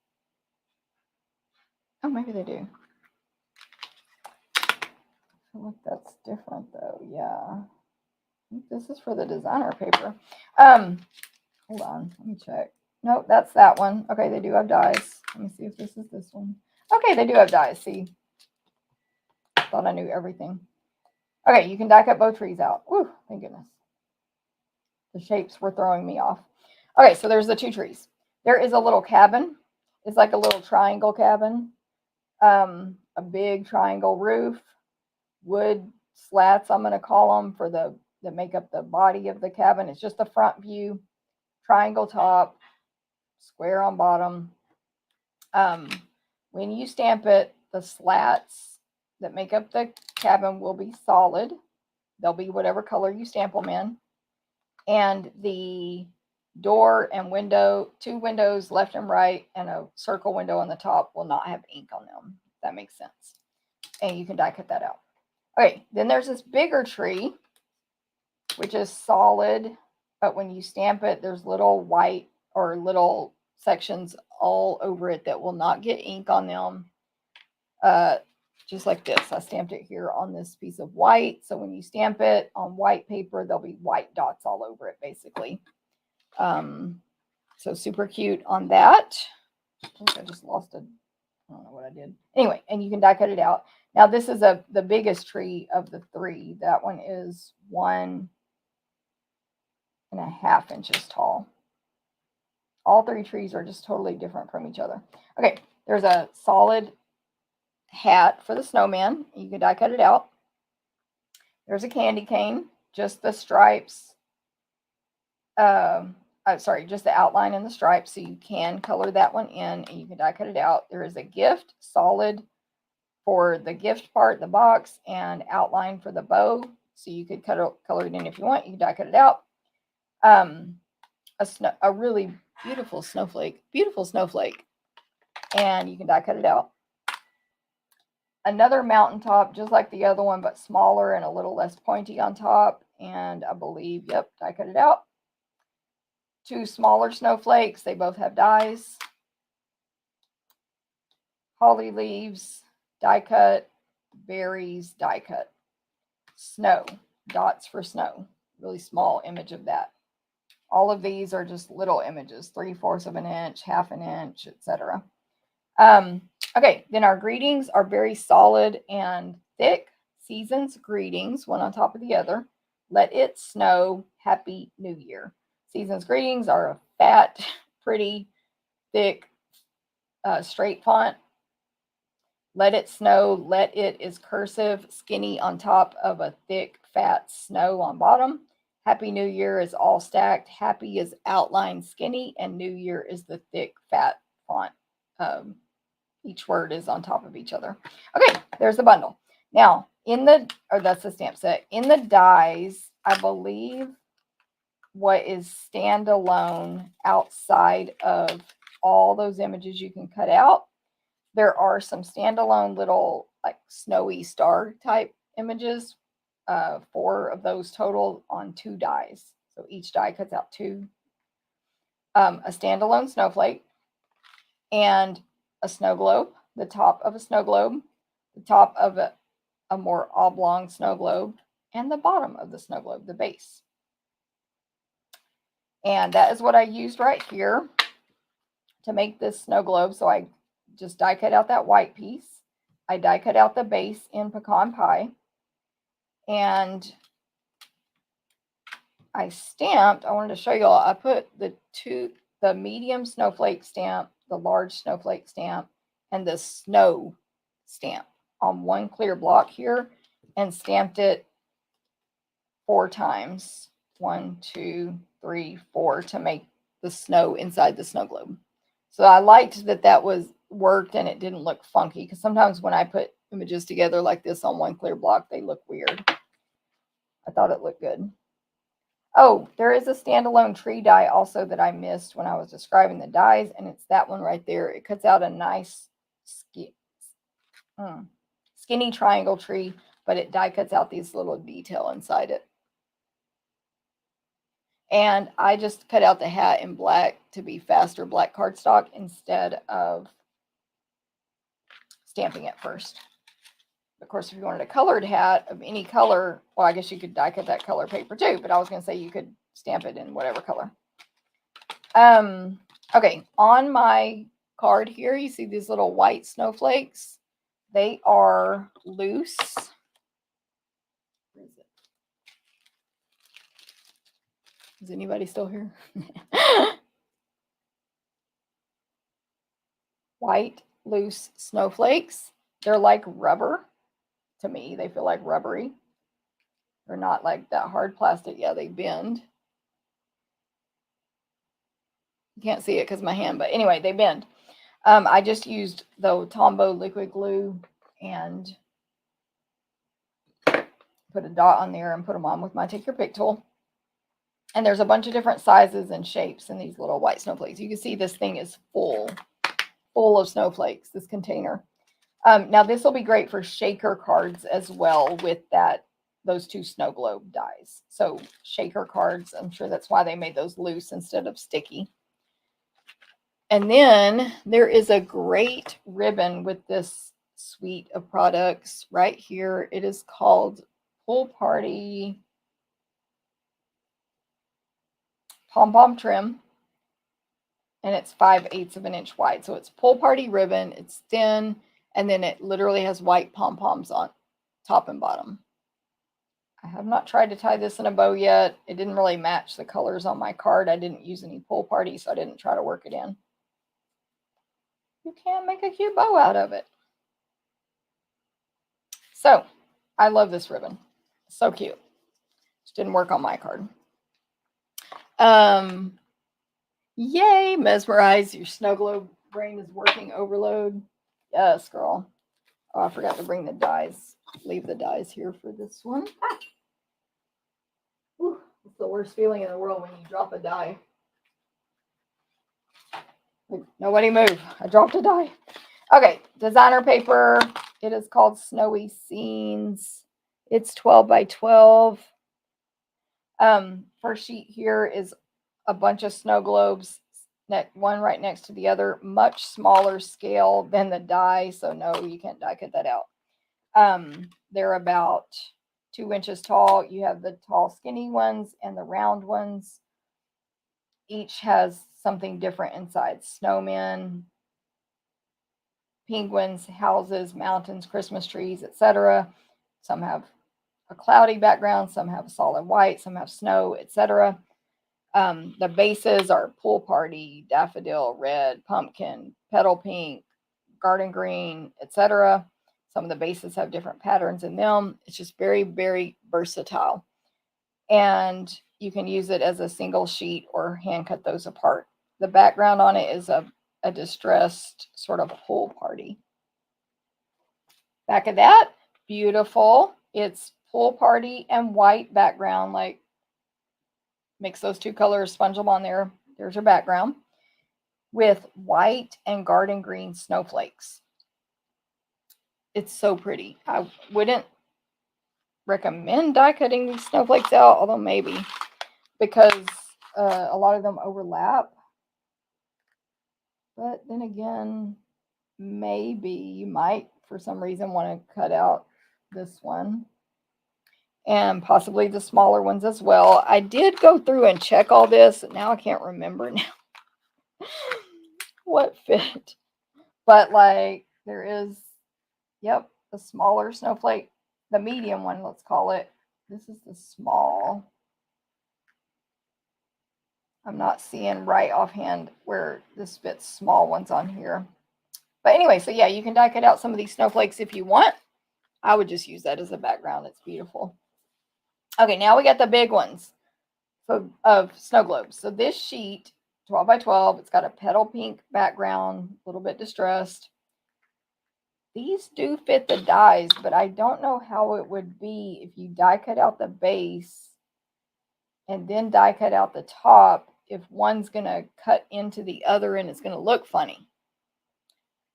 Oh, maybe they do. I feel like that's different though. Yeah. I think this is for the designer paper. Hold on, let me check. Nope, that's that one. Okay, they do have dies. Let me see if this is this one. Okay, they do have dies. See, thought I knew everything. Okay, you can die cut both trees out. Woo, thank goodness. The shapes were throwing me off. Okay, so there's the 2 trees. There is a little cabin. It's like a little triangle cabin. A big triangle roof, wood slats, I'm going to call them, for that make up the body of the cabin. It's just the front view, triangle top, square on bottom. When you stamp it, the slats that make up the cabin will be solid. They'll be whatever color you stamp them in. And the door and window, 2 windows left and right, and a circle window on the top will not have ink on them. If that makes sense. And you can die cut that out. Okay, then there's this bigger tree, which is solid, but when you stamp it, there's little white or little sections all over it that will not get ink on them. Just like this. I stamped it here on this piece of white. So when you stamp it on white paper, there'll be white dots all over it, basically. So super cute on that. I think I just lost I don't know what I did. Anyway, and you can die cut it out. Now this is the biggest tree of the 3. That one is 1.5 inches tall. All 3 trees are just totally different from each other. Okay, there's a solid hat for the snowman. You can die cut it out. There's a candy cane, just the stripes. Sorry, just the outline and the stripes. So you can color that one in, and you can die cut it out. There is a gift, solid for the gift part, the box, and outline for the bow. So you could color it in if you want. You can die cut it out. A really beautiful snowflake, and you can die cut it out. Another mountaintop, just like the other one, but smaller and a little less pointy on top. And I believe, yep, die cut it out. 2 smaller snowflakes. They both have dies. Holly leaves, die cut. Berries, die cut. Snow, dots for snow. Really small image of that. All of these are just little images, 3/4 of an inch, 1/2 an inch, etc. Okay, then our greetings are very solid and thick. Season's greetings, one on top of the other. Let it snow. Happy New Year. Season's greetings are a fat, pretty thick, straight font. Let it snow. Let it is cursive, skinny on top of a thick, fat snow on bottom. Happy New Year is all stacked. Happy is outlined skinny, and New Year is the thick, fat font. Each word is on top of each other. Okay, there's the bundle. Now, that's the stamp set. In the dies, I believe what is standalone outside of all those images you can cut out, there are some standalone little like snowy star type images, 4 of those total on 2 dies. So each die cuts out 2. A standalone snowflake and a snow globe, the top of a snow globe, the top of a more oblong snow globe, and the bottom of the snow globe, the base. And that is what I used right here to make this snow globe. So I just die cut out that white piece. I die cut out the base in pecan pie. And I stamped, I wanted to show you all, I put the medium snowflake stamp, the large snowflake stamp, and the snow stamp on one clear block here and stamped it 4 times. 1, 2, 3, 4 to make the snow inside the snow globe. So I liked that was worked and it didn't look funky, because sometimes when I put images together like this on one clear block, they look weird. I thought it looked good. Oh, there is a standalone tree die also that I missed when I was describing the dies, and it's that one right there. It cuts out a nice skinny triangle tree, but it die cuts out these little detail inside it. And I just cut out the hat in black to be faster black cardstock instead of stamping it first. Of course, if you wanted a colored hat of any color, well, I guess you could die cut that color paper too, but I was going to say you could stamp it in whatever color. Okay, on my card here, you see these little white snowflakes. They are loose. Where is it? Is anybody still here? White, loose snowflakes. They're like rubber. To me, they feel like rubbery. They're not like that hard plastic. Yeah, they bend. You can't see it because of my hand, but anyway, they bend. I just used the Tombow liquid glue and put a dot on there and put them on with my Take Your Pick tool. And there's a bunch of different sizes and shapes in these little white snowflakes. You can see this thing is full of snowflakes, this container. Now this will be great for shaker cards as well with those 2 snow globe dies. So shaker cards, I'm sure that's why they made those loose instead of sticky. And then there is a great ribbon with this suite of products right here. It is called Pool Party Pom Pom Trim. And it's 5/8 of an inch wide. So it's Pool Party ribbon. It's thin. And then it literally has white pom-poms on top and bottom. I have not tried to tie this in a bow yet. It didn't really match the colors on my card. I didn't use any Pool Party, so I didn't try to work it in. You can make a cute bow out of it. So, I love this ribbon. So cute. Just didn't work on my card. Yay, mesmerize. Your snow globe brain is working overload. Yes, girl. Oh, I forgot to bring the dies. Leave the dies here for this one. Whew, it's the worst feeling in the world when you drop a die. Like, nobody move. I dropped a die. Okay, designer paper. It is called Snowy Scenes. It's 12 by 12. First sheet here is a bunch of snow globes, one right next to the other, much smaller scale than the die, so no, you can't die cut that out. They're about 2 inches tall. You have the tall skinny ones and the round ones. Each has something different inside. Snowmen, penguins, houses, mountains, Christmas trees, etc. Some have a cloudy background, some have solid white, some have snow, etc. The bases are Pool Party, Daffodil, Red, Pumpkin, Petal Pink, Garden Green, etc. Some of the bases have different patterns in them. It's just very, very versatile. And you can use it as a single sheet or hand cut those apart. The background on it is a distressed sort of pool party. Back of that, beautiful. It's Pool Party and white background, like mix those two colors, sponge them on there. There's your background with white and garden green snowflakes. It's so pretty. I wouldn't recommend die cutting these snowflakes out, although maybe, because a lot of them overlap. But then again, maybe you might, for some reason, want to cut out this one and possibly the smaller ones as well. I did go through and check all this. Now I can't remember now what fit. But like there is, yep, the smaller snowflake, the medium one, let's call it. This is the small. I'm not seeing right offhand where this fits small ones on here. But anyway, so yeah, you can die cut out some of these snowflakes if you want. I would just use that as a background. It's beautiful. Okay, now we got the big ones of snow globes. So this sheet, 12 by 12, it's got a petal pink background, a little bit distressed. These do fit the dies, but I don't know how it would be if you die cut out the base and then die cut out the top, if one's going to cut into the other and it's going to look funny.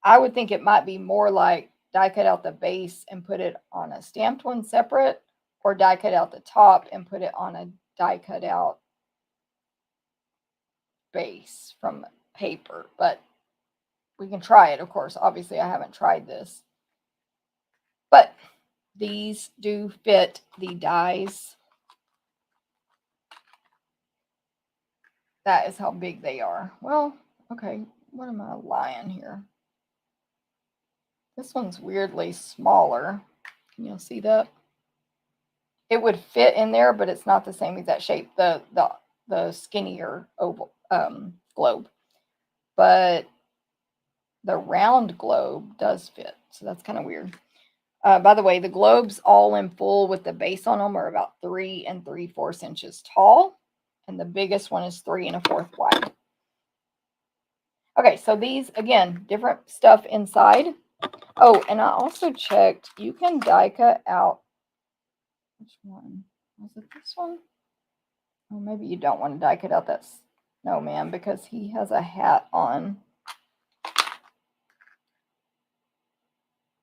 I would think it might be more like die cut out the base and put it on a stamped one separate, or die cut out the top and put it on a die cut out base from paper. But we can try it, of course. Obviously, I haven't tried this. But these do fit the dies. That is how big they are. Well, okay, what am I lying here? This one's weirdly smaller. Can you see that? It would fit in there, but it's not the same exact shape. The skinnier oval globe, but the round globe does fit. So that's kind of weird. By the way, the globes all in full with the base on them are about 3 3/4 inches tall, and the biggest one is 3 1/4 wide. Okay, so these again, different stuff inside. Oh, and I also checked. You can die cut out. Which one? Was it this one? Oh, maybe you don't want to die cut out that snowman because he has a hat on.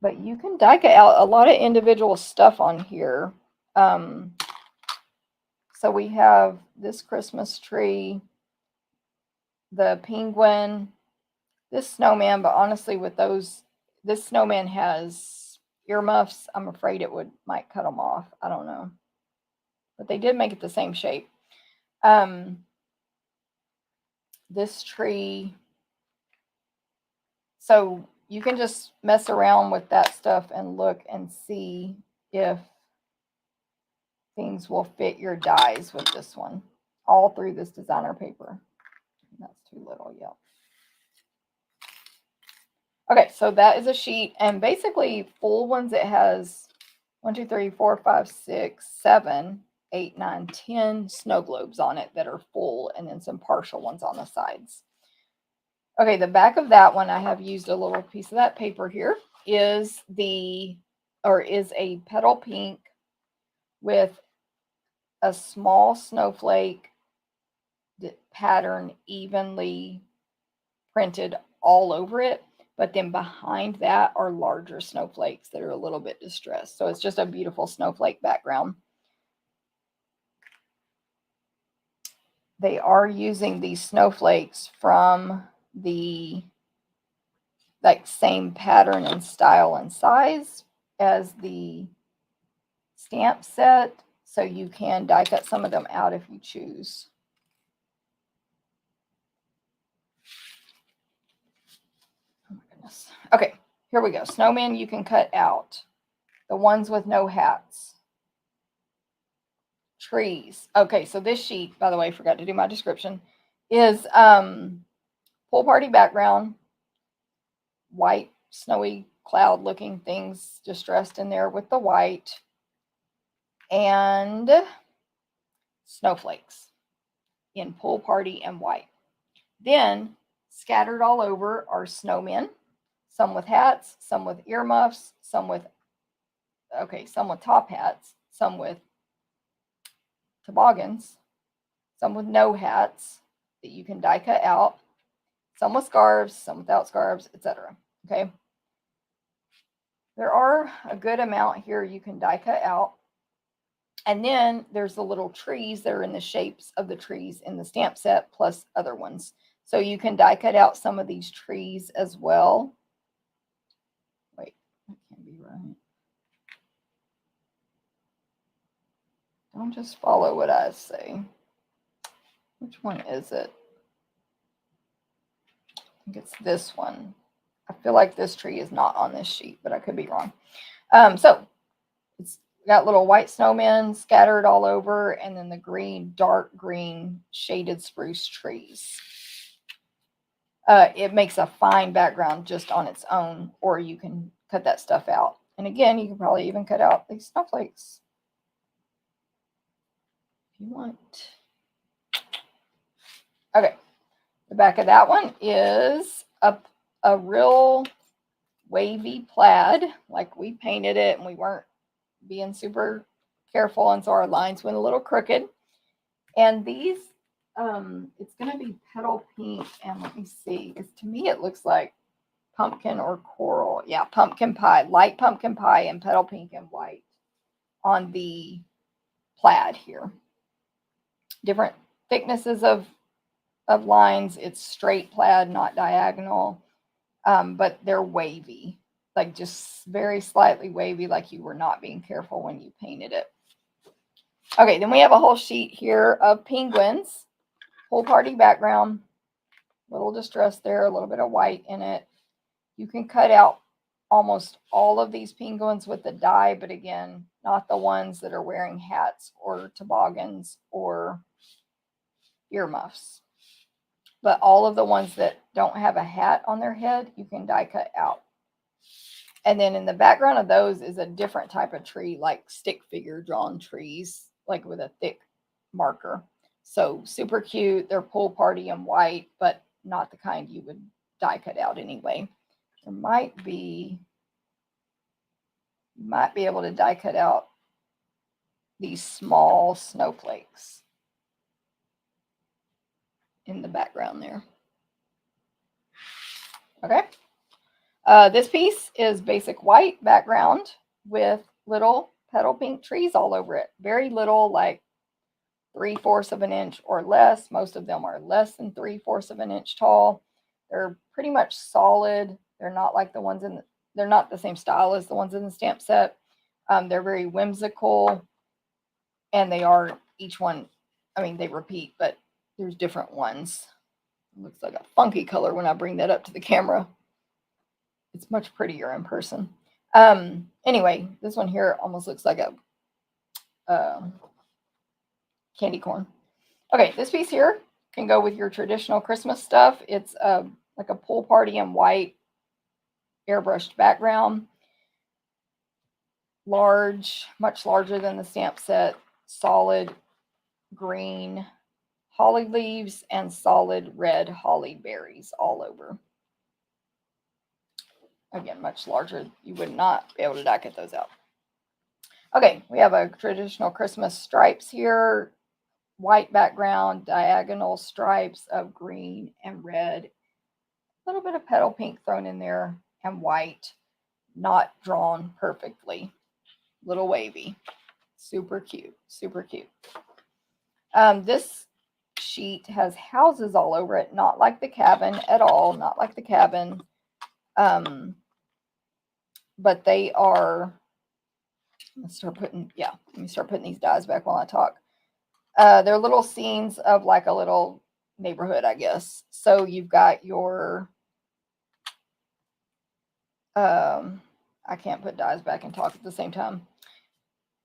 But you can die cut out a lot of individual stuff on here. So we have this Christmas tree, the penguin, this snowman, but honestly with those, this snowman has earmuffs. I'm afraid it might cut them off. I don't know. But they did make it the same shape. This tree. So you can just mess around with that stuff and look and see if things will fit your dies with this one. All through this designer paper. That's too little, yeah. Okay, so that is a sheet, and basically full ones, it has 1, 2, 3, 4, 5, 6, 7, 8, 9, 10 snow globes on it that are full, and then some partial ones on the sides. Okay, the back of that one, I have used a little piece of that paper here, is a petal pink with a small snowflake pattern evenly printed all over it. But then behind that are larger snowflakes that are a little bit distressed. So it's just a beautiful snowflake background. They are using these snowflakes from the same pattern and style and size as the stamp set. So you can die cut some of them out if you choose. Oh my goodness. Okay, here we go. Snowman you can cut out. The ones with no hats. trees. Okay, so this sheet, by the way, forgot to do my description, is pool party background, white, snowy cloud looking things distressed in there with the white, and snowflakes in pool party and white. Then scattered all over are snowmen, some with hats, some with earmuffs, some with top hats, some with toboggans, some with no hats that you can die cut out, some with scarves, some without scarves, etc. Okay. There are a good amount here you can die cut out. And then there's the little trees that are in the shapes of the trees in the stamp set, plus other ones. So you can die cut out some of these trees as well. Wait, that can't be right. Don't just follow what I say. Which one is it? I think it's this one. I feel like this tree is not on this sheet, but I could be wrong. So it's got little white snowmen scattered all over, and then the green, dark green shaded spruce trees. It makes a fine background just on its own, or you can cut that stuff out. And again, you can probably even cut out these snowflakes if you want. Okay, the back of that one is a real wavy plaid, like we painted it and we weren't being super careful, and so our lines went a little crooked. And these, it's going to be petal pink, and let me see, because to me it looks like pumpkin or coral. Yeah, pumpkin pie, light pumpkin pie, and petal pink and white on the plaid here. Different thicknesses of lines. It's straight plaid, not diagonal, but they're wavy, like just very slightly wavy, like you were not being careful when you painted it. Okay, then we have a whole sheet here of penguins, pool party background, little distress there, a little bit of white in it. You can cut out almost all of these penguins with the die, but again, not the ones that are wearing hats or toboggans or earmuffs. But all of the ones that don't have a hat on their head, you can die cut out. And then in the background of those is a different type of tree, like stick figure drawn trees, like with a thick marker. So super cute. They're pool party and white, but not the kind you would die cut out anyway. There might be, you might be able to die cut out these small snowflakes in the background there. Okay. This piece is basic white background with little petal pink trees all over it. Very little, like 3/4 of an inch or less. Most of them are less than 3/4 of an inch tall. They're pretty much solid. They're not like the ones in they're not the same style as the ones in the stamp set. They're very whimsical, and they are each one, I mean, they repeat, but there's different ones. It looks like a funky color when I bring that up to the camera. It's much prettier in person. Anyway, this one here almost looks like a candy corn. Okay, this piece here can go with your traditional Christmas stuff. It's like a pool party in white airbrushed background. Large, much larger than the stamp set, solid green holly leaves and solid red holly berries all over. Again, much larger. You would not be able to die cut those out. Okay, we have a traditional Christmas stripes here. White background, diagonal stripes of green and red. A little bit of petal pink thrown in there and white. Not drawn perfectly. Little wavy. Super cute. Super cute. This sheet has houses all over it. Not like the cabin at all. Not like the cabin. But they are, let me start putting these dies back while I talk. They're little scenes of like a little neighborhood, I guess. So you've got your, I can't put dies back and talk at the same time.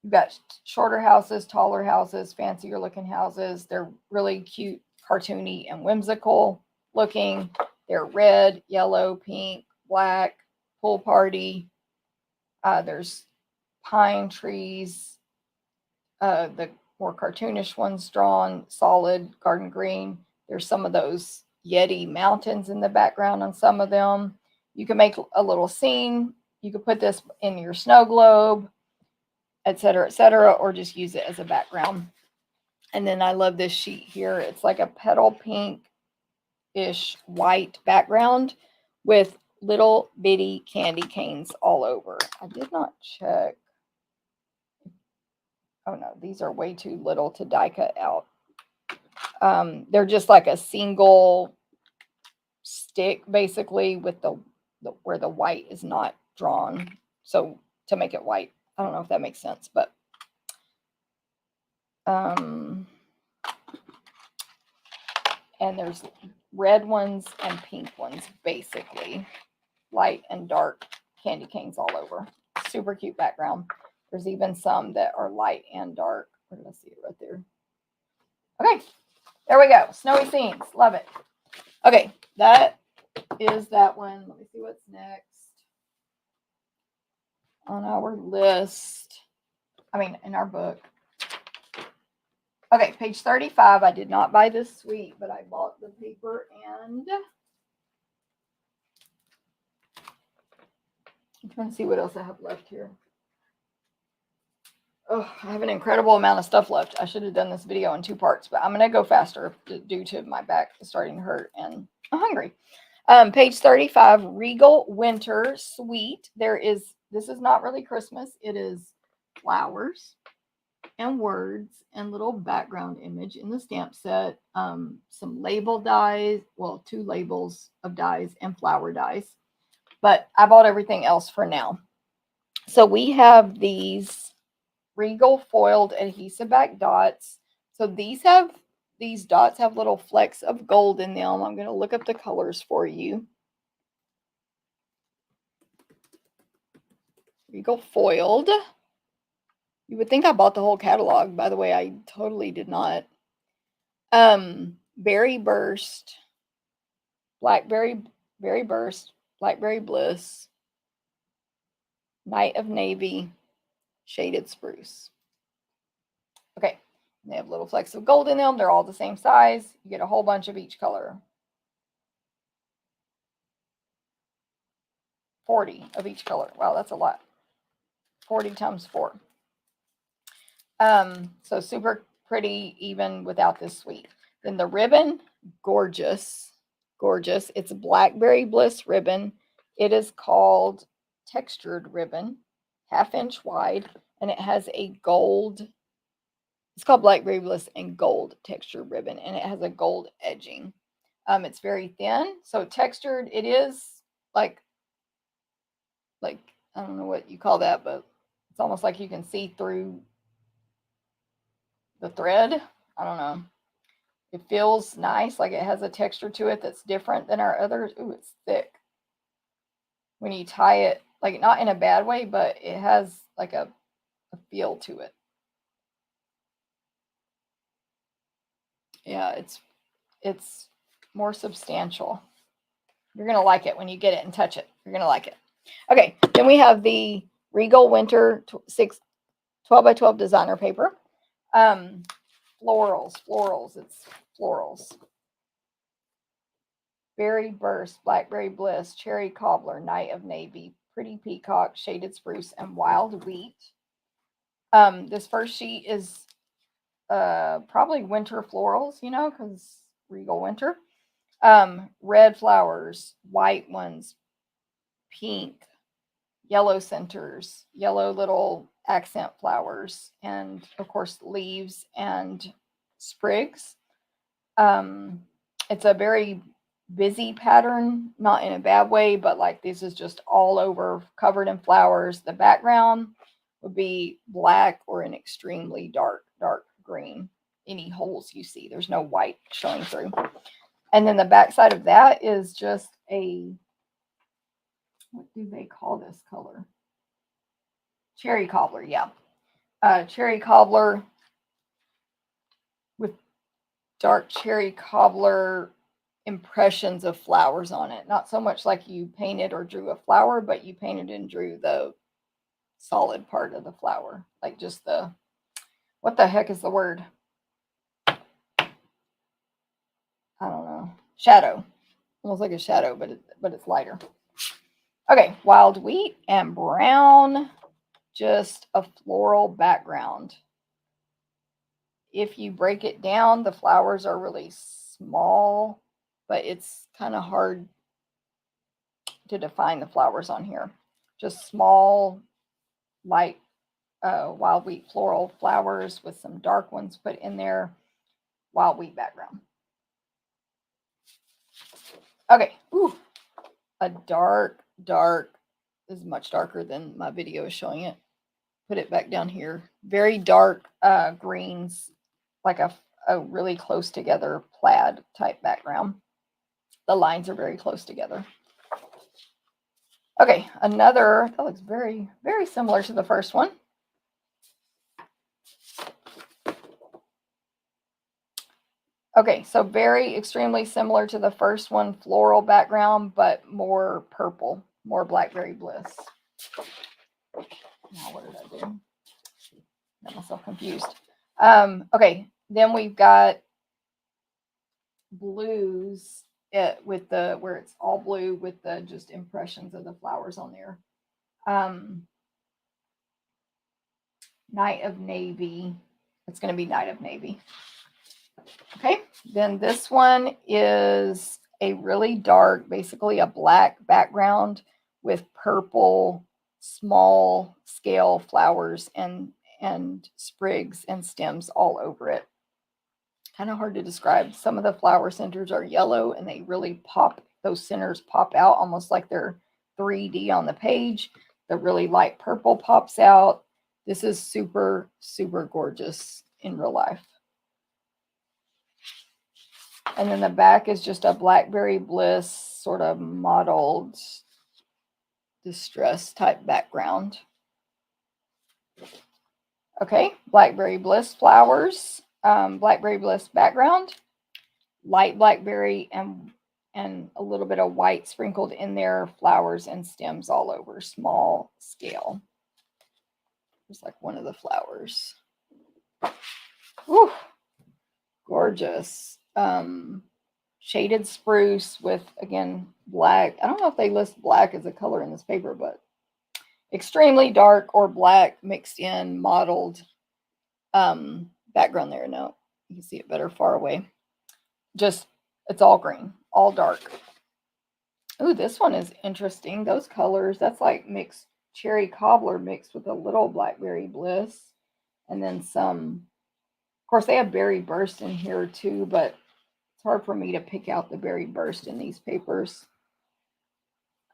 You've got shorter houses, taller houses, fancier looking houses. They're really cute, cartoony, and whimsical looking. They're red, yellow, pink, black, pool party. There's pine trees, the more cartoonish ones drawn, solid, garden green. There's some of those Yeti mountains in the background on some of them. You can make a little scene. You could put this in your snow globe, etc., or just use it as a background. And then I love this sheet here. It's like a petal pink-ish white background with little bitty candy canes all over. I did not check. Oh no, these are way too little to die cut out. They're just like a single stick, basically, with the where the white is not drawn. So to make it white, I don't know if that makes sense, but and there's red ones and pink ones, basically, light and dark candy canes all over. Super cute background. There's even some that are light and dark. Where did I see it? Right there. Okay, there we go. Snowy scenes. Love it. Okay, that is that one. Let me see what's next on our list. I mean, in our book. Okay, page 35. I did not buy this suite, but I bought the paper and I'm trying to see what else I have left here. Oh, I have an incredible amount of stuff left. I should have done this video in 2 parts, but I'm going to go faster due to my back starting to hurt and I'm hungry. Page 35, Regal Winter Suite. This is not really Christmas. It is flowers and words and little background image in the stamp set. Some label dies, well, 2 labels of dies and flower dies. But I bought everything else for now. So we have these Regal foiled adhesive back dots. So these dots have little flecks of gold in them. I'm going to look up the colors for you. Regal foiled. You would think I bought the whole catalog. By the way, I totally did not. Berry Burst, Blackberry Burst, Blackberry Bliss, Night of Navy, Shaded Spruce. Okay, they have little flecks of gold in them. They're all the same size. You get a whole bunch of each color. 40 of each color. Wow, that's a lot. 40 times 4. So super pretty even without this suite. Then the ribbon, gorgeous. It's a Blackberry Bliss ribbon. It is called textured ribbon, 1/2 inch wide, and it has a gold. It's called Blackberry Bliss and gold textured ribbon, and it has a gold edging. It's very thin, so textured. It is like I don't know what you call that, but it's almost like you can see through the thread. I don't know. It feels nice, like it has a texture to it that's different than our others. Ooh, it's thick. When you tie it, like not in a bad way, but it has like a feel to it. Yeah, it's more substantial. You're going to like it when you get it and touch it. You're going to like it. Okay, then we have the Regal Winter 12 by 12 designer paper. Florals. It's florals. Berry Burst, Blackberry Bliss, Cherry Cobbler, Night of Navy, Pretty Peacock, Shaded Spruce, and Wild Wheat. This first sheet is probably winter florals, because Regal Winter. Red flowers, white ones, pink, yellow centers, yellow little accent flowers, and of course leaves and sprigs. It's a very busy pattern, not in a bad way, but like this is just all over covered in flowers. The background would be black or an extremely dark green. Any holes you see, there's no white showing through. And then the back side of that is just what do they call this color? Cherry cobbler, yeah. cherry cobbler with dark cherry cobbler impressions of flowers on it. Not so much like you painted or drew a flower, but you painted and drew the solid part of the flower. Like just the, what the heck is the word? I don't know. Shadow. Almost like a shadow, but it's lighter. Okay, wild wheat and brown, just a floral background. If you break it down, the flowers are really small, but it's kind of hard to define the flowers on here. Just small, light wild wheat floral flowers with some dark ones put in there. Wild wheat background. Okay, ooh, a dark, this is much darker than my video is showing it. Put it back down here. Very dark greens, like a really close together plaid type background. The lines are very close together. Okay, another, that looks very, very similar to the first one. Okay, so very extremely similar to the first one, floral background, but more purple, more blackberry bliss. Now, what did I do? Got myself confused. Okay, then we've got blues with the, where it's all blue with the just impressions of the flowers on there. Night of Navy. It's going to be Night of Navy. Okay, then this one is a really dark, basically a black background with purple small scale flowers and sprigs and stems all over it. Kind of hard to describe. Some of the flower centers are yellow and they really pop, those centers pop out almost like they're 3D on the page. The really light purple pops out. This is super, super gorgeous in real life. And then the back is just a blackberry bliss sort of mottled distress type background. Okay, blackberry bliss flowers, blackberry bliss background, light blackberry and a little bit of white sprinkled in there, flowers and stems all over, small scale. Just like one of the flowers. Whew, gorgeous. Shaded spruce with, again, black. I don't know if they list black as a color in this paper, but extremely dark or black mixed in, mottled background there. No, you can see it better far away. Just, it's all green, all dark. Ooh, this one is interesting. Those colors, that's like mixed cherry cobbler mixed with a little blackberry bliss. And then some, of course, they have berry burst in here too, but it's hard for me to pick out the berry burst in these papers.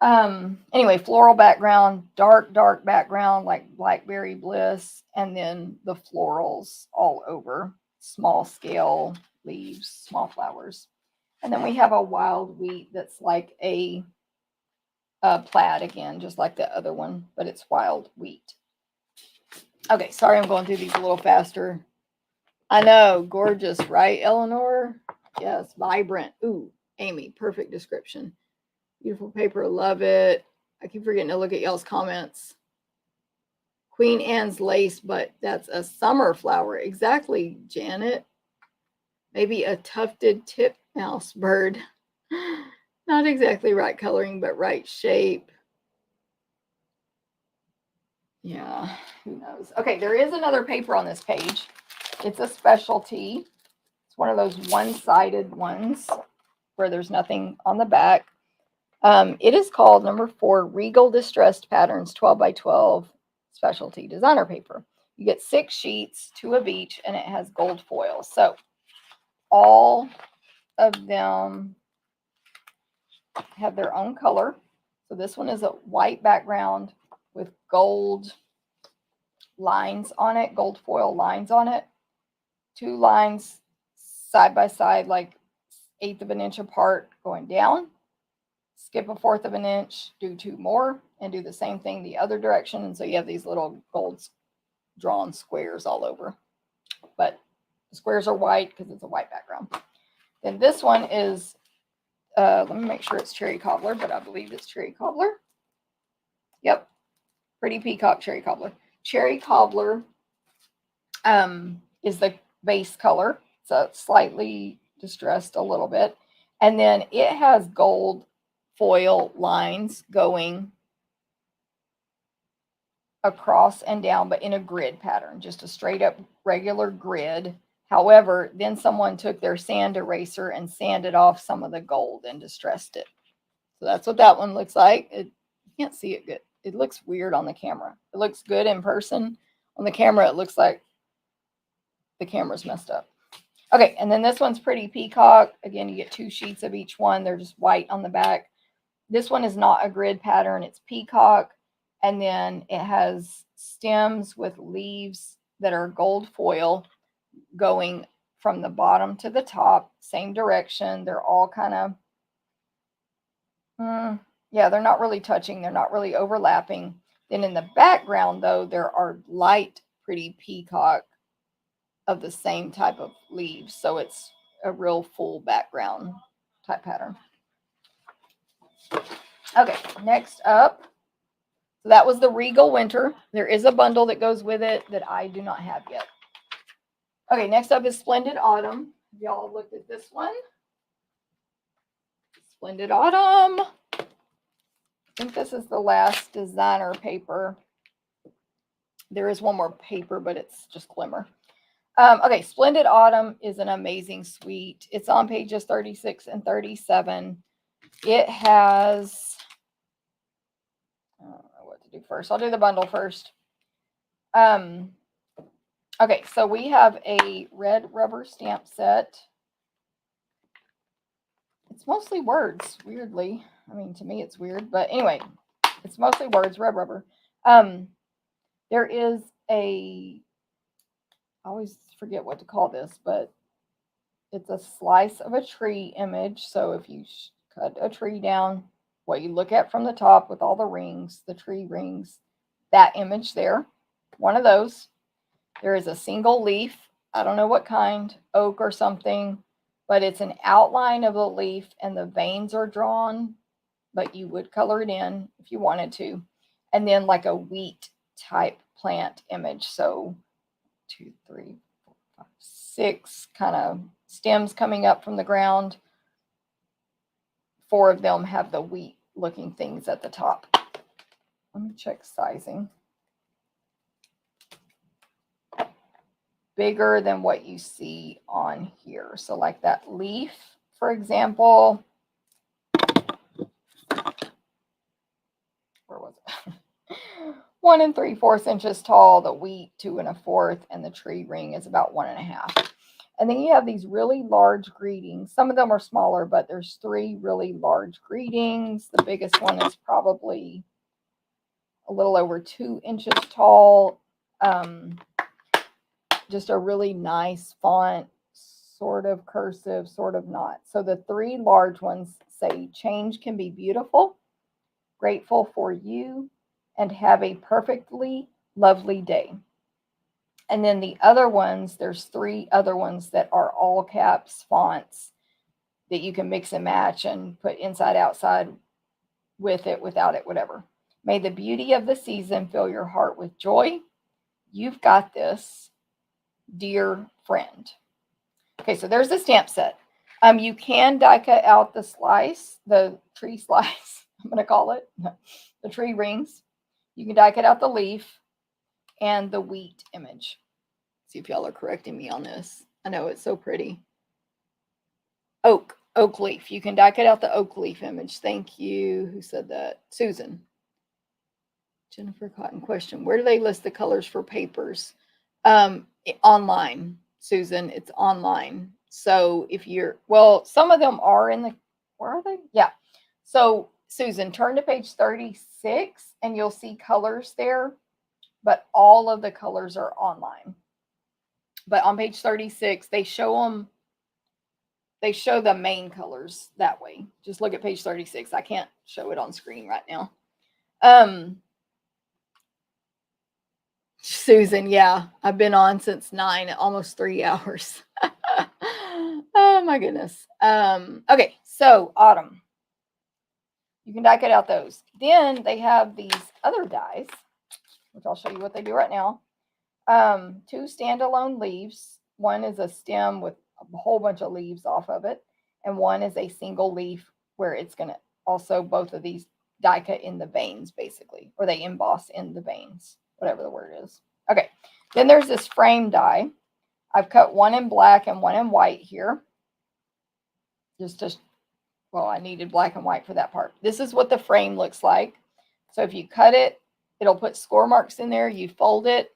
Anyway, floral background, dark background like blackberry bliss, and then the florals all over, small scale leaves, small flowers. And then we have a wild wheat that's like a plaid again, just like the other one, but it's wild wheat. Okay, sorry I'm going through these a little faster. I know, gorgeous, right, Eleanor? Yes, vibrant. Ooh, Amy, perfect description. Beautiful paper, love it. I keep forgetting to look at y'all's comments. Queen Anne's lace, but that's a summer flower. Exactly, Janet. Maybe a tufted titmouse bird. Not exactly right coloring, but right shape. Yeah, who knows? Okay, there is another paper on this page. It's a specialty. It's one of those one-sided ones where there's nothing on the back. It is called number 4, Regal Distressed Patterns 12 by 12 specialty designer paper. You get 6 sheets, 2 of each, and it has gold foil. So all of them have their own color. So this one is a white background with gold lines on it, gold foil lines on it. 2 lines side by side, like 1/8 of an inch apart going down. Skip 1/4 of an inch, do 2 more, and do the same thing the other direction. And so you have these little gold drawn squares all over. But the squares are white because it's a white background. Then this one is, let me make sure it's cherry cobbler, but I believe it's cherry cobbler. Yep. Pretty Peacock cherry cobbler. Cherry cobbler is the base color. So it's slightly distressed a little bit. And then it has gold foil lines going across and down, but in a grid pattern, just a straight up regular grid. However, then someone took their sand eraser and sanded off some of the gold and distressed it. So that's what that one looks like. You can't see it good. It looks weird on the camera. It looks good in person. On the camera, it looks like the camera's messed up. Okay, and then this one's Pretty Peacock. Again, you get 2 sheets of each one. They're just white on the back. This one is not a grid pattern. It's Peacock. And then it has stems with leaves that are gold foil going from the bottom to the top, same direction. They're all kind of, yeah, they're not really touching. They're not really overlapping. Then in the background, though, there are light Pretty Peacock of the same type of leaves. So it's a real full background type pattern. Okay, next up. So that was the Regal Winter. There is a bundle that goes with it that I do not have yet. Okay, next up is Splendid Autumn. Y'all looked at this one. Splendid Autumn. I think this is the last designer paper. There is one more paper, but it's just glimmer. Okay, Splendid Autumn is an amazing suite. It's on pages 36 and 37. It has, I don't know what to do first. I'll do the bundle first. Okay, so we have a red rubber stamp set. It's mostly words, weirdly. I mean, to me it's weird, but anyway, it's mostly words, red rubber. There is I always forget what to call this, but it's a slice of a tree image. So if you cut a tree down, what you look at from the top with all the rings, the tree rings, that image there, one of those. There is a single leaf. I don't know what kind, oak or something, but it's an outline of a leaf and the veins are drawn, but you would color it in if you wanted to. And then like a wheat type plant image. So 2, 3, 4, 5, 6 kind of stems coming up from the ground. 4 of them have the wheat looking things at the top. Let me check sizing. Bigger than what you see on here. So like that leaf, for example, where was it? 1 3/4 inches tall, the wheat 2 1/4, and the tree ring is about 1 1/2. And then you have these really large greetings. Some of them are smaller, but there's 3 really large greetings. The biggest one is probably a little over 2 inches tall. Just a really nice font, sort of cursive, sort of not. So the 3 large ones say, change can be beautiful, grateful for you, and have a perfectly lovely day. And then the other ones, there's 3 other ones that are all caps fonts that you can mix and match and put inside, outside, with it, without it, whatever. May the beauty of the season fill your heart with joy. You've got this, dear friend. Okay, so there's the stamp set. You can die cut out the slice, the tree slice, I'm going to call it, the tree rings. You can die cut out the leaf and the wheat image. See if y'all are correcting me on this. I know it's so pretty. Oak leaf. You can die cut out the oak leaf image. Thank you. Who said that? Susan. Jennifer Cotton question. Where do they list the colors for papers? Online, Susan. It's online. So if you're, well, some of them are in the, where are they? Yeah. So Susan, turn to page 36 and you'll see colors there, but all of the colors are online. But on page 36, they show them, they show the main colors that way. Just look at page 36. I can't show it on screen right now. Susan, yeah, I've been on since 9, almost 3 hours. Oh my goodness. Okay, so autumn. You can die cut out those. Then they have these other dies, which I'll show you what they do right now. 2 standalone leaves. One is a stem with a whole bunch of leaves off of it, and one is a single leaf where it's going to also, both of these die cut in the veins, basically, or they emboss in the veins, whatever the word is. Okay, then there's this frame die. I've cut one in black and one in white here. Well, I needed black and white for that part. This is what the frame looks like. So if you cut it, it'll put score marks in there. You fold it,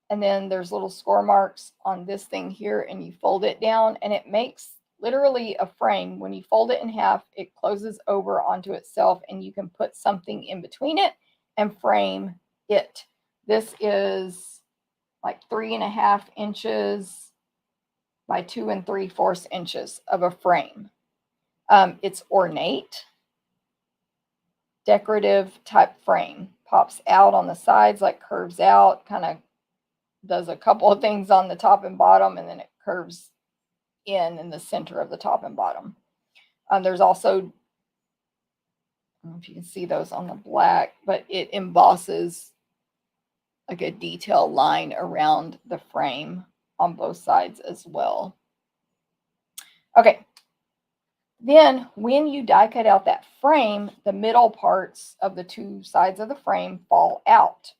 and then there's little score marks on this thing here, and you fold it down, and it makes literally a frame. When you fold it in half, it closes over onto itself, and you can put something in between it and frame it. This is like 3.5 inches by 2 3/4 inches of a frame. It's ornate, decorative type frame. Pops out on the sides, like curves out, kind of does a couple of things on the top and bottom, and then it curves in the center of the top and bottom. There's also, I don't know if you can see those on the black, but it embosses like a detail line around the frame on both sides as well. Okay. Then when you die cut out that frame, the middle parts of the 2 sides of the frame fall out.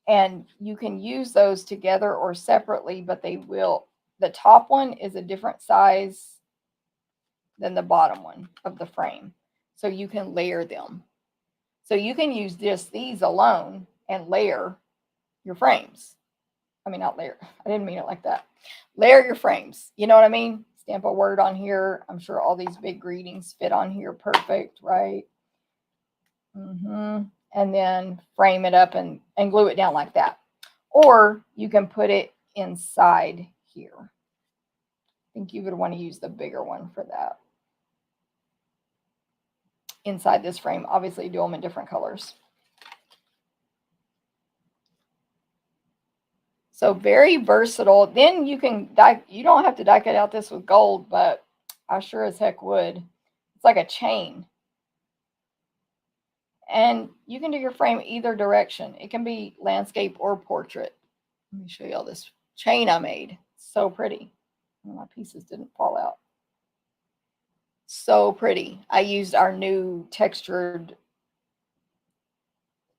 And you can use those together or separately, but the top one is a different size than the bottom one of the frame. So you can layer them. So you can use just these alone and layer your frames. I mean, not layer. I didn't mean it like that. Layer your frames. You know what I mean? Stamp a word on here. I'm sure all these big greetings fit on here perfect, right? And then frame it up and glue it down like that. Or you can put it inside here. I think you would want to use the bigger one for that. Inside this frame, obviously do them in different colors. So very versatile. Then you can you don't have to die cut out this with gold, but I sure as heck would. It's like a chain. And you can do your frame either direction. It can be landscape or portrait. Let me show you all this chain I made. So pretty. My pieces didn't fall out. So pretty. I used our new textured,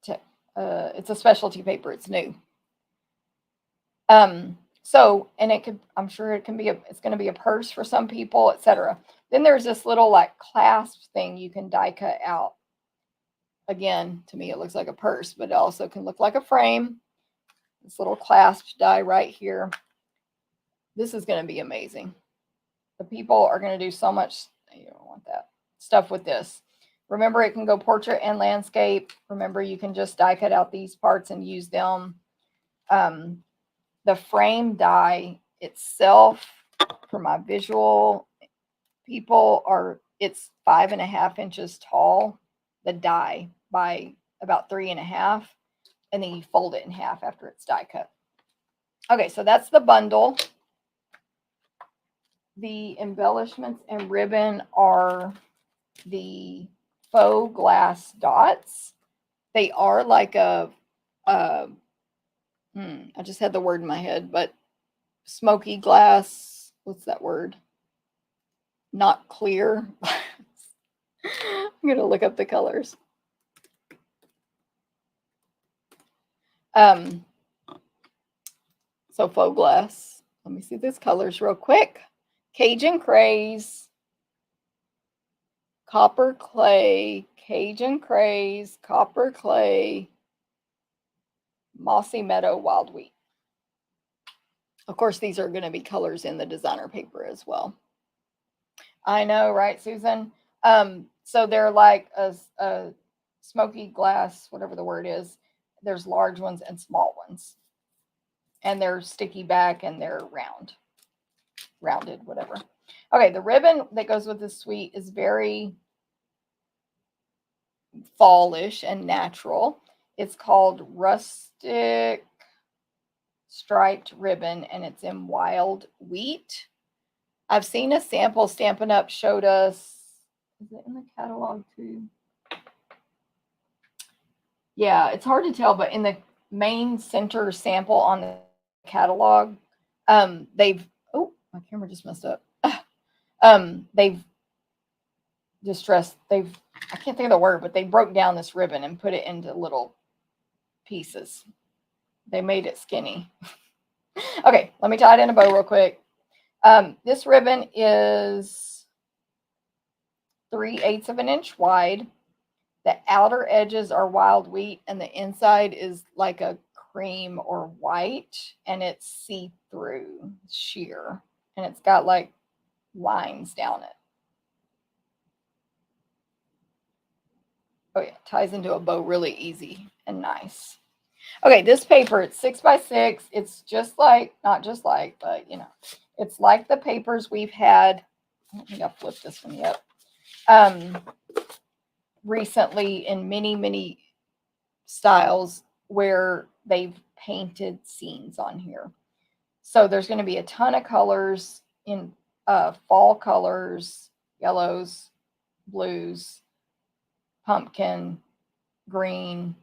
it's a specialty paper. It's new. So, and it could, I'm sure it can be it's going to be a purse for some people, etc. Then there's this little like clasp thing you can die cut out. Again, to me, it looks like a purse, but it also can look like a frame. This little clasp die right here. This is going to be amazing. The people are going to do so much. You don't want that stuff with this. Remember, it can go portrait and landscape. Remember, you can just die cut out these parts and use them. The frame die itself, for my visual people, it's 5.5 inches tall, the die, by about 3.5, and then you fold it in half after it's die cut. Okay, so that's the bundle. The embellishments and ribbon are the faux glass dots. They are like I just had the word in my head, but smoky glass, what's that word? Not clear. I'm going to look up the colors. So faux glass. Let me see these colors real quick. Cajun Craze, Copper Clay, Cajun Craze, Copper Clay, Mossy Meadow, Wild Wheat. Of course, these are going to be colors in the designer paper as well. I know, right, Susan? So they're like a smoky glass, whatever the word is. There's large ones and small ones. And they're sticky back and they're rounded, whatever. Okay, the ribbon that goes with this suite is very fallish and natural. It's called Rustic Striped Ribbon, and it's in Wild Wheat. I've seen a sample Stampin' Up showed us. Is it in the catalog too? Yeah, it's hard to tell, but in the main center sample on the catalog, they've, oh, my camera just messed up. They've I can't think of the word, but they broke down this ribbon and put it into little pieces. They made it skinny. Okay, let me tie it in a bow real quick. This ribbon is 3/8 of an inch wide. The outer edges are wild wheat, and the inside is like a cream or white, and it's see-through, sheer, and it's got like lines down it. Oh yeah, ties into a bow really easy and nice. Okay, this paper, it's 6x6. It's just like, not just like, but you know, it's like the papers we've had. I don't think I flipped this one yet. Recently in many styles where they've painted scenes on here. So there's going to be a ton of colors in fall colors, yellows, blues, pumpkin, green,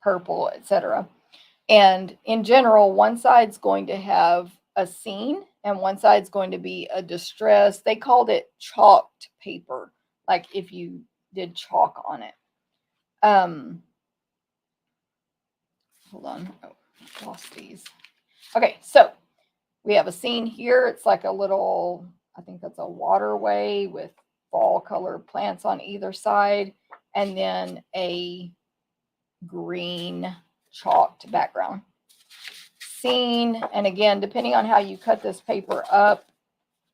purple, etc. And in general, one side's going to have a scene and one side's going to be a distress. They called it chalked paper, like if you did chalk on it. Hold on. Oh, I lost these. Okay, so we have a scene here. It's like a little, I think that's a waterway with fall colored plants on either side, and then a green chalked background. Scene, and again, depending on how you cut this paper up,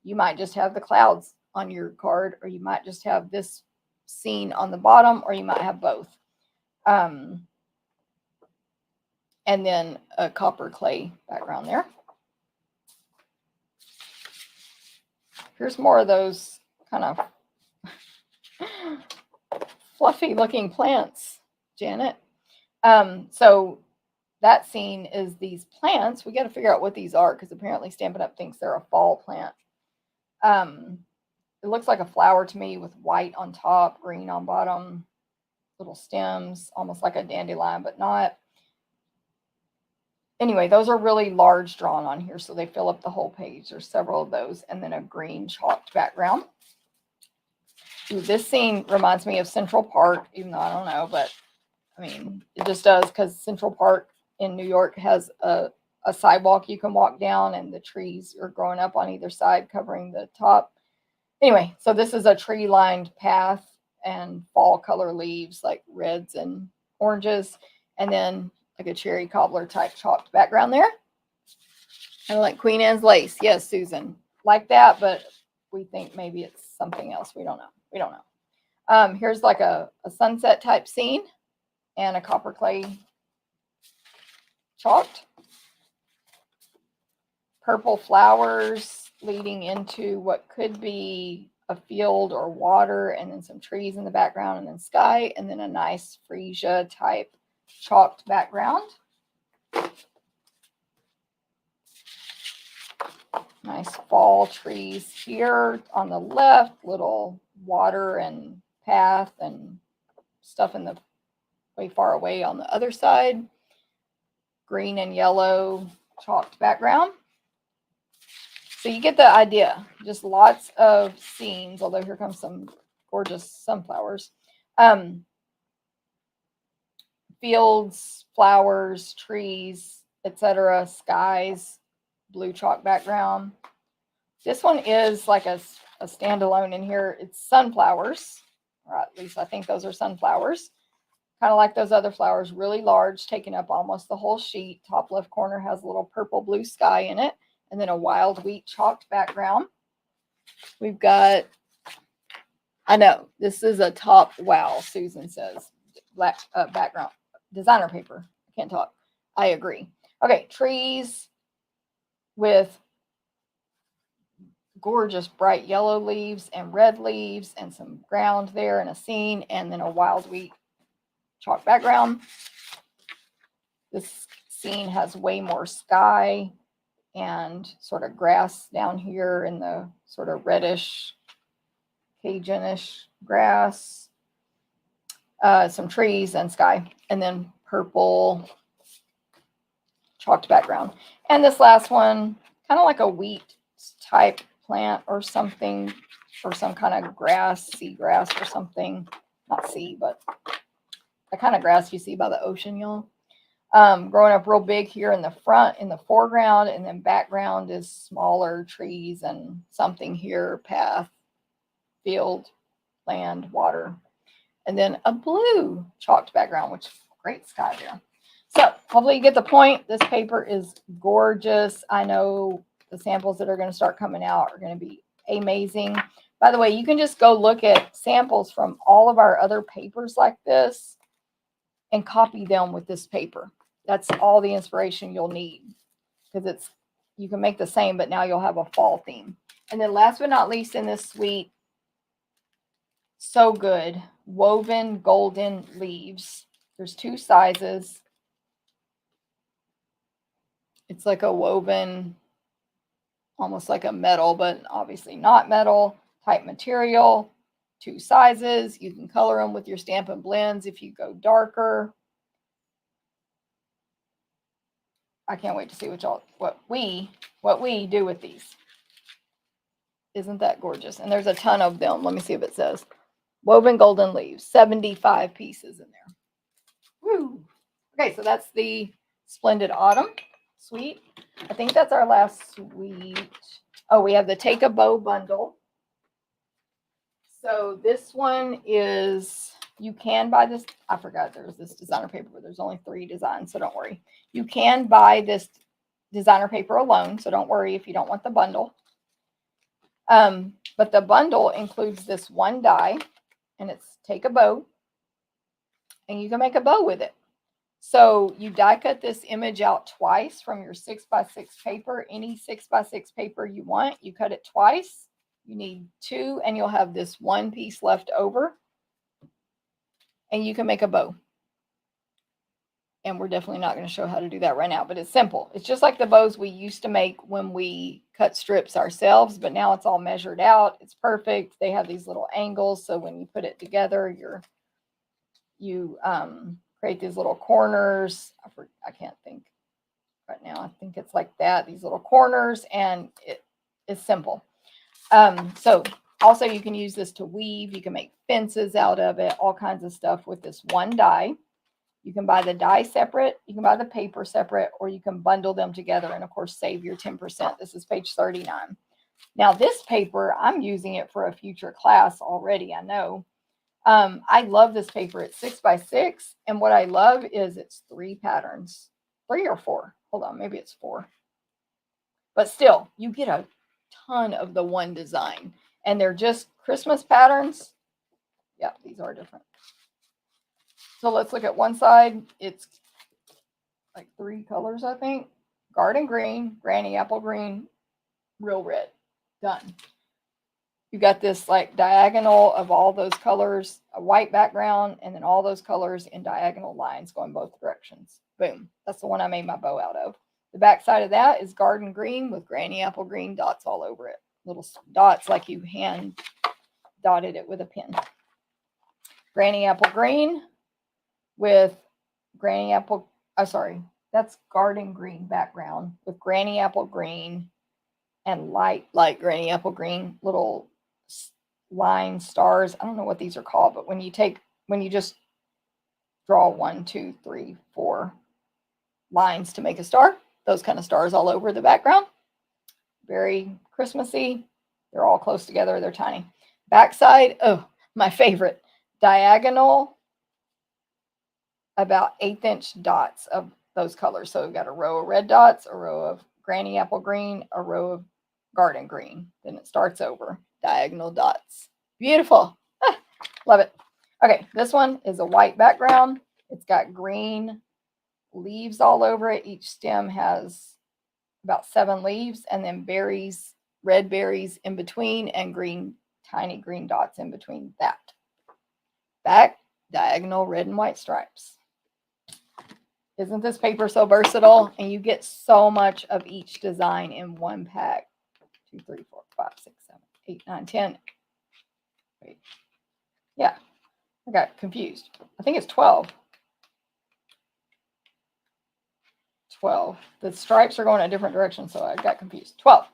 you might just have the clouds on your card, or you might just have this scene on the bottom, or you might have both. And then a copper clay background there. Here's more of those kind of fluffy looking plants, Janet. So that scene is these plants. We got to figure out what these are, because apparently Stampin' Up thinks they're a fall plant. It looks like a flower to me with white on top, green on bottom, little stems, almost like a dandelion, but not. Anyway, those are really large drawn on here, so they fill up the whole page. There's several of those, and then a green chalked background. Ooh, this scene reminds me of Central Park, even though I don't know, but I mean, it just does, because Central Park in New York has a sidewalk you can walk down, and the trees are growing up on either side, covering the top. Anyway, so this is a tree-lined path and fall color leaves, like reds and oranges, and then like a cherry cobbler type chalked background there. And like Queen Anne's lace. Yes, Susan. Like that, but we think maybe it's something else. We don't know. We don't know. Here's like a sunset type scene and a copper clay chalked. Purple flowers leading into what could be a field or water, and then some trees in the background, and then sky, and then a nice freesia type chalked background. Nice fall trees here on the left, little water and path and stuff in the way far away on the other side. Green and yellow chalked background. So you get the idea. Just lots of scenes, although here comes some gorgeous sunflowers. Fields, flowers, trees, etc., skies, blue chalk background. This one is like a standalone in here. It's sunflowers, or at least I think those are sunflowers. Kind of like those other flowers, really large, taking up almost the whole sheet. Top left corner has a little purple blue sky in it, and then a wild wheat chalked background. We've got, I know, this is a top, wow, Susan says, black background. Designer paper. I can't talk. I agree. Okay, trees with gorgeous bright yellow leaves and red leaves and some ground there and a scene, and then a wild wheat chalk background. This scene has way more sky and sort of grass down here in the sort of reddish, Cajun-ish grass. Some trees and sky, and then purple chalked background. And this last one, kind of like a wheat type plant or something, or some kind of grass, seagrass or something. Not sea, but the kind of grass you see by the ocean, y'all. Growing up real big here in the front, in the foreground, and then background is smaller trees and something here, path, field, land, water. And then a blue chalked background, which great sky there. So hopefully you get the point. This paper is gorgeous. I know the samples that are going to start coming out are going to be amazing. By the way, you can just go look at samples from all of our other papers like this and copy them with this paper. That's all the inspiration you'll need, because you can make the same, but now you'll have a fall theme. And then last but not least in this suite, so good, woven golden leaves. There's 2 sizes. It's like a woven, almost like a metal, but obviously not metal type material. 2 sizes. You can color them with your Stampin' Blends if you go darker. I can't wait to see what we do with these. Isn't that gorgeous? And there's a ton of them. Let me see if it says. Woven golden leaves, 75 pieces in there. Woo! Okay, so that's the Splendid Autumn suite. I think that's our last suite. Oh, we have the Take a Bow bundle. So this one is, you can buy this. I forgot there was this designer paper, but there's only 3 designs, so don't worry. You can buy this designer paper alone, so don't worry if you don't want the bundle. But the bundle includes this one die, and it's Take a Bow, and you can make a bow with it. So you die cut this image out twice from your 6x6 paper. Any 6x6 paper you want, you cut it twice. You need 2, and you'll have this 1 piece left over, and you can make a bow. And we're definitely not going to show how to do that right now, but it's simple. It's just like the bows we used to make when we cut strips ourselves, but now it's all measured out. It's perfect. They have these little angles, so when you put it together, you create these little corners. I can't think right now. I think it's like that, these little corners, and it is simple. So also you can use this to weave. You can make fences out of it, all kinds of stuff with this one die. You can buy the die separate, you can buy the paper separate, or you can bundle them together and, of course, save your 10%. This is page 39. Now, this paper, I'm using it for a future class already, I know. I love this paper. It's 6x6, and what I love is it's 3 patterns. 3 or 4. Hold on, maybe it's 4. But still, you get a ton of the one design, and they're just Christmas patterns. Yeah, these are different. So let's look at one side. It's like 3 colors, I think. Garden green, granny apple green, real red. Done. You got this like diagonal of all those colors, a white background, and then all those colors in diagonal lines going both directions. Boom. That's the one I made my bow out of. The back side of that is garden green with granny apple green dots all over it. Little dots like you hand dotted it with a pen. Granny apple green with granny apple, that's garden green background with granny apple green and light granny apple green little line stars. I don't know what these are called, but when you just draw 1, 2, 3, 4 lines to make a star, those kind of stars all over the background. Very Christmassy. They're all close together. They're tiny. Backside, oh, my favorite, diagonal, about 1/8-inch dots of those colors. So we've got a row of red dots, a row of granny apple green, a row of garden green. Then it starts over, diagonal dots. Beautiful. Ah, love it. Okay, this one is a white background. It's got green leaves all over it. Each stem has about 7 leaves, and then berries, red berries in between, and green, tiny green dots in between that. diagonal red and white stripes. Isn't this paper so versatile? And you get so much of each design in one pack. 2, 3, 4, 5, 6, 7, 8, 9, 10. Wait. Yeah, I got confused. I think it's 12. 12. The stripes are going a different direction, so I got confused. 12.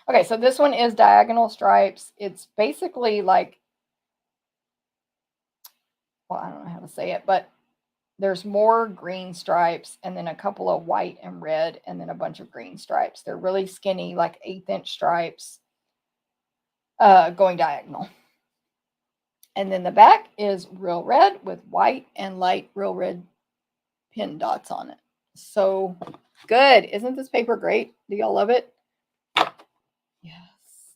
Okay, so this one is diagonal stripes. It's basically like, well, I don't know how to say it, but there's more green stripes and then a couple of white and red and then a bunch of green stripes. They're really skinny, like 1/8 stripes going diagonal. And then the back is real red with white and light real red pin dots on it. So good. Isn't this paper great? Do y'all love it? Yes.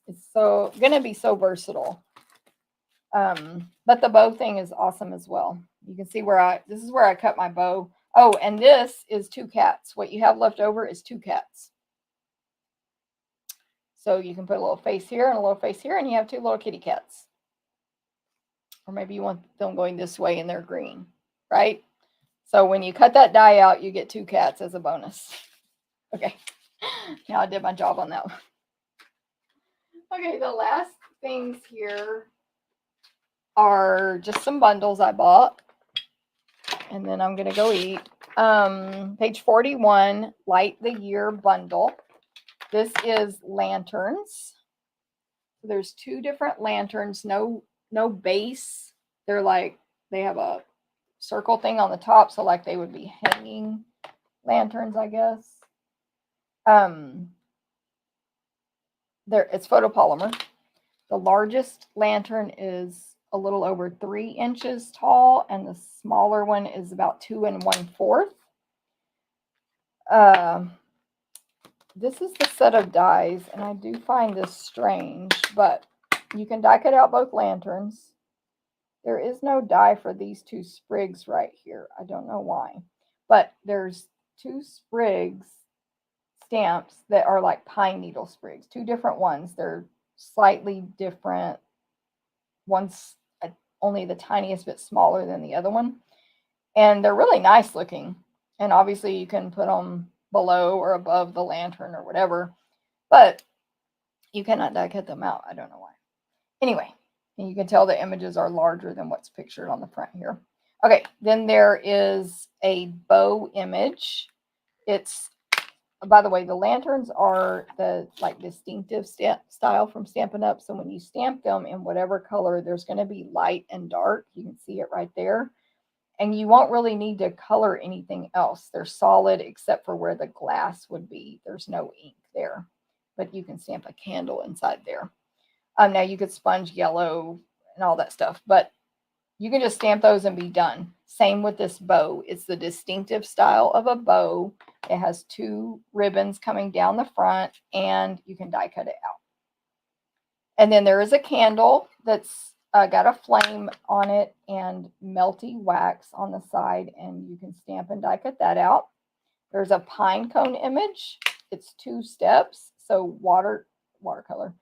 It's so going to be so versatile. But the bow thing is awesome as well. You can see where this is where I cut my bow. Oh, and this is 2 cats. What you have left over is 2 cats. So you can put a little face here and a little face here, and you have 2 little kitty cats. Or maybe you want them going this way and they're green, right? So when you cut that die out, you get 2 cats as a bonus. Okay, now I did my job on that one. Okay, the last things here are just some bundles I bought. And then I'm going to go eat. Page 41, Light the Year Bundle. This is lanterns. So there's 2 different lanterns, no base. They're like, they have a circle thing on the top, so like they would be hanging lanterns, I guess. It's photopolymer. The largest lantern is a little over 3 inches tall, and the smaller one is about 2 1/4. This is the set of dies, and I do find this strange, but you can die cut out both lanterns. There is no die for these 2 sprigs right here. I don't know why, but there's 2 sprigs stamps that are like pine needle sprigs, 2 different ones. They're slightly different. One's only the tiniest bit smaller than the other one, and they're really nice looking. And obviously you can put them below or above the lantern or whatever, but you cannot die cut them out. I don't know why. Anyway, and you can tell the images are larger than what's pictured on the front here. Okay, then there is a bow image. It's, by the way, the lanterns are the like distinctive style from Stampin' Up. So when you stamp them in whatever color, there's going to be light and dark. You can see it right there. And you won't really need to color anything else. They're solid except for where the glass would be. There's no ink there, but you can stamp a candle inside there. Now you could sponge yellow and all that stuff, but you can just stamp those and be done. Same with this bow. It's the distinctive style of a bow. It has 2 ribbons coming down the front, and you can die cut it out. And then there is a candle that's got a flame on it and melty wax on the side, and you can stamp and die cut that out. There's a pine cone image. It's 2 steps. So watercolor.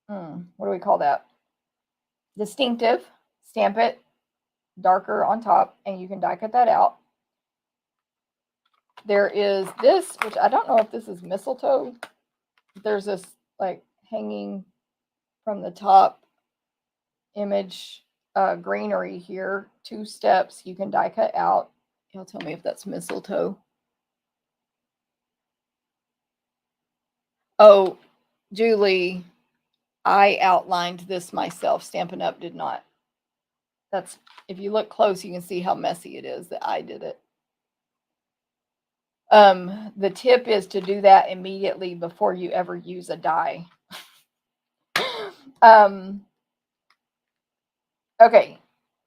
What do we call that? Distinctive. Stamp it darker on top, and you can die cut that out. There is this, which I don't know if this is mistletoe. There's this like hanging from the top image greenery here. 2 steps. You can die cut out. You'll tell me if that's mistletoe. Oh, Julie, I outlined this myself. Stampin' Up did not. That's, if you look close, you can see how messy it is that I did it. The tip is to do that immediately before you ever use a die. Okay,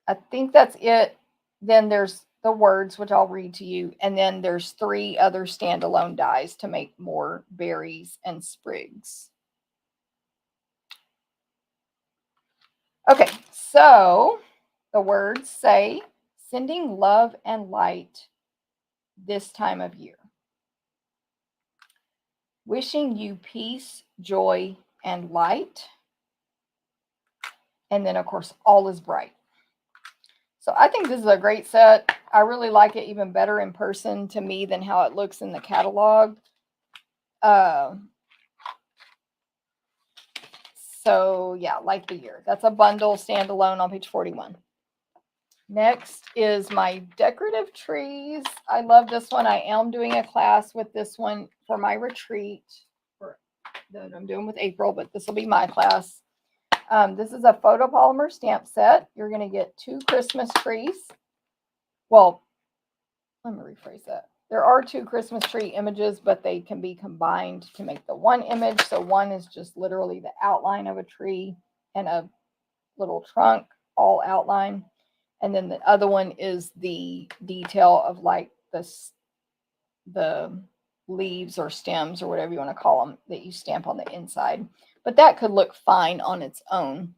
I think that's it. Then there's the words, which I'll read to you. And then there's 3 other standalone dies to make more berries and sprigs. Okay, so the words say, sending love and light this time of year. Wishing you peace, joy, and light. And then, of course, all is bright. So I think this is a great set. I really like it even better in person to me than how it looks in the catalog. So yeah, like the year. That's a bundle standalone on page 41. Next is my decorative trees. I love this one. I am doing a class with this one for my retreat that I'm doing with April, but this will be my class. This is a photopolymer stamp set. You're going to get 2 Christmas trees. Well, let me rephrase that. There are 2 Christmas tree images, but they can be combined to make the one image. So one is just literally the outline of a tree and a little trunk, all outline. And then the other one is the detail of like the leaves or stems or whatever you want to call them that you stamp on the inside. But that could look fine on its own.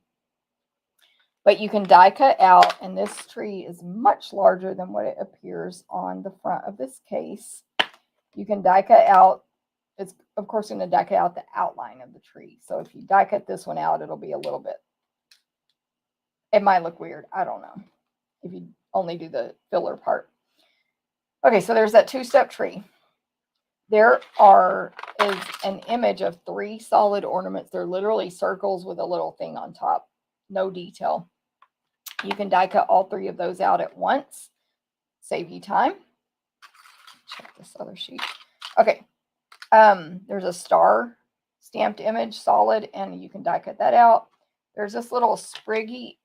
But you can die cut out, and this tree is much larger than what it appears on the front of this case. You can die cut out. It's, of course, going to die cut out the outline of the tree. So if you die cut this one out, it'll be a little bit, it might look weird. I don't know if you only do the filler part. Okay, so there's that 2-step tree. There is an image of 3 solid ornaments. They're literally circles with a little thing on top. No detail. You can die cut all 3 of those out at once. Save you time. Check this other sheet. Okay. There's a star stamped image, solid, and you can die cut that out. There's this little spriggy,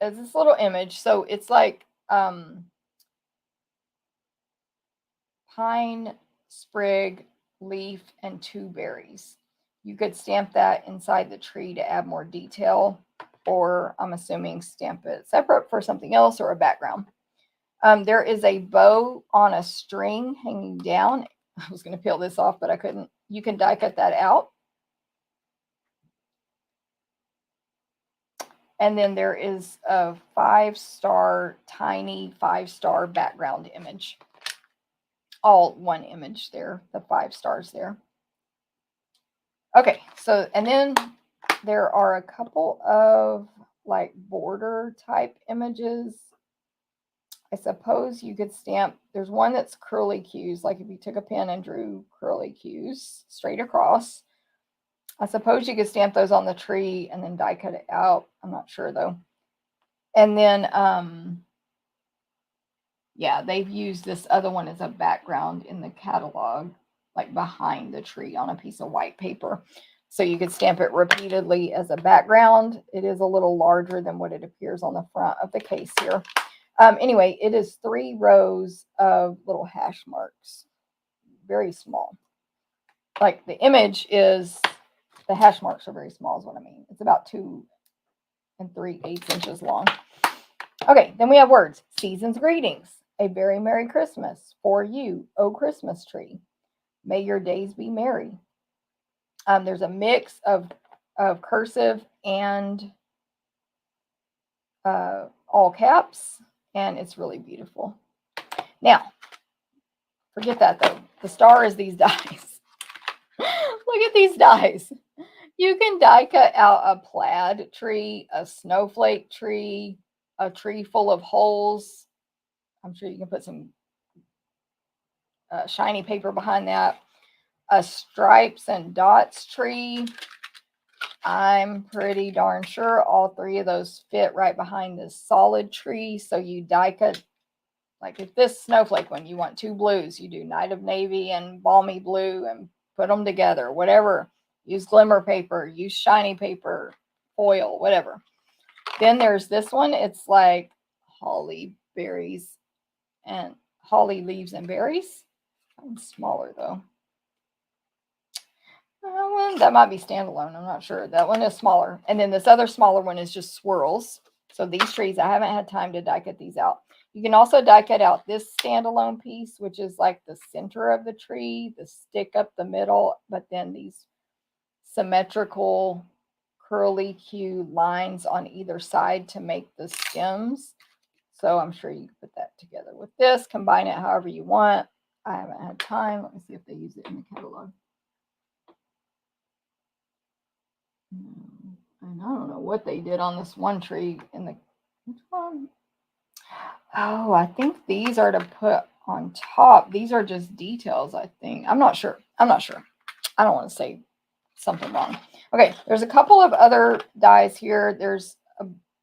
this little image. So it's like pine, sprig, leaf, and 2 berries. You could stamp that inside the tree to add more detail, or I'm assuming stamp it separate for something else or a background. There is a bow on a string hanging down. I was going to peel this off, but I couldn't. You can die cut that out. And then there is a 5-star, tiny 5-star background image. All one image there, the 5 stars there. Okay, so, and then there are a couple of like border type images. I suppose you could stamp, there's one that's curly cues, like if you took a pen and drew curly cues straight across. I suppose you could stamp those on the tree and then die cut it out. I'm not sure though. And then, yeah, they've used this other one as a background in the catalog, like behind the tree on a piece of white paper. So you could stamp it repeatedly as a background. It is a little larger than what it appears on the front of the case here. Anyway, it is 3 rows of little hash marks. Very small. Like the image is, the hash marks are very small is what I mean. It's about 2 3/8 inches long. Okay, then we have words. Season's greetings. A very Merry Christmas. For you, oh Christmas tree. May your days be merry. There's a mix of cursive and all caps, and it's really beautiful. Now, forget that though. The star is these dies. Look at these dies. You can die cut out a plaid tree, a snowflake tree, a tree full of holes. I'm sure you can put some shiny paper behind that. A stripes and dots tree. I'm pretty darn sure all 3 of those fit right behind this solid tree. So you die cut, like if this snowflake one, you want 2 blues, you do Night of Navy and Balmy Blue and put them together, whatever. Use glimmer paper, use shiny paper, foil, whatever. Then there's this one. It's like holly berries and holly leaves and berries. That one's smaller though. That might be standalone. I'm not sure. That one is smaller. And then this other smaller one is just swirls. So these trees, I haven't had time to die cut these out. You can also die cut out this standalone piece, which is like the center of the tree, the stick up the middle, but then these symmetrical curly cue lines on either side to make the stems. So I'm sure you can put that together with this, combine it however you want. I haven't had time. Let me see if they use it in the catalog. And I don't know what they did on this one tree in the, which one? Oh, I think these are to put on top. These are just details, I think. I'm not sure. I'm not sure. I don't want to say something wrong. Okay, there's a couple of other dies here. There's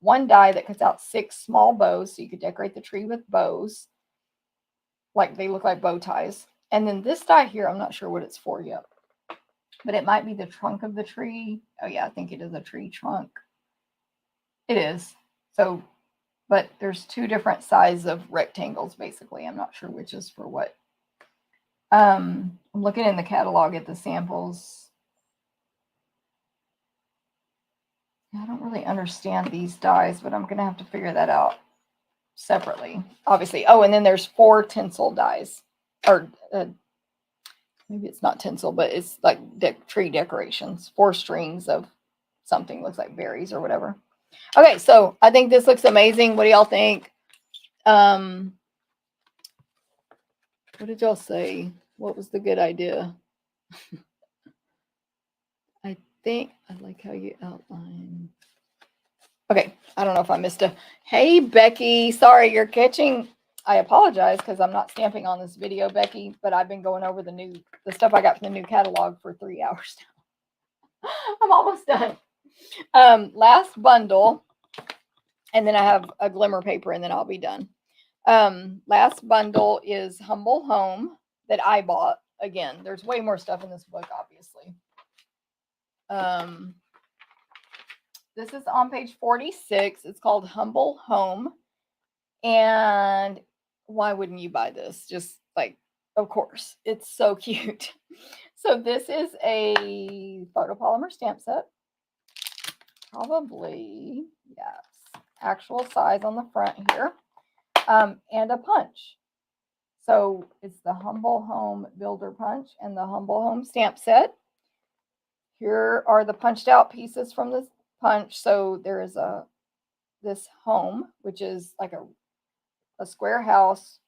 one die that cuts out 6 small bows, so you could decorate the tree with bows. Like they look like bow ties. And then this die here, I'm not sure what it's for yet. But it might be the trunk of the tree. Oh yeah, I think it is a tree trunk. It is. So, but there's 2 different sizes of rectangles, basically. I'm not sure which is for what. I'm looking in the catalog at the samples. I don't really understand these dies, but I'm going to have to figure that out separately, obviously. Oh, and then there's 4 tinsel dies. Or maybe it's not tinsel, but it's like tree decorations. 4 strings of something, looks like berries or whatever. Okay, so I think this looks amazing. What do y'all think? What did y'all say? What was the good idea? I think I like how you outline. Okay, I don't know if I missed a. Hey, Becky. Sorry, you're catching. I apologize because I'm not stamping on this video, Becky, but I've been going over the stuff I got from the new catalog for 3 hours now. I'm almost done. Last bundle, and then I have a glimmer paper, and then I'll be done. Last bundle is Humble Home that I bought. Again, there's way more stuff in this book, obviously. This is on page 46. It's called Humble Home. And why wouldn't you buy this? Just like, of course, it's so cute. So this is a photopolymer stamp set. Probably, yes, actual size on the front here. And a punch. So it's the Humble Home Builder Punch and the Humble Home stamp set. Here are the punched out pieces from this punch. So there is this home, which is like a square house,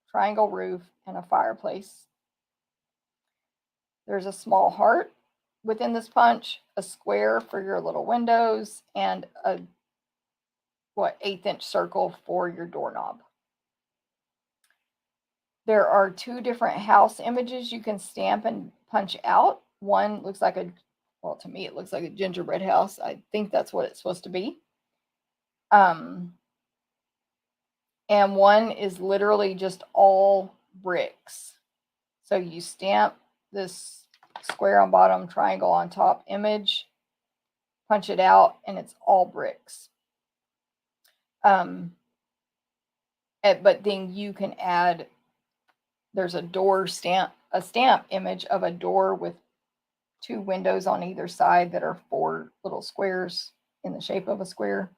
triangle roof, and a fireplace. There's a small heart within this punch, a square for your little windows, and a 1/8-inch circle for your doorknob. There are 2 different house images you can stamp and punch out. One looks like well, to me, it looks like a gingerbread house. I think that's what it's supposed to be. And one is literally just all bricks. So you stamp this square on bottom, triangle on top image, punch it out, and it's all bricks. But then you can add, there's a door stamp, a stamp image of a door with 2 windows on either side that are 4 little squares in the shape of a square,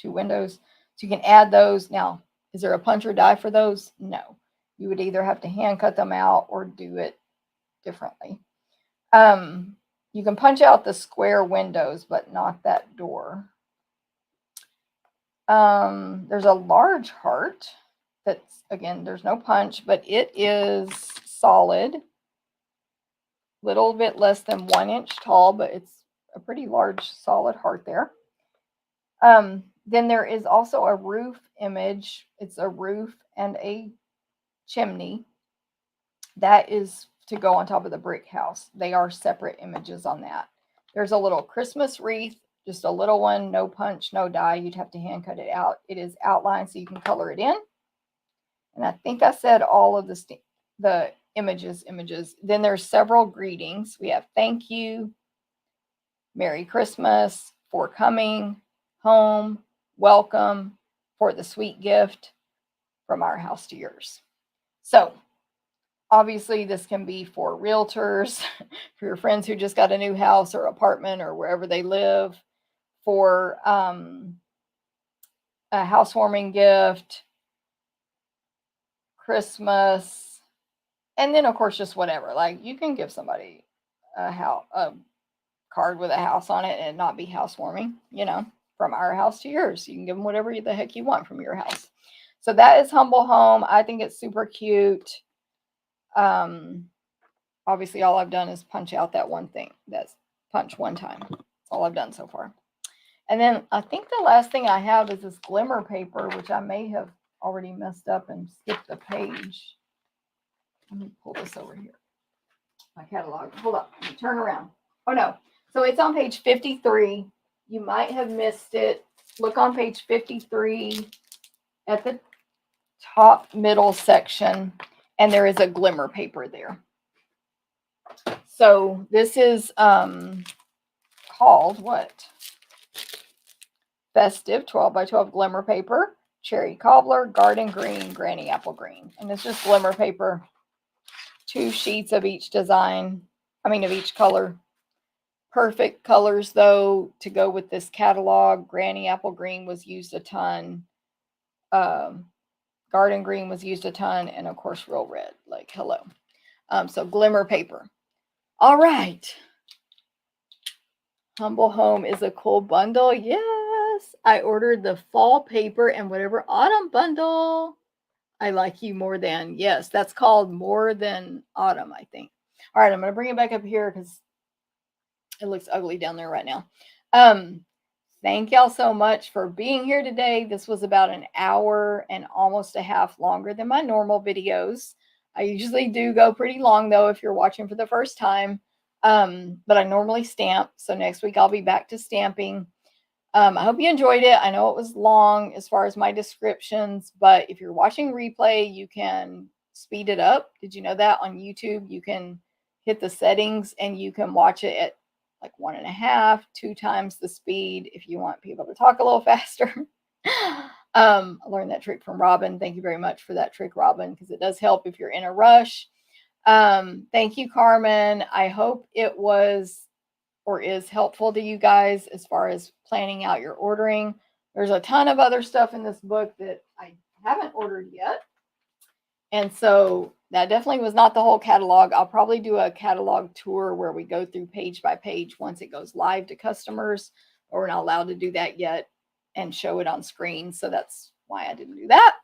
2 windows. So you can add those. Now, is there a punch or die for those? No. You would either have to hand cut them out or do it differently. You can punch out the square windows, but not that door. There's a large heart that's, again, there's no punch, but it is solid. Little bit less than 1 inch tall, but it's a pretty large solid heart there. Then there is also a roof image. It's a roof and a chimney. That is to go on top of the brick house. They are separate images on that. There's a little Christmas wreath, just a little one, no punch, no die. You'd have to hand cut it out. It is outlined so you can color it in. And I think I said all of the images. Then there's several greetings. We have thank you, Merry Christmas, for coming, home, welcome, for the sweet gift, from our house to yours. So obviously this can be for realtors, for your friends who just got a new house or apartment or wherever they live, for a housewarming gift, Christmas, and then of course just whatever. Like you can give somebody a card with a house on it and not be housewarming, from our house to yours. You can give them whatever the heck you want from your house. So that is Humble Home. I think it's super cute. Obviously all I've done is punch out that one thing. That's punch one time. That's all I've done so far. And then I think the last thing I have is this glimmer paper, which I may have already messed up and skipped the page. Let me pull this over here. My catalog. Hold up. Let me turn around. Oh, no. So it's on page 53. You might have missed it. Look on page 53 at the top middle section, and there is a glimmer paper there. So this is called what? Festive 12 by 12 glimmer paper, cherry cobbler, garden green, granny apple green. And it's just glimmer paper, 2 sheets of each design, of each color. Perfect colors, though, to go with this catalog. Granny apple green was used a ton. Garden green was used a ton. And, of course, real red, like hello. So glimmer paper. All right. Humble Home is a cool bundle. Yes. I ordered the fall paper and whatever autumn bundle. I like you more than. Yes, that's called More Than Autumn, I think. All right, I'm going to bring it back up here because it looks ugly down there right now. Thank y'all so much for being here today. This was about an hour and almost a half longer than my normal videos. I usually do go pretty long, though, if you're watching for the first time. But I normally stamp. So next week I'll be back to stamping. I hope you enjoyed it. I know it was long as far as my descriptions, but if you're watching replay, you can speed it up. Did you know that on YouTube, you can hit the settings and you can watch it at like 1.5, 2 times the speed if you want people to talk a little faster. I learned that trick from Robin. Thank you very much for that trick, Robin, because it does help if you're in a rush. Thank you, Carmen. I hope it was or is helpful to you guys as far as planning out your ordering. There's a ton of other stuff in this book that I haven't ordered yet. And so that definitely was not the whole catalog. I'll probably do a catalog tour where we go through page by page once it goes live to customers. But we're not allowed to do that yet and show it on screen. So that's why I didn't do that.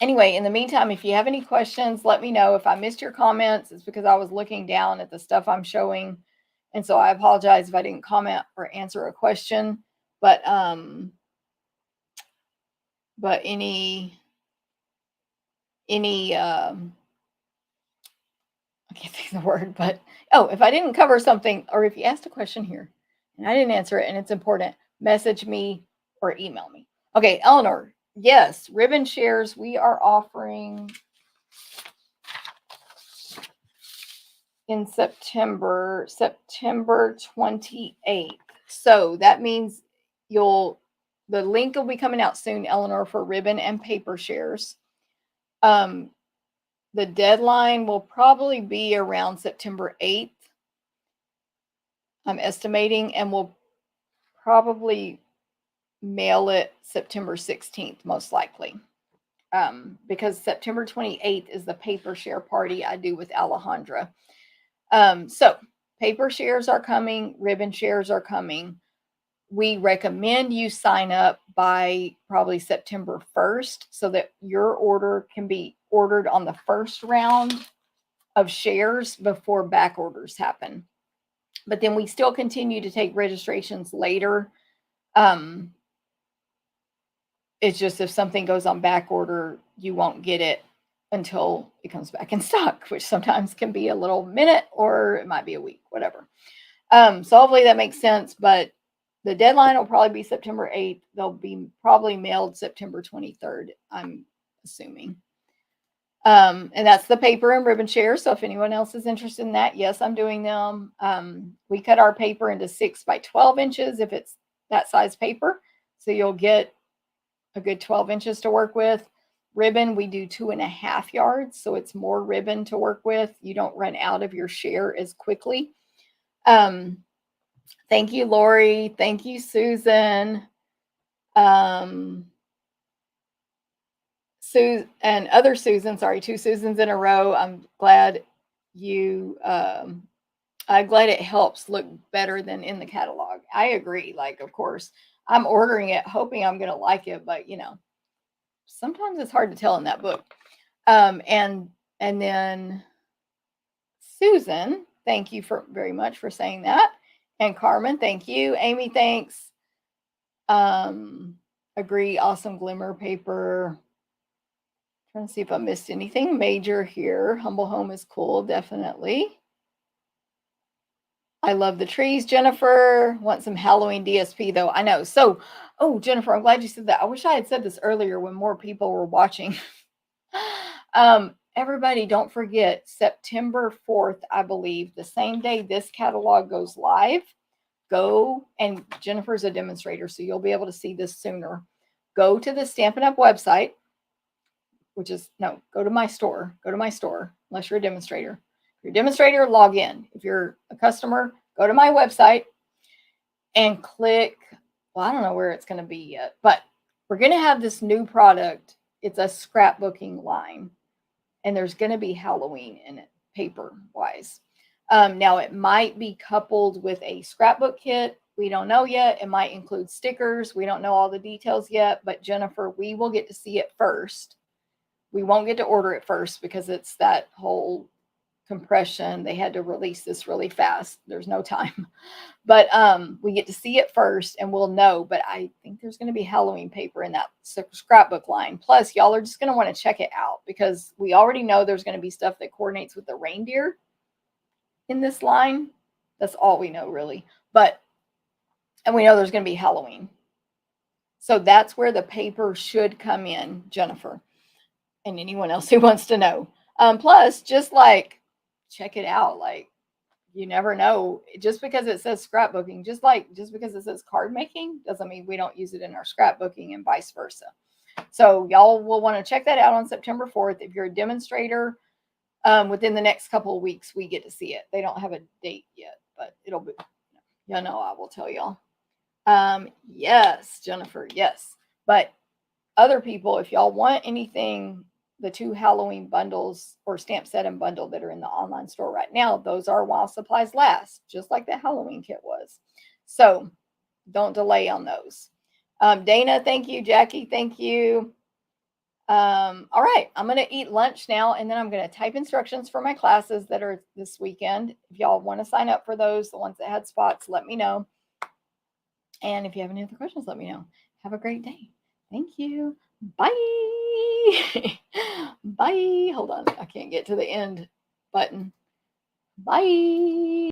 Anyway, in the meantime, if you have any questions, let me know. If I missed your comments, it's because I was looking down at the stuff I'm showing. And so I apologize if I didn't comment or answer a question. But any I can't think of the word, but if I didn't cover something, or if you asked a question here and I didn't answer it and it's important, message me or email me. Okay, Eleanor, yes, ribbon shares we are offering in September 28th. So that means the link will be coming out soon, Eleanor, for ribbon and paper shares. The deadline will probably be around September 8th, I'm estimating, and we'll probably mail it September 16th, most likely. Because September 28th is the paper share party I do with Alejandra. So paper shares are coming, ribbon shares are coming. We recommend you sign up by probably September 1st so that your order can be ordered on the first round of shares before back orders happen. But then we still continue to take registrations later. It's just if something goes on back order, you won't get it until it comes back in stock, which sometimes can be a little minute or it might be a week, whatever. So hopefully that makes sense, but the deadline will probably be September 8th. They'll be probably mailed September 23rd, I'm assuming. And that's the paper and ribbon shares. So if anyone else is interested in that, yes, I'm doing them. We cut our paper into 6 by 12 inches if it's that size paper. So you'll get a good 12 inches to work with. Ribbon, we do 2.5 yards. So it's more ribbon to work with. You don't run out of your share as quickly. Thank you, Lori. Thank you, Susan. Sue and other Susan, sorry, 2 Susans in a row. I'm glad I'm glad it helps look better than in the catalog. I agree. Like, of course, I'm ordering it, hoping I'm going to like it, but sometimes it's hard to tell in that book. And then Susan, thank you very much for saying that. And Carmen, thank you. Amy, thanks. Agree. Awesome glimmer paper. Trying to see if I missed anything major here. Humble Home is cool, definitely. I love the trees, Jennifer. Want some Halloween DSP though. I know. So, oh, Jennifer, I'm glad you said that. I wish I had said this earlier when more people were watching. Everybody, don't forget September 4th, I believe, the same day this catalog goes live. Go, and Jennifer's a demonstrator, so you'll be able to see this sooner. Go to the Stampin' Up website, which is no, go to my store. Go to my store, unless you're a demonstrator. If you're a demonstrator, log in. If you're a customer, go to my website and click. Well, I don't know where it's going to be yet, but we're going to have this new product. It's a scrapbooking line, and there's going to be Halloween in it, paper wise. Now, it might be coupled with a scrapbook kit. We don't know yet. It might include stickers. We don't know all the details yet, but Jennifer, we will get to see it first. We won't get to order it first because it's that whole compression. They had to release this really fast. There's no time. But we get to see it first and we'll know. But I think there's going to be Halloween paper in that scrapbook line. Plus, y'all are just going to want to check it out because we already know there's going to be stuff that coordinates with the reindeer in this line. That's all we know, really. And we know there's going to be Halloween. So that's where the paper should come in, Jennifer, and anyone else who wants to know. Plus, just like, check it out. Like, you never know. Just because it says scrapbooking, just because it says card making, doesn't mean we don't use it in our scrapbooking and vice versa. So y'all will want to check that out on September 4th. If you're a demonstrator, within the next couple of weeks, we get to see it. They don't have a date yet, but it'll be, I will tell y'all. Yes, Jennifer, yes. But other people, if y'all want anything, the 2 Halloween bundles or stamp set and bundle that are in the online store right now, those are while supplies last, just like the Halloween kit was. So don't delay on those. Dana, thank you. Jackie, thank you. All right, I'm going to eat lunch now, and then I'm going to type instructions for my classes that are this weekend. If y'all want to sign up for those, the ones that had spots, let me know. And if you have any other questions, let me know. Have a great day. Thank you. Bye. Bye. Hold on. I can't get to the end button. Bye.